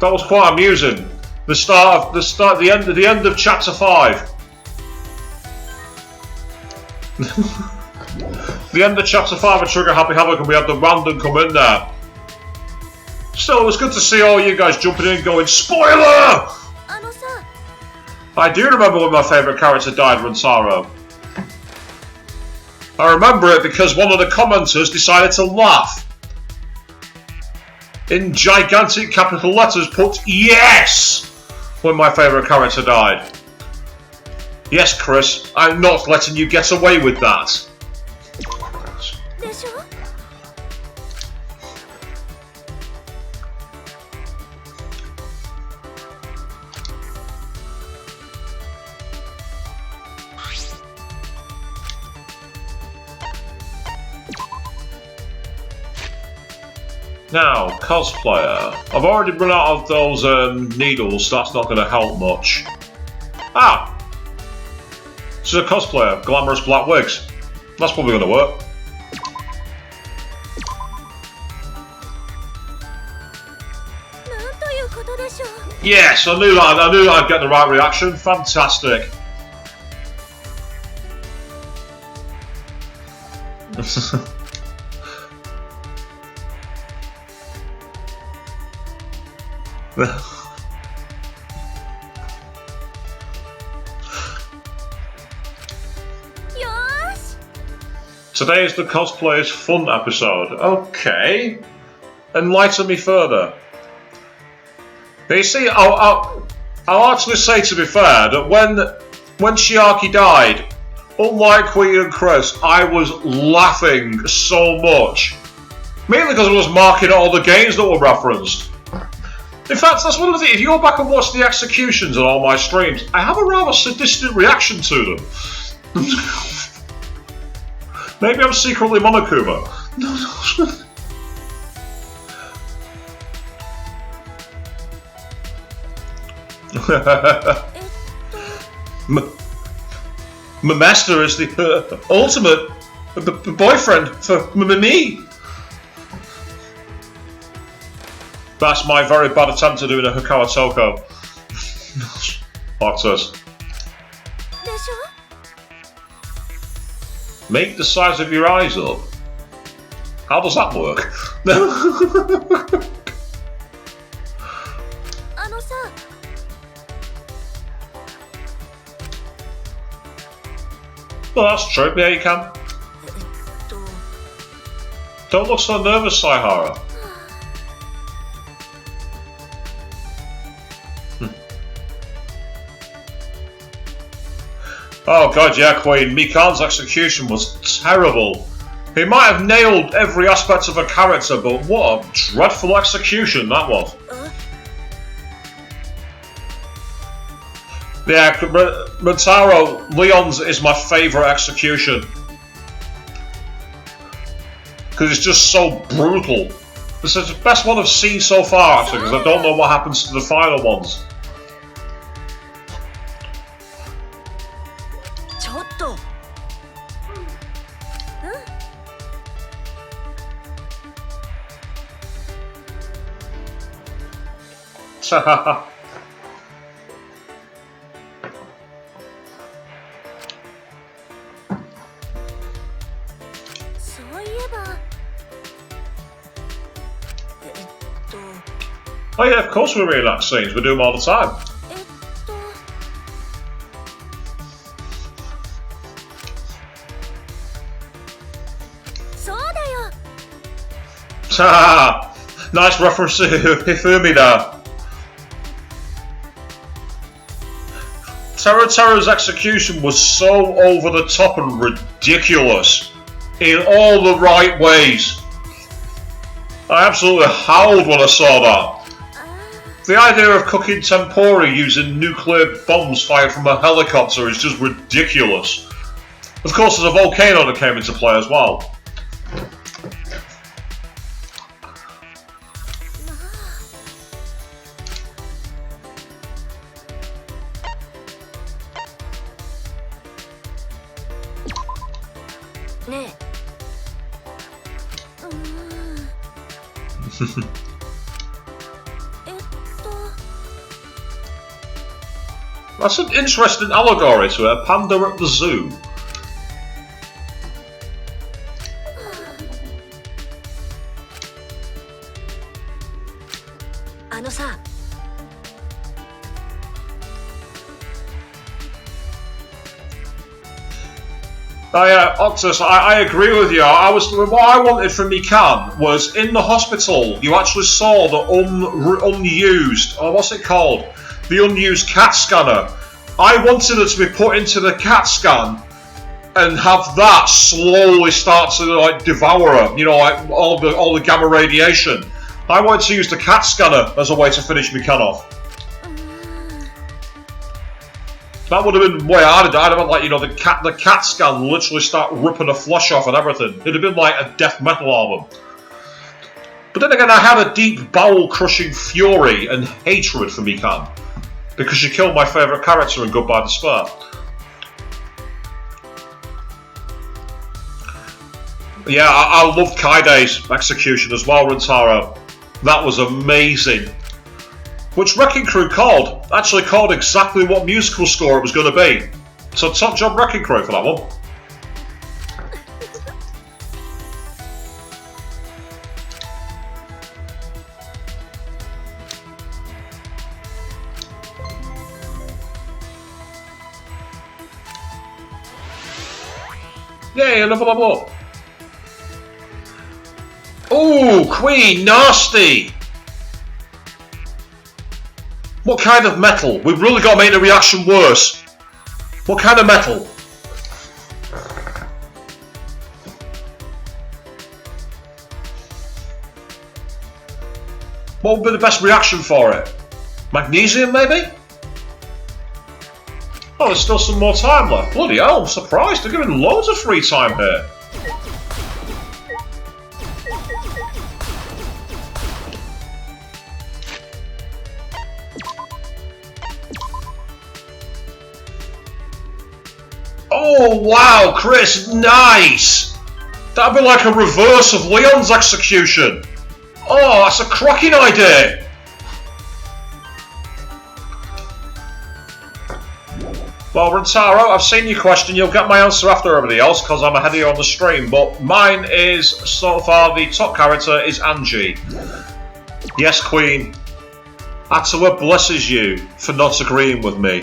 S1: That was quite amusing. The end of chapter 5. The end of chapter 5 of Trigger Happy Havoc, and we had the random come in there. Still, it was good to see all you guys jumping in going, SPOILER! I do remember when my favourite character died, Rentaro. I remember it because one of the commenters decided to laugh. In gigantic capital letters put YES! When my favourite character died. Yes, Chris, I'm not letting you get away with that. Now, cosplayer. I've already run out of those needles, so that's not going to help much. Ah! This is a cosplayer, glamorous black wigs. That's probably going to work. Yes, I knew that I'd get the right reaction. Fantastic. Today is the cosplayers fun episode. Okay. Enlighten me further. But you see, I'll actually say, to be fair, that when Chiaki died, unlike Queen and Chris, I was laughing so much. Mainly because I was marking all the games that were referenced. In fact, that's one of the things. If you go back and watch the executions on all my streams, I have a rather sadistic reaction to them. Maybe I'm secretly Monokuma. My master is the ultimate boyfriend for me. That's my very bad attempt at doing a Hikawa Toko. Octus.
S6: でしょ
S1: Make the size of your eyes up. How does that work?
S6: あのさ
S1: Well, that's true. Yeah, you can.
S6: と
S1: Don't look so nervous, Saihara. Oh god, yeah, Queen. Mikan's execution was terrible. He might have nailed every aspect of a character, but what a dreadful execution that was. Yeah, Rentaro, Leon's is my favourite execution. Because it's just so brutal. This is the best one I've seen so far, actually, because I don't know what happens to the final ones.
S6: ちょっと そういえば
S1: Oh yeah, of course we reenact scenes, we do them all the time.
S6: そうだよ
S1: Ah, nice reference to Hifumi there. Tera's execution was so over the top and ridiculous in all the right ways. I absolutely howled when I saw that. The idea of cooking tempura using nuclear bombs fired from a helicopter is just ridiculous. Of course, there's a volcano that came into play as well. That's an interesting allegory to it, a panda at the zoo. Octus, I agree with you. What I wanted from Mikan was in the hospital. You actually saw the unused, or what's it called? The unused CAT scanner. I wanted it to be put into the CAT scan and have that slowly start to like devour her. You know, like all the gamma radiation. I wanted to use the CAT scanner as a way to finish Mikan off. That would have been way harder. I'd have had, like, you know, the CAT scan literally start ripping her flesh off and everything. It'd have been like a death metal album. But then again, I had a deep bowel-crushing fury and hatred for Mikan because she killed my favourite character in Goodbye Despair. Yeah, I loved Kaide's execution as well, Rentaro. That was amazing. Which Wrecking Crew actually called exactly what musical score it was going to be. So top job Wrecking Crew for that one. Yay, another level up. Ooh, Queen, nasty! What kind of metal? We've really got to make the reaction worse. What kind of metal? What would be the best reaction for it? Magnesium, maybe? Oh, there's still some more time left. Bloody hell, I'm surprised. They're giving loads of free time here. Oh, wow, Chris, nice! That'd be like a reverse of Leon's execution. Oh, that's a cracking idea. Well, Rentaro, I've seen your question. You'll get my answer after everybody else because I'm ahead of you on the stream. But mine is, so far, the top character is Angie. Yes, Queen. Atawa blesses you for not agreeing with me.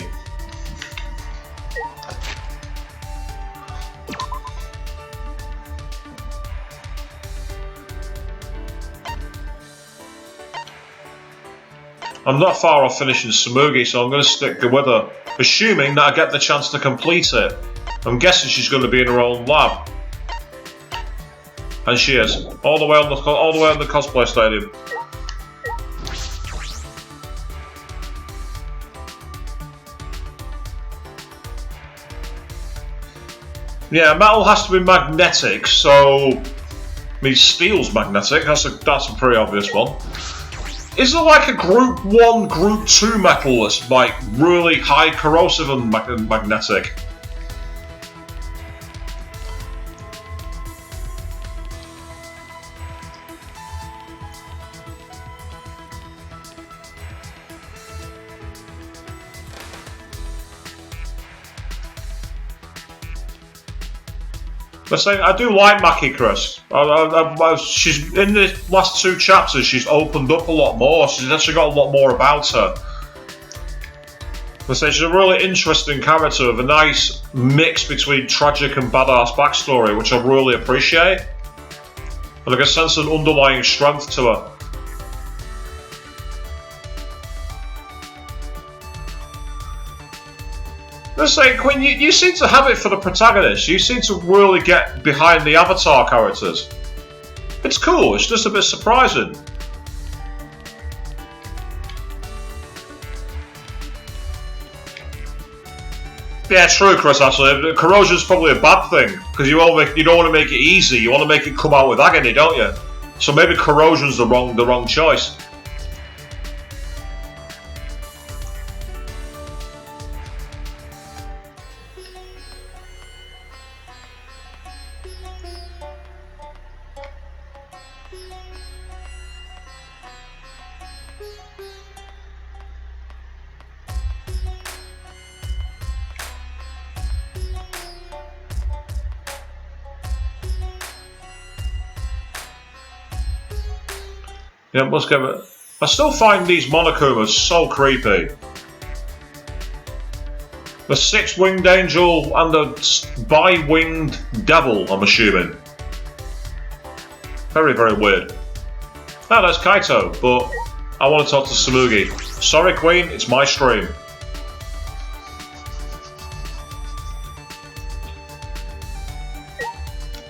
S1: I'm not far off finishing Samugi, so I'm going to stick with her, assuming that I get the chance to complete it. I'm guessing she's going to be in her own lab, and she is all the way on the cosplay stadium. Yeah, metal has to be magnetic, so I mean steel's magnetic. That's a pretty obvious one. Is there like a Group 1, Group 2 metal that's like really high corrosive and magnetic? But saying I do like Maki, Chris. She's in the last 2 chapters. She's opened up a lot more. She's actually got a lot more about her. I say she's a really interesting character with a nice mix between tragic and badass backstory, which I really appreciate. And I can sense an underlying strength to her. Let's say, Quinn, you seem to have it for the protagonist. You seem to really get behind the Avatar characters. It's cool, it's just a bit surprising. Yeah, true, Chris, actually. Corrosion's probably a bad thing, because you don't want to make it easy, you want to make it come out with agony, don't you? So maybe corrosion's the wrong choice. Yeah, let's give it. I still find these Monokumas so creepy. The 6-winged angel and the bi-winged devil, I'm assuming. Very, very weird. Oh, that's Kaito, but I want to talk to Samugi. Sorry, Queen, it's my stream.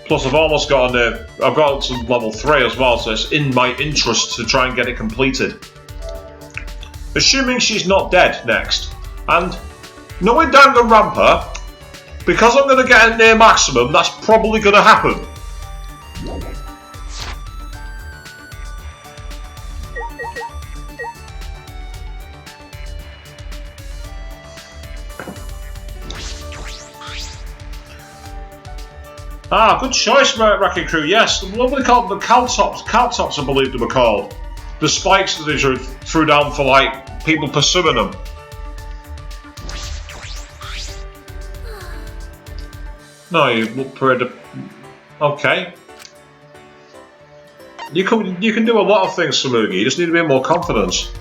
S1: Plus, I've almost got I've got to level 3 as well, so it's in my interest to try and get it completed. Assuming she's not dead next, and knowing Danganronpa, because I'm going to get a near maximum, that's probably going to happen. Ah, good choice, Wrecking Crew. Yes, what were they called? The Caltops, I believe they were called. The spikes that they threw down for, like, people pursuing them. No, you look pretty... Okay. You can do a lot of things, Samugi. You just need a bit more confidence.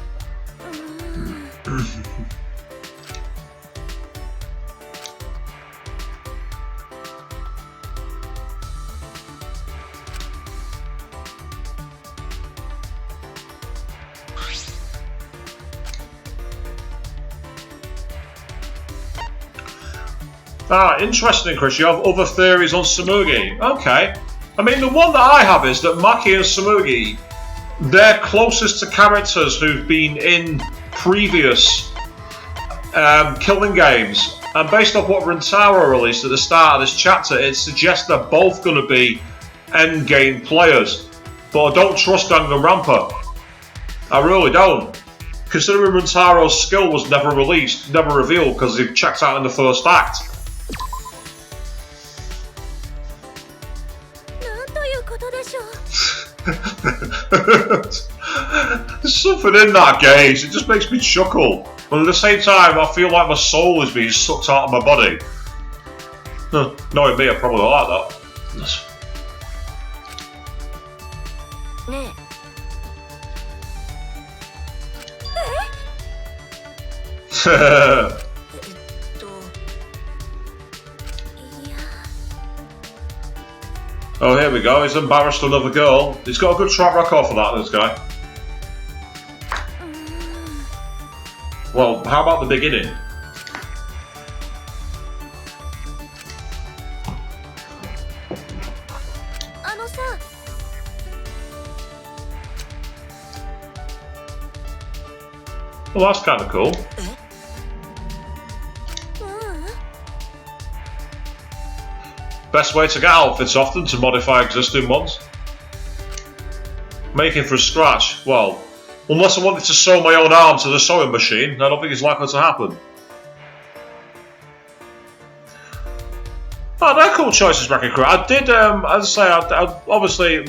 S1: Ah, interesting, Chris. You have other theories on Samugi. Okay. I mean, the one that I have is that Maki and Samugi, they're closest to characters who've been in previous killing games. And based off what Rintaro released at the start of this chapter, it suggests they're both going to be endgame players. But I don't trust Danganronpa. I really don't. Considering Rintaro's skill was never released, never revealed, because he checked out in the first act.
S6: なんということでしょう。
S1: There's something in that gaze, it just makes me chuckle. But at the same time, I feel like my soul is being sucked out of my body. Knowing me, I probably like that.
S6: ねえ。いや。
S1: Oh, here we go. He's embarrassed another girl. He's got a good track record for that, this guy. Well, how about the beginning? Well, that's kind of cool. Best way to get outfits often to modify existing ones. Making from scratch, well, unless I wanted to sew my own arm to the sewing machine, I don't think it's likely to happen. Oh, they're cool choices, Wrecking Crew. I did, as I say, obviously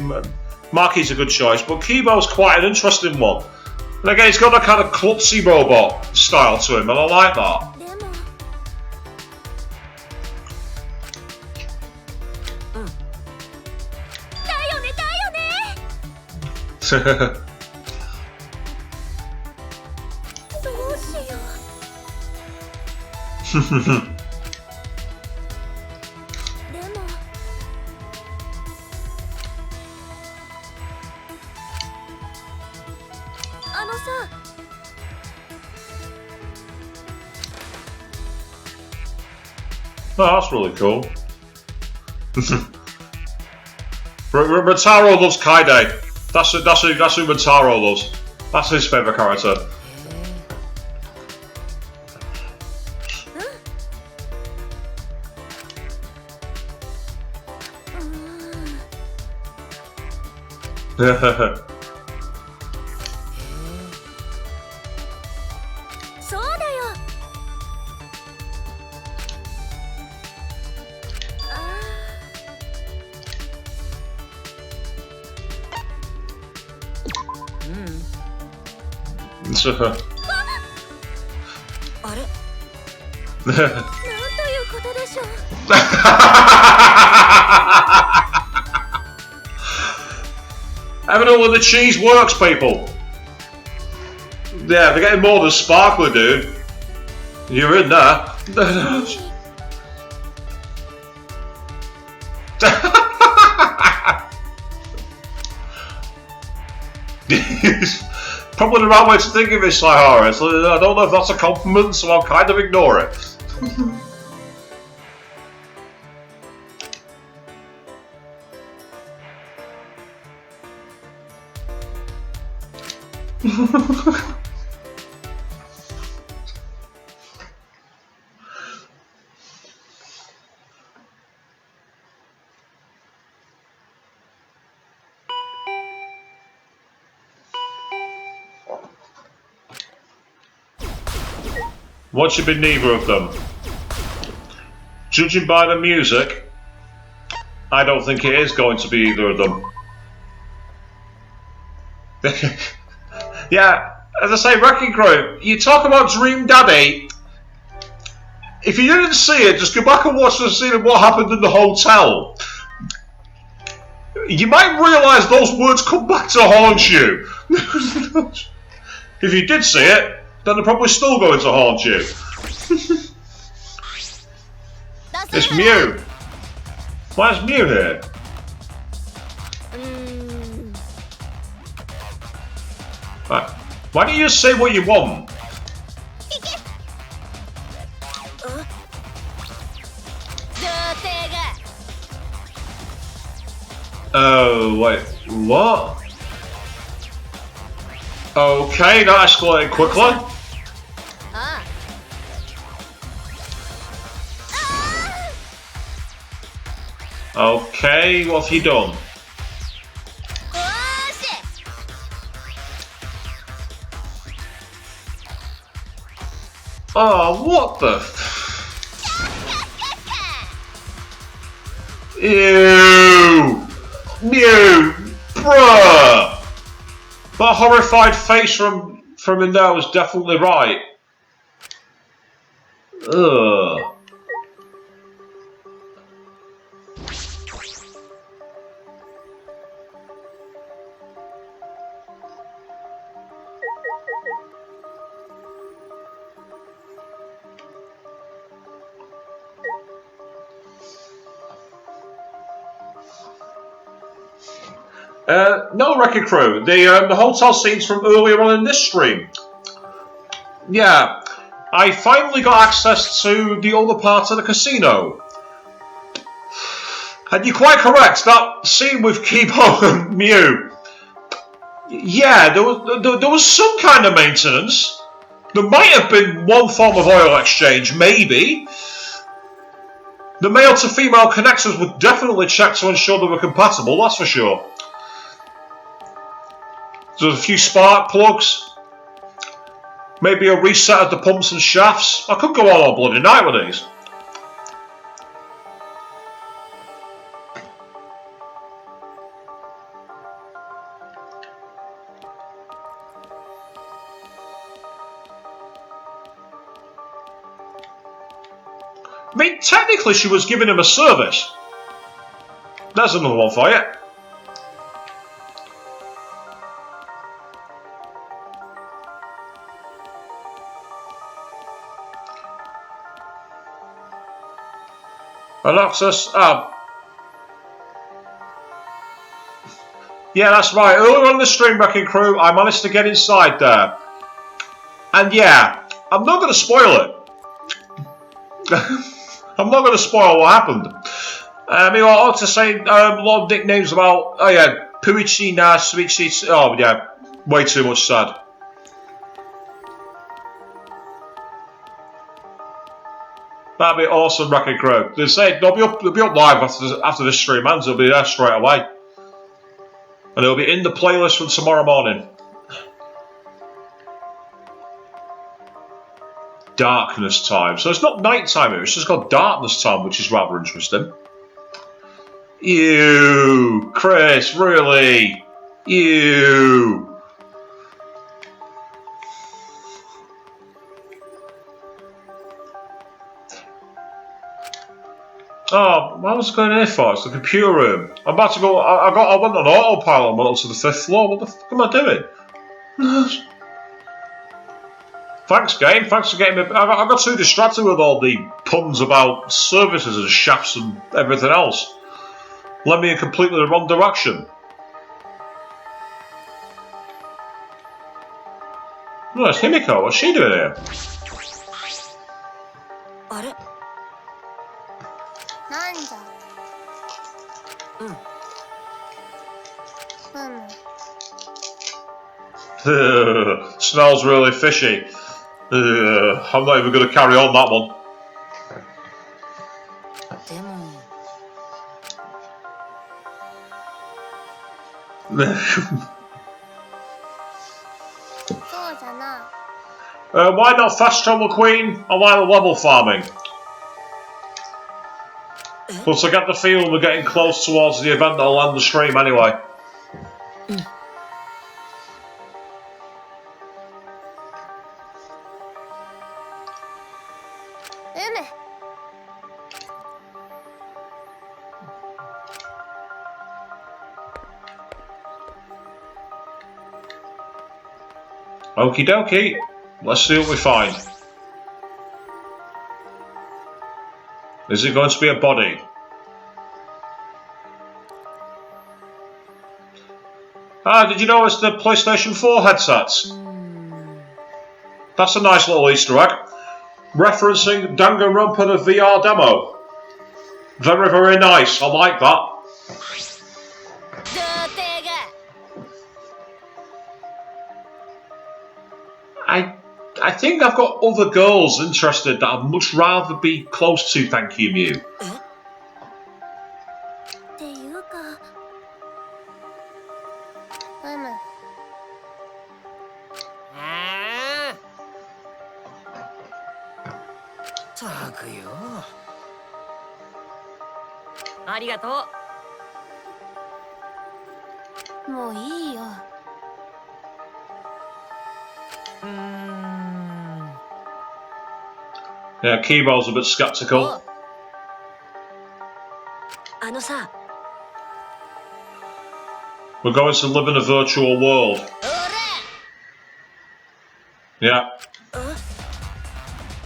S1: Maki's a good choice, but Kibo's quite an interesting one. And again, he's got a kind of klutzy robot style to him, and I like that.
S6: どうしよう。でも。あのさ。
S1: Oh, that's really cool. Rintaro loves Kaide. That's who Rintaro loves. That's his favourite character. Evidently the cheese works, people. Yeah, they're getting more than sparkly, dude. You're in there. Probably the right way to think of it, Slyhara. So I don't know if that's a compliment, so I'll kind of ignore it. What should be neither of them? Judging by the music, I don't think it is going to be either of them. Yeah, as I say, Wrecking Crew, you talk about Dream Daddy. If you didn't see it, just go back and watch the scene of what happened in the hotel. You might realise those words come back to haunt you. If you did see it, then they're probably still going to haunt you. It's Mew. Why is Mew here? Right. Why don't you just say what you want? Oh, wait, what? Okay, that escalated quickly.
S6: Ah.
S1: Okay, what have you done? Oh, what the? Ew! Ew! Bruh! That horrified face from in there was definitely right. Ugh. No, Wrecking Crew. The hotel scenes from earlier on in this stream. Yeah, I finally got access to the other part of the casino. And you're quite correct, that scene with Kibo and Mew. Yeah, there was some kind of maintenance. There might have been one form of oil exchange, maybe. The male to female connectors were definitely checked to ensure they were compatible, that's for sure. There's a few spark plugs. Maybe a reset of the pumps and shafts. I could go on all bloody night with these. I mean, technically she was giving him a service. There's another one for you. An access. Yeah, that's right. Earlier on the stream, Wrecking Crew, I managed to get inside there. And yeah, I'm not going to spoil it. I'm not going to spoil what happened. I mean, I ought to say a lot of nicknames about. Oh yeah, Puichi na Suichi. Oh yeah, way too much sad. That'd be awesome, Wrecking Crew. They say they'll be up live after this stream ends. They'll be there straight away, and it'll be in the playlist from tomorrow morning. Darkness time. So it's not night time here. It's just called darkness time, which is rather interesting. Ew, Chris, really? Ew. Oh, what was I going here for? It's the computer room. I'm about to go. I went on autopilot and went up to the 5th floor. What the fuck am I doing? Thanks, game. Thanks for getting me. I got too distracted with all the puns about services and shafts and everything else. Led me in completely the wrong direction. No, it's Himiko. What's she doing here? Smells really fishy. I'm not even going to carry on that one. Why not fast travel, Queen? I like the level farming. Plus, I get the feeling we're getting close towards the event that'll end the stream anyway. Okie dokie, let's see what we find. Is it going to be a body? Ah, did you notice the PlayStation 4 headsets? That's a nice little Easter egg. Referencing Danganronpa the VR demo. Very, very nice, I like that. I think I've got other girls interested that I'd much rather be close to, thank you, Mew.
S6: っていうか
S2: たくよ。
S5: ありがとう。
S3: もういいよ。
S1: Yeah, Kibo's a bit skeptical.
S6: あのさ
S1: We're going to live in a virtual world. Yeah.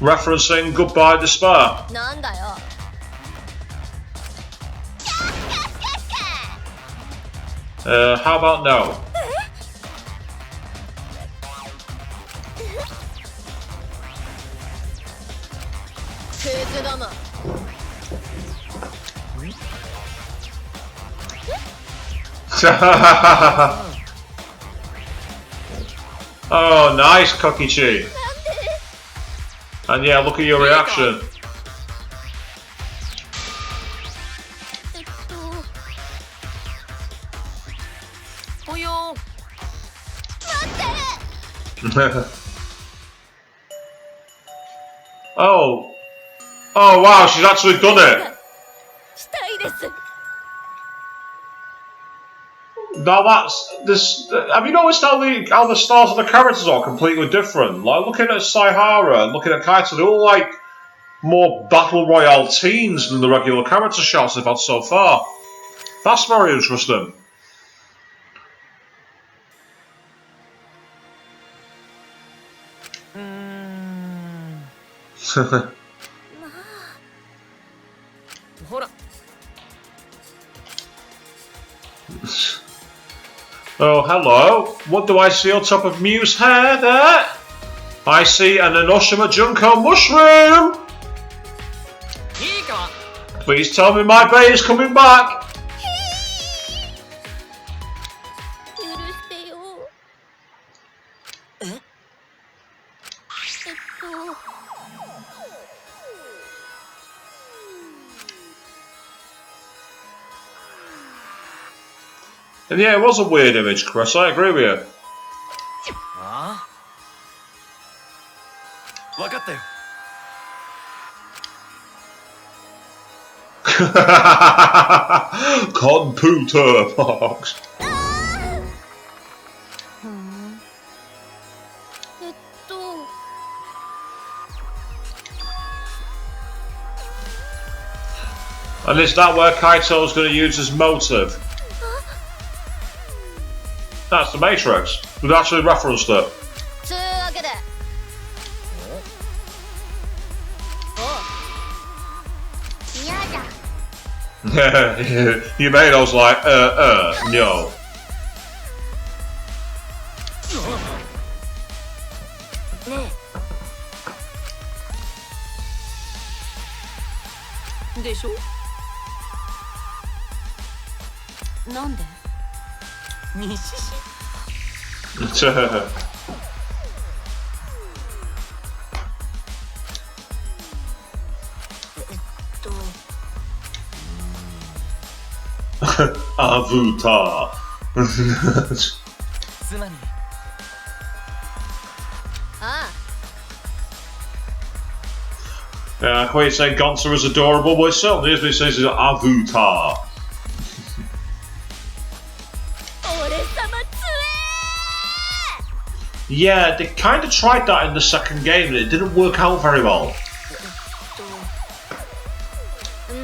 S1: Referencing Goodbye Despair.
S6: なんだよ
S1: How about no?
S6: クズども
S1: Oh, nice, Kokichi. And yeah, look at your reaction.
S5: ぽよ
S1: Oh. Oh, wow, she's actually done it.
S6: したいです
S1: Now that's this. Have you noticed how the styles of the characters are completely different? Like looking at Saihara and looking at Kaito, they're all like more battle royale teens than the regular character shots they've had so far. That's very interesting.
S5: Hold on.
S1: Oh, hello. What do I see on top of Mew's hair there? I see an Enoshima Junko mushroom!
S5: いいか
S1: Please tell me my bay is coming back!
S6: 許してよえ
S1: And yeah, it was a weird image, Chris, I agree with you.
S5: あ
S2: わかったよ。
S1: Computer box.
S6: えっと
S1: And is that where Kaito's going to use his motive? That's the Matrix. We've actually referenced it.
S6: つうわけでお嫌じゃ
S1: You made us like, no.
S6: ね
S5: でしょ
S3: なんで？
S5: にしし
S1: Avatar.
S5: つまり
S6: あ
S1: Yeah, quite say Gonza is adorable, but it certainly is, but it says he's an Avatar.
S6: あ俺様つ
S1: Yeah, they kind of tried that in the second game, and it didn't work out very well.
S6: え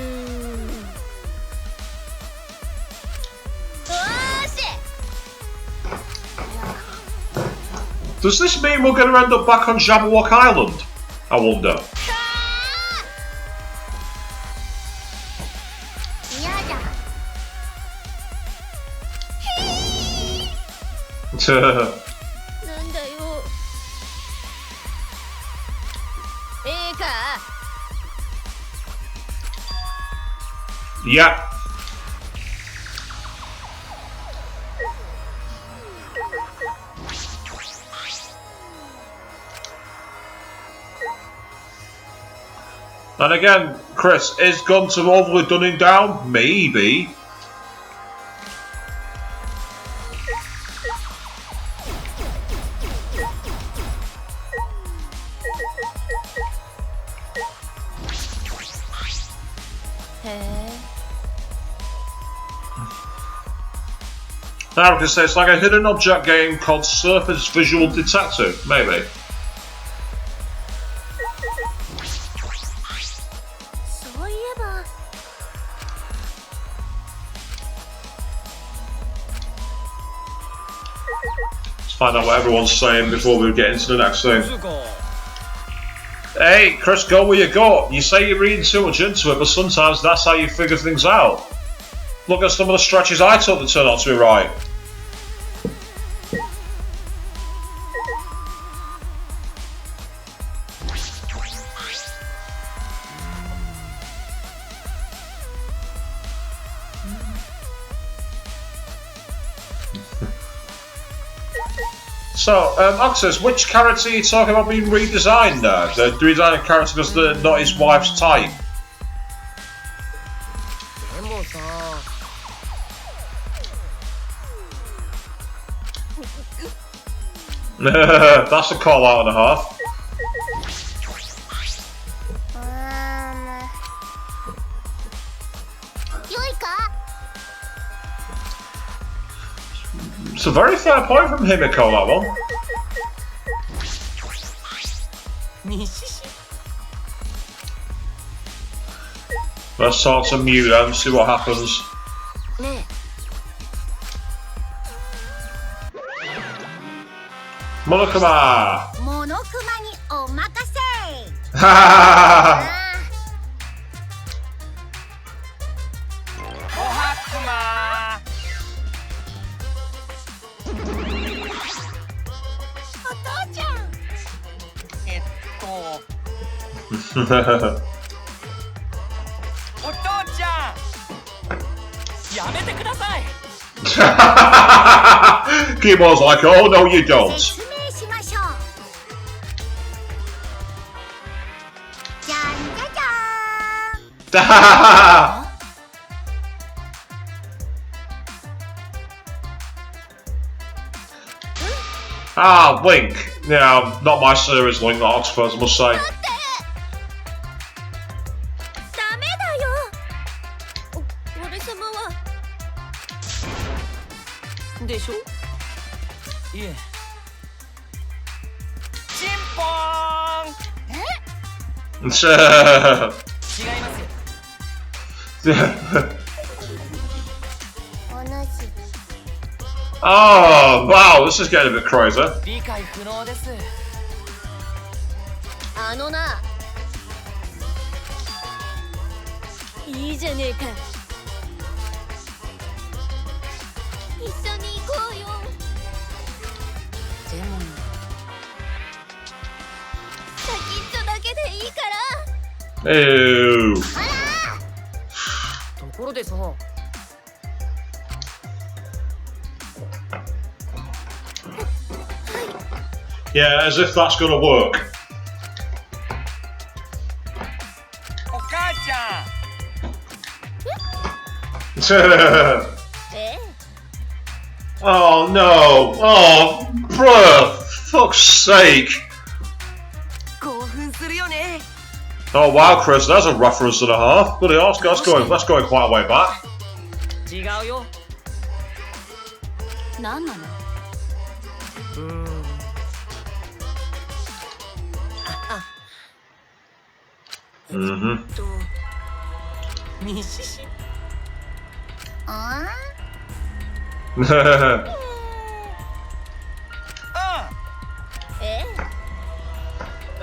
S6: よし
S1: Does this mean we're going to end up back on Jabberwock Island? I wonder.
S6: 嫌じゃ なんだよいいか
S1: Yeah. And again, Chris, is Gunter overly dunning down? Maybe. Now I can say it's like a hidden object game called Surface Visual Detective, maybe. Let's find out what everyone's saying before we get into the next thing. Hey, Chris, go where you go. You say you're reading too much into it, but sometimes that's how you figure things out. Look at some of the stretches I took that turned out to be right. So, Oxus, which character are you talking about being redesigned now? The redesigned character because they're not his wife's type. That's a call out and a half. It's a very fair point from Himiko, that one. Let's talk to Mew then, see what happens. Monokuma! Keyboard's like, oh no you don't. Ah, Link. Yeah, not my series Link, not Oxford, I must say. Oh, wow, this is getting a bit crazy. Ew. Yeah, as if that's gonna work. Oh no! Oh, bruh! Fuck's sake! Oh wow, Chris, that's a reference and a half. Bloody hell, that's going quite a way back.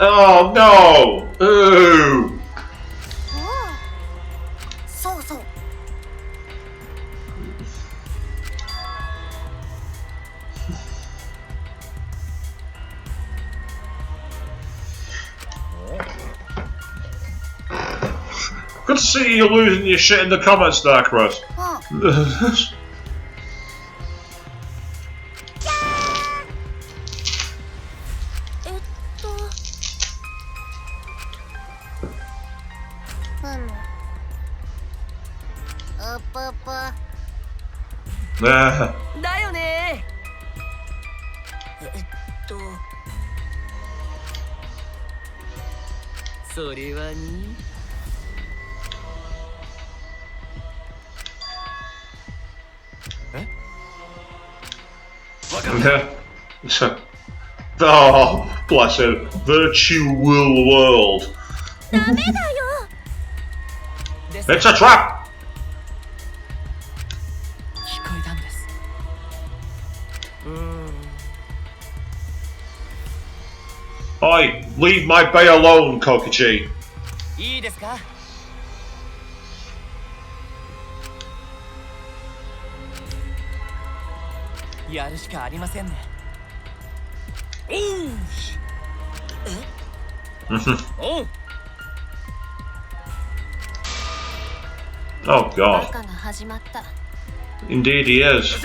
S1: Oh no! Ooh! Good to see you losing your shit in the comments there, Chris.
S6: うぷぷ
S1: Nah.
S5: だよね。それはね。
S1: Oh, bless him. Virtue will the world.
S6: ダメだよ
S5: です。
S1: It's a trap!
S5: 聞こえたんです。
S1: Oi, leave my bay alone, Kokichi.
S5: いいですか。やるしかありませんね。
S2: おう
S1: Oh
S3: バ
S1: god.
S3: カが始まった。
S1: Indeed he is.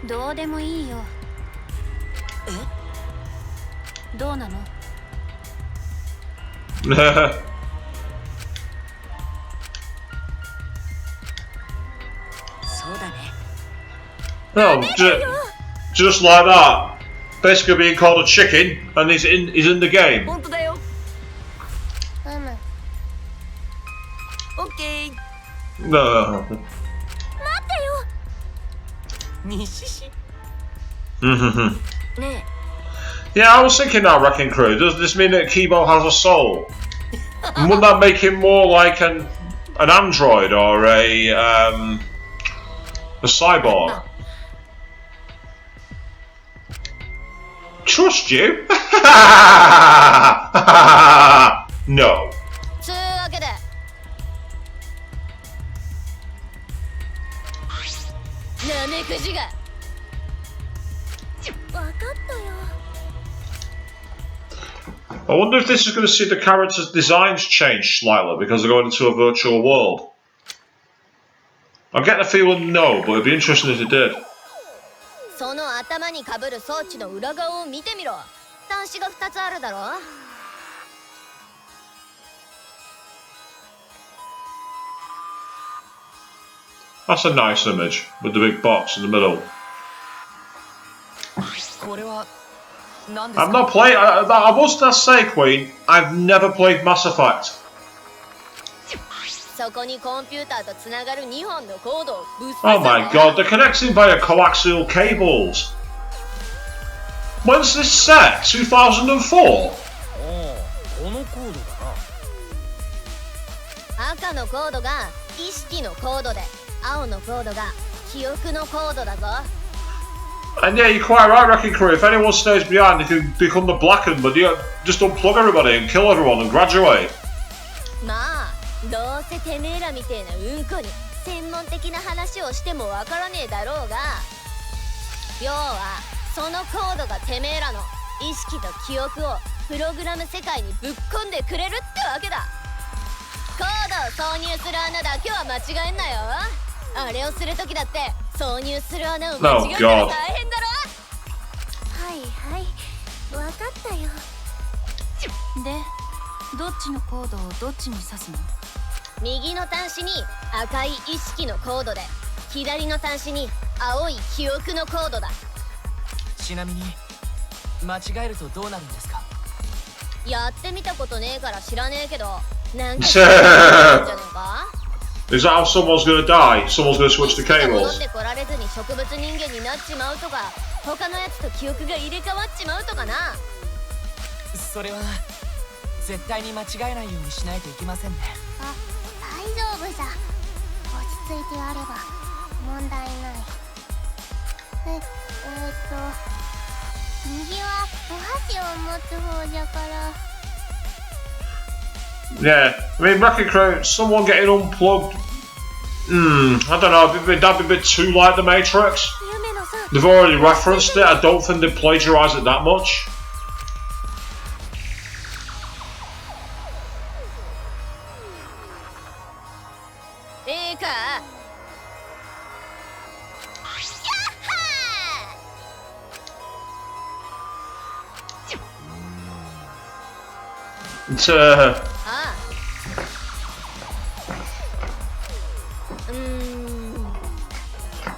S3: どうでもいいよ。どうなの？
S5: そうだね。
S1: No, just like that. Basically being called a chicken, and he's in the game.
S5: 本当だよ。
S6: うむ
S5: オッケー。
S1: No.
S6: 待ってよ
S5: にしし。
S3: ね
S1: Yeah, I was thinking that, Wrecking Crew. Does this mean that Kibo has a soul? And wouldn't that make him more like an android or a cyborg? Trust you? No.
S6: つうわけでなめくじがわかったよ
S1: I wonder if this is going to see the characters' designs change slightly because they're going into a virtual world. I'm getting a feeling no, but it'd be interesting if it did.
S6: その頭にかぶる装置の裏側を見てみろ端子が2つあるだろ
S1: That's a nice image with the big box in the middle.
S5: これは何ですか。
S1: I've not played. I was to say, Queen. I've never played Mass Effect.
S6: そこにコンピューターとつながる2本のコードをぶっ刺す
S1: Oh my god, they're connecting via coaxial cables. When's this set? 2004?
S2: おうこのコードだな
S6: 赤のコードが意識のコードで青のコードが記憶のコードだぞ
S1: And yeah, you're quite right, Wrecking Crew. If anyone stays behind, they can become the Blackened, but you just unplug everybody and kill everyone and graduate.
S6: まあどうせてめえらみてえなうんこに専門的な話をしてもわからねえだろうが要はそのコードがてめえらの意識と記憶をプログラム世界にぶっ込んでくれるってわけだコードを挿入する穴だけは間違えんなよあれをするときだって挿入する穴を間違えたら大変だろはいはいわかったよ
S3: で、どっちのコードをどっちに刺すの？
S6: 右の端子に赤い意識のコードで左の端子に青い記憶のコードだ
S5: ちなみに間違えるとどうなるんですか。
S6: やってみたことねえから知らねえけどなんか知らないんじゃねえか
S1: Is that how someone's gonna die? Someone's gonna switch the
S6: 戻っ
S1: cables?
S6: てこられずに植物人間になっちまうとか他のやつと記憶が入れ替わっちまうとかな
S5: それは絶対に間違えないようにしないといけませんね。
S6: あ、大丈夫さ落ち着いてやれば問題ない右はお箸を持つ方じゃから
S1: Yeah, I mean, Wrecking Crew, someone getting unplugged. I don't know, that'd be a bit too like the Matrix.
S6: 夢のさ
S1: They've already referenced it, I don't think they've plagiarised it that much.
S6: ええかやっはー
S1: It's,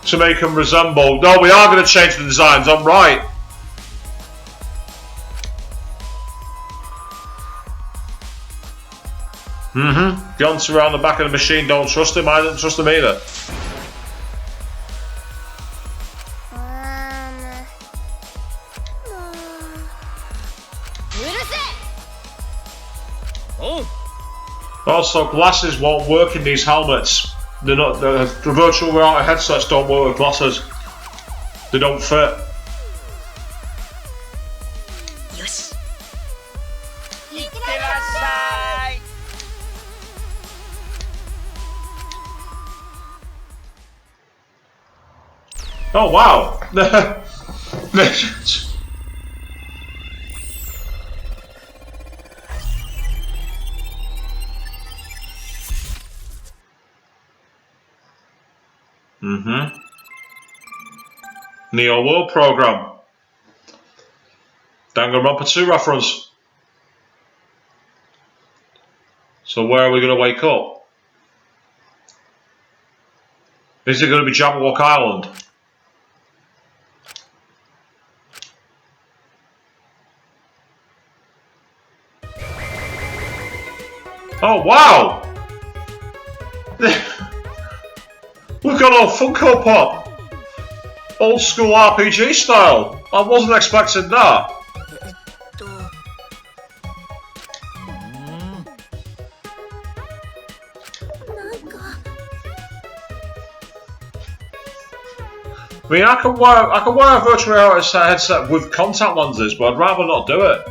S1: to make them resemble. No, we are going to change the designs. I'm right. Guns around the back of the machine. Don't trust him. I don't trust him either. Also, glasses won't work in these helmets. They're not. The virtual reality headsets don't work with glasses. They don't fit. Oh wow! Neo World Program. Danganronpa 2 reference. So where are we going to wake up? Is it going to be Jabberwock Island? Oh wow! We've got a Funko Pop! Old school RPG style! I wasn't expecting that! I mean, I can wear a virtual reality headset with contact lenses, but I'd rather not do it.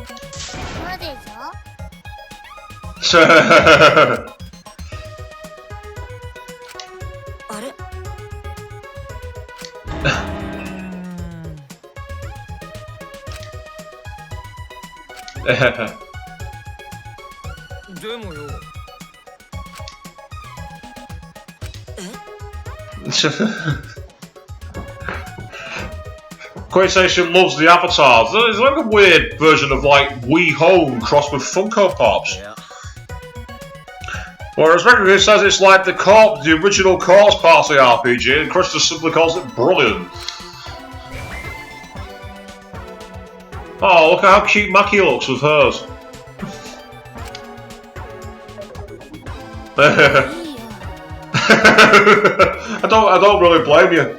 S1: Quaystation loves the avatars. It's like a weird version of like Wii Home crossed with Funko Pops.
S2: Yeah.
S1: Whereas Record says it's like the original Corpse Party RPG, and Chris just simply calls it brilliant. Oh, look at how cute Maki looks with hers. I don't really blame you.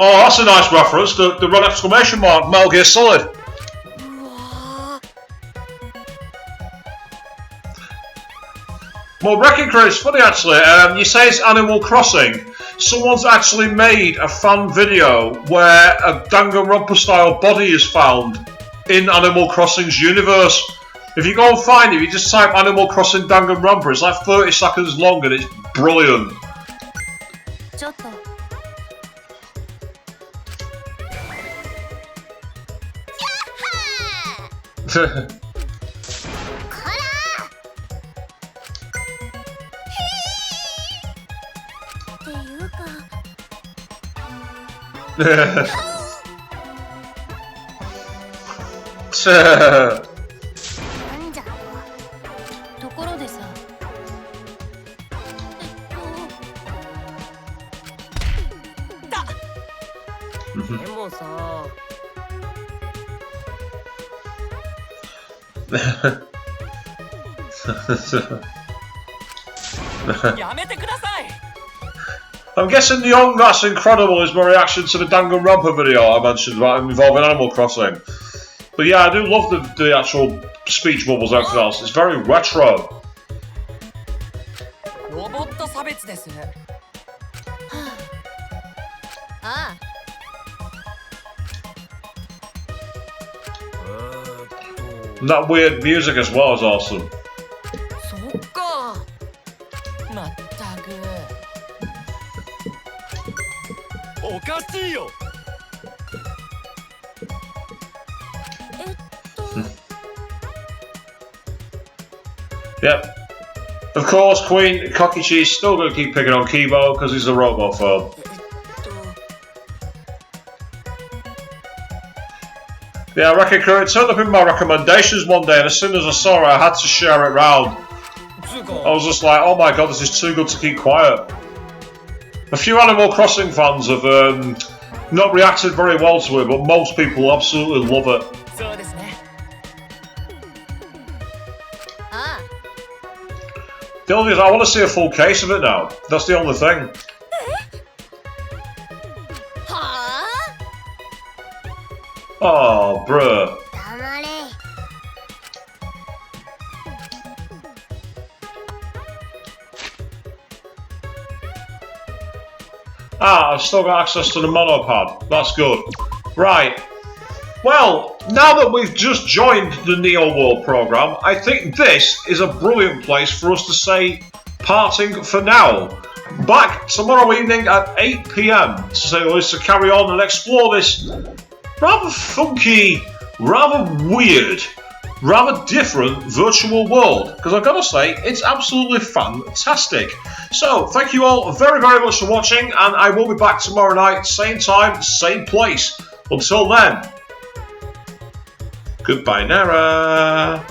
S1: Oh, that's a nice reference. The red exclamation mark, Metal Gear Solid. Well, Wrecking Crew, it's funny actually. You say it's Animal Crossing. Someone's actually made a fan video where a Danganronpa style body is found in Animal Crossing's universe. If you go and find it, if you just type Animal Crossing Danganronpa, it's like 30 seconds long and it's brilliant. I'm guessing the young That's Incredible is my reaction to the Danganronpa video I mentioned about involving Animal Crossing. But yeah, I do love the actual speech bubbles and everything else. It's very retro. And that weird music as well is awesome. Yep. Of course, Queen Kokichi's still going to keep picking on Kibo because he's a robophone. Yeah, Wreck-It Crew, it turned up in my recommendations one day, and as soon as I saw it, I had to share it round. I was just like, oh my god, this is too good to keep quiet. A few Animal Crossing fans have not reacted very well to it, but most people absolutely love it. The only thing is, I want to see a full case of it now. That's the only thing. Oh, bruh. Ah, I've still got access to the monopad. That's good. Right. Well, now that we've just joined the Neo World program, I think this is a brilliant place for us to say parting for now. Back tomorrow evening at 8 PM to say the least, to carry on and explore this rather funky, rather weird, rather different virtual world. Because I've got to say, it's absolutely fantastic. So, thank you all very, very much for watching, and I will be back tomorrow night, same time, same place. Until then, goodbye, Nara.